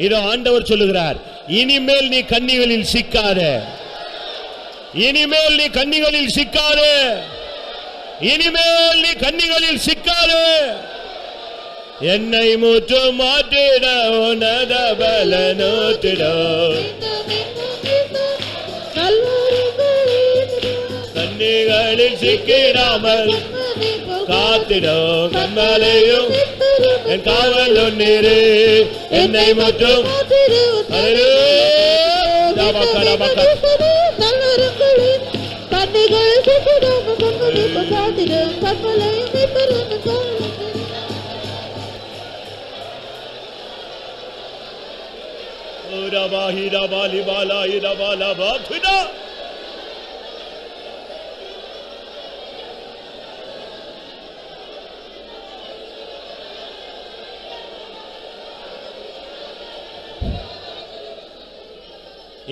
இதோ ஆண்டவர் சொல்லுகிறார், இனிமேல் நீ கன்னிகளில் சிக்காத, இனிமேல் நீ கன்னிகளில் சிக்காத, இனிமேல் நீ கன்னிகளில் சிக்காத. என்னை முற்று மாற்றிட உனத பலனோத்திட, கன்னிகளில் சிக்கிடாமல் காத்திடும் கண்மலையும் என் காவல் நீரு. என்னை மற்றும்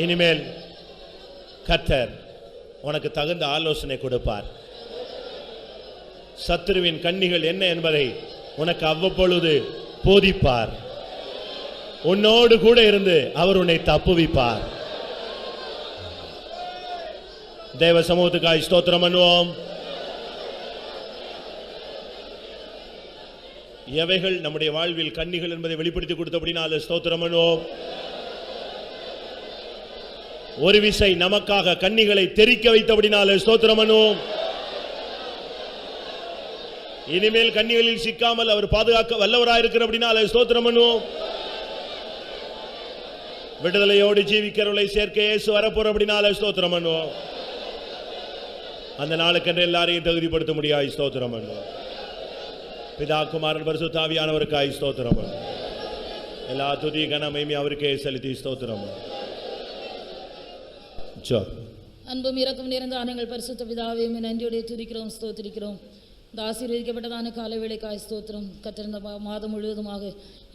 இனிமேல் கர்த்தர் உனக்கு தகுந்த ஆலோசனை கொடுப்பார். சத்துருவின் கண்ணிகள் என்ன என்பதை உனக்கு அவ்வப்பொழுது போதிப்பார். உன்னோடு கூட இருந்து அவர் உன்னை தப்புவிப்பார். தேவ சமூகத்துக்காய் ஸ்தோத்திரம் பண்ணுவோம். எவைகள் நம்முடைய வாழ்வில் கண்ணிகள் என்பதை வெளிப்படுத்தி கொடுத்தபடினால ஸ்தோத்திரம் பண்ணுவோம். ஒரு விசை நமக்காக கன்னிகளை தெரிக்க வைத்தபடினால ஸ்தோத்திரம் பண்ணுவோம். இனிமேல் கன்னிகளில் சிக்காமல் அவர் பாதுகாக்க வல்லவராயிருக்கிறபடினால ஸ்தோத்திரம் பண்ணுவோம். விடுதலையோடு ஜீவிக்கிறவர்களை சேர்க்க இயேசு வரப்போறபடினால ஸ்தோத்திரம் பண்ணுவோம். அந்த நாளுக்கென்று எல்லாரையும் தகுதிப்படுத்த முடியாது. ஸ்தோத்திரம் பண்ணுவோம். பிதா குமாரன் பரிசுத்த ஆவியானவருக்காய் ஸ்தோத்திரம் பண்ணுவோம். எல்லா துதி கன மகிமை அவருக்கே செலுத்தி ஸ்தோத்திரம். அன்பும் இரக்கம் நிறைந்த ஆனங்கள் பரிசுத்த பிதாவே, நன்றியோடு துதிக்கிறோம், ஸ்தோத்திரிக்கிறோம். இந்த ஆசீர்வதிக்கப்பட்டதான காலை வேளைக்காய் ஸ்தோத்திரம். கத்திருந்த மாதம் முழுவதுமாக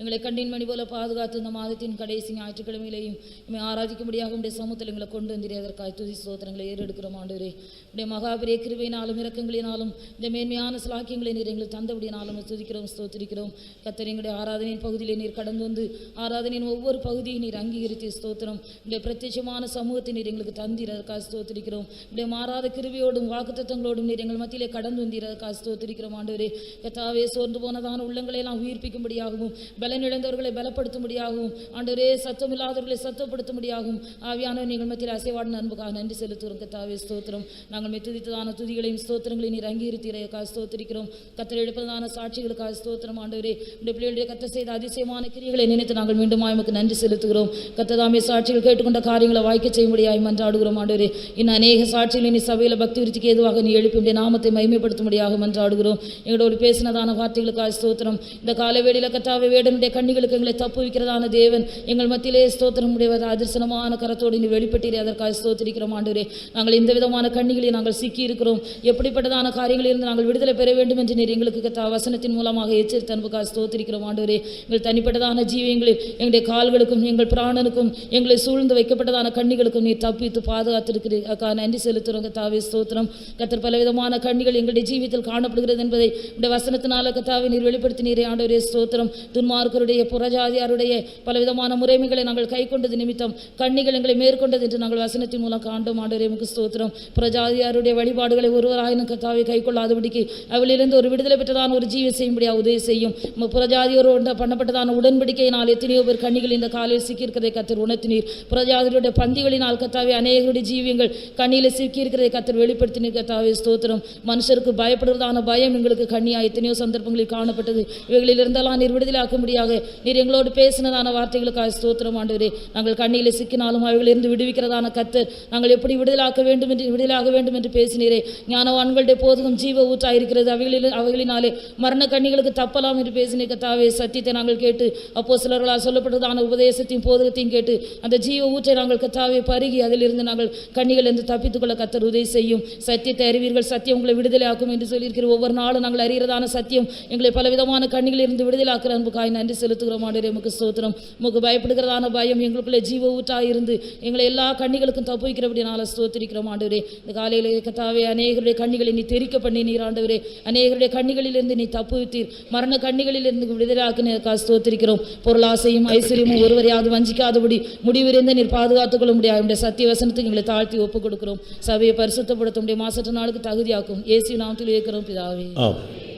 எங்களை கண்ணின் மணி போல பாதுகாத்து இந்த மாதத்தின் கடைசி ஞாயிற்றுக்கிழமையிலையும் எங்களை ஆராதிக்கும்படியாக உடைய சமூகத்தில் எங்களை கொண்டு வந்திரே. அதற்காக துதி ஸ்தோத்திரங்களை ஏறெடுக்கிறோம் ஆண்டவரே. உடைய மகாபெரிய கிருபையினாலும் இரக்கங்களினாலும் இந்த மேன்மையான சிலாக்கியங்களை நீர் எங்களுக்கு தந்தபடினாலும் துதிக்கிறோம், ஸ்தோத்திரிக்கிறோம். கர்த்தர் எங்களுடைய ஆராதனையின் பகுதியிலே நீர் கடந்து வந்து ஆராதனையின் ஒவ்வொரு பகுதியை நீர் அங்கீகரித்து ஸ்தோத்திரம். உடைய பிரத்யட்சமான சமூகத்தை நீர் எங்களுக்கு தந்தீர். அதற்காக ஸ்தோத்திரிக்கிறோம். உடைய மாறாத கிருபையோடும் வாக்குத்தத்தங்களோடும் நீர் எங்கள் மத்தியிலே கடந்து வந்தீர். அதற்காக ஸ்தோத்திரிக்கிறோம் ஆண்டவரே. கர்த்தாவே, சோர்ந்து போனதான உள்ளங்களை எல்லாம் உயிர்ப்பிக்கும்படியாகவும் பலன் இழந்தவர்களை பலப்படுத்தும்படியாகவும் ஆண்டவரே, சத்தமில்லாதவர்களை சத்தப்படுத்தும்படியாகவும் ஆவியானவர் நீங்கள் மத்தியில் அசைவாடின அன்புக்காக நன்றி செலுத்துகிறோம். கர்த்தாவே ஸ்தோத்திரம். நாங்கள் மெத்துதித்ததான துதிகளையும் ஸ்தோத்திரங்களையும் நீர் அங்கீகரித்தீரைக்காக ஸ்தோத்திரிக்கிறோம். கர்த்தர் எழுப்பதான சாட்சிகளுக்காக ஸ்தோத்திரம் ஆண்டவரே. உடைய பிள்ளைகளுடைய கர்த்தர் செய்த அதிசயமான கிரியைகளை நினைத்து நாங்கள் மீண்டும் உமக்கு நன்றி செலுத்துகிறோம். கர்த்ததாமே சாட்சிகள் கேட்டுக்கொண்ட காரியங்களை வாய்க்க செய்யும்படியாய் மன்றாடுகிறோம் ஆண்டவரே. இன்னும் அநேக சாட்சிகளை நீ சபையில் பக்தி விருத்திக்கு ஏதுவாக நீ எழுப்பி உடைய நாமத்தை மகிமைப்படுத்தும்படியாக மன்றாடுகிறோம். எங்களோடு பேசினதான வார்த்தைகளுக்காக ஸ்தோத்திரம். இந்த காலை வேளையில கர்த்தாவே, வேடனுடைய கண்ணிகளுக்கு எங்களை தப்புவிக்கிறதான தேவன் எங்கள் மத்தியிலே ஸ்தோத்திரம் உடையவர் அதிர்சனமான கரத்தோடு நீ வெளிப்பட்டீரே. அதற்காக ஸ்தோத்திரிக்கிறோம் ஆண்டவரே. நாங்கள் இந்த விதமான கண்ணிகளை நாங்கள் சிக்கி இருக்கிறோம். எப்படிப்பட்டதான காரியங்களில் இருந்து நாங்கள் விடுதலை பெற வேண்டும் என்று நீர் எங்களுக்கு வசனத்தின் மூலமாக எச்சரித்த அன்புக்காக ஸ்தோத்திரிக்கிறோம் ஆண்டவரே. எங்கள் தனிப்பட்டதான ஜீவியங்களில் எங்களுடைய கால்களுக்கும் எங்கள் பிராணனுக்கும் எங்களை சூழ்ந்து வைக்கப்பட்டதான கண்ணிகளுக்கும் நீர் தப்பித்து பாதுகாத்திருக்கிறீர்கள். நன்றி செலுத்துகிறோம் கர்த்தாவே ஸ்தோத்திரம். கர்த்தர் பலவிதமான கண்ணிகள் எங்களுடைய ஜீவியத்தில் காணப்படுகிறது என்பதை உடைய வசனத்தினால கர்த்தாவே நீர் வெளிப்படுத்தினீரே ஆண்டவரே ஸ்தோத்திரம். துன்மார்க்கருடைய புறஜாதியாருடைய பலவிதமான முறைமைகளை நாங்கள் கை கொண்டது நிமித்தம் கண்ணிகள் எங்களை மேற்கொண்டது என்று நாங்கள் வசனத்தின் மூலம் காண்டோம் ஆண்டவரே. உமக்கு ஸ்தோத்திரம். புறஜாதியாருடைய வழிபாடுகளை ஒருவராயினும் கர்த்தாவே கை கொள்ளாதபடிக்கு அவளிலிருந்து ஒரு விடுதலை பெற்றதான ஒரு ஜீவ செய்யும்படியா உதவி செய்யும். புறஜாதியோடு பண்ணப்பட்டதான உடன்படிக்கையினால் எத்தனையோ பேர் கண்ணிகள் இந்த காலையில் சிக்கியிருக்கிறதை கர்த்தர் உணர்த்தினீர். புறஜாதியருடைய பந்திகளினால் கர்த்தாவே அநேகருடைய ஜீவியங்கள் கண்ணியில் சிக்கியிருக்கிறதை கர்த்தர் வெளிப்படுத்தினீர். கர்த்தாவே ஸ்தோத்திரம். மனுஷருக்கு பயப்படுவதான பயம் எங்களுக்கு கண்ணியா எத்தனையோ சந்தர்ப்பங்களில் காணப்பட்டது. இவைகளில் இருந்தெல்லாம் நீர் விடுதலாக்கும்படியாக நீர் எங்களோடு பேசினதான வார்த்தைகளுக்காக ஸ்தோத்திரம் ஆண்டவரே. நாங்கள் கண்ணியில் சிக்கினாலும் அவைகளிலிருந்து விடுவிக்கிறதான கர்த்தர் நாங்கள் எப்படி விடுதலாக வேண்டும் என்று பேசினீரே. ஞானவான்களுடைய போதகம் ஜீவ ஊற்றாயிருக்கிறது. அவைகளினாலே மரண கண்ணிகளுக்கு தப்பலாம் என்று பேசினீர். கர்த்தாவே, சத்தியத்தை நாங்கள் கேட்டு அப்போஸ்தலர்களால் சொல்லப்பட்டதான உபதேசத்தையும் போதகத்தையும் கேட்டு அந்த ஜீவ ஊற்றை நாங்கள் கர்த்தாவே பருகி அதிலிருந்து நாங்கள் கண்ணிகள் என்று தப்பித்துக் கொள்ள கர்த்தர் உதவி செய்யும். சத்தியத்தை அறிவீர்கள், சத்தியம் உங்களை விடுதலை ஆக்கும் என்று சொல்லியிருக்கிறீர். இருக்கிற ஒவ்வொரு நாளும் நாங்கள் அறிகிறதான சத்தியம் எங்களை பலவிதமான கண்ணிகளில் இருந்து விடுதலாக்குற அன்புக்காய் நன்றி செலுத்துகிறோம் ஆண்டவரே. உமக்கு ஸ்தோத்திரம். உமக்கு பயப்படுகிறதான பயம் எங்களுக்குள்ளே ஜீவ ஊற்றாக இருந்து எங்களை எல்லா கண்ணிகளுக்கும் தப்புவிக்கிறபடினால ஸ்தோத்திரிக்கிறோம் ஆண்டவரே. இந்த காலையில் கர்த்தாவே அநேகருடைய கண்ணிகளை நீ தெரிக்க பண்ணி நீர் ஆண்டவரே. அநேகருடைய கண்ணிகளிலிருந்து நீ தப்புவித்தீர். மரண கண்ணிகளிலிருந்து விடுதலாக்கினதுக்காக ஸ்தோத்திரிக்கிறோம். பொருளாசையும் ஐஸ்வர்யமும் ஒருவரையாவது வஞ்சிக்காதபடி முடிவிருந்து நீர் பாதுகாத்துக் கொள்ள முடியாது. உடைய சத்திய வசனத்துக்கு எங்களை தாழ்த்தி ஒப்புக் கொடுக்கிறோம். சபையை பரிசுத்தப்படுத்த உடைய மாசற்ற நாளுக்கு தகுதியாக்கும். இயேசு நாமத்தில் இருக்கிறோம் பிதாவே.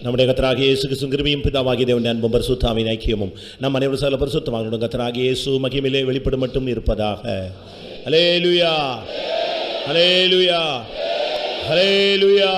நம்முடைய கர்த்தராகிய இயேசு கிறிஸ்துவின் கிருபையும் பிதாவாகிய தேவனுடைய அன்பும் பரிசுத்தாவின் ஐக்கியமும் நம் அனைவரும் சகல பரிசுத்தவான்களுடன் கர்த்தராகிய இயேசு மகிமையிலே வெளிப்படும் மட்டும் இருப்பதாக. ஹல்லேலூயா, ஹல்லேலூயா, ஹல்லேலூயா.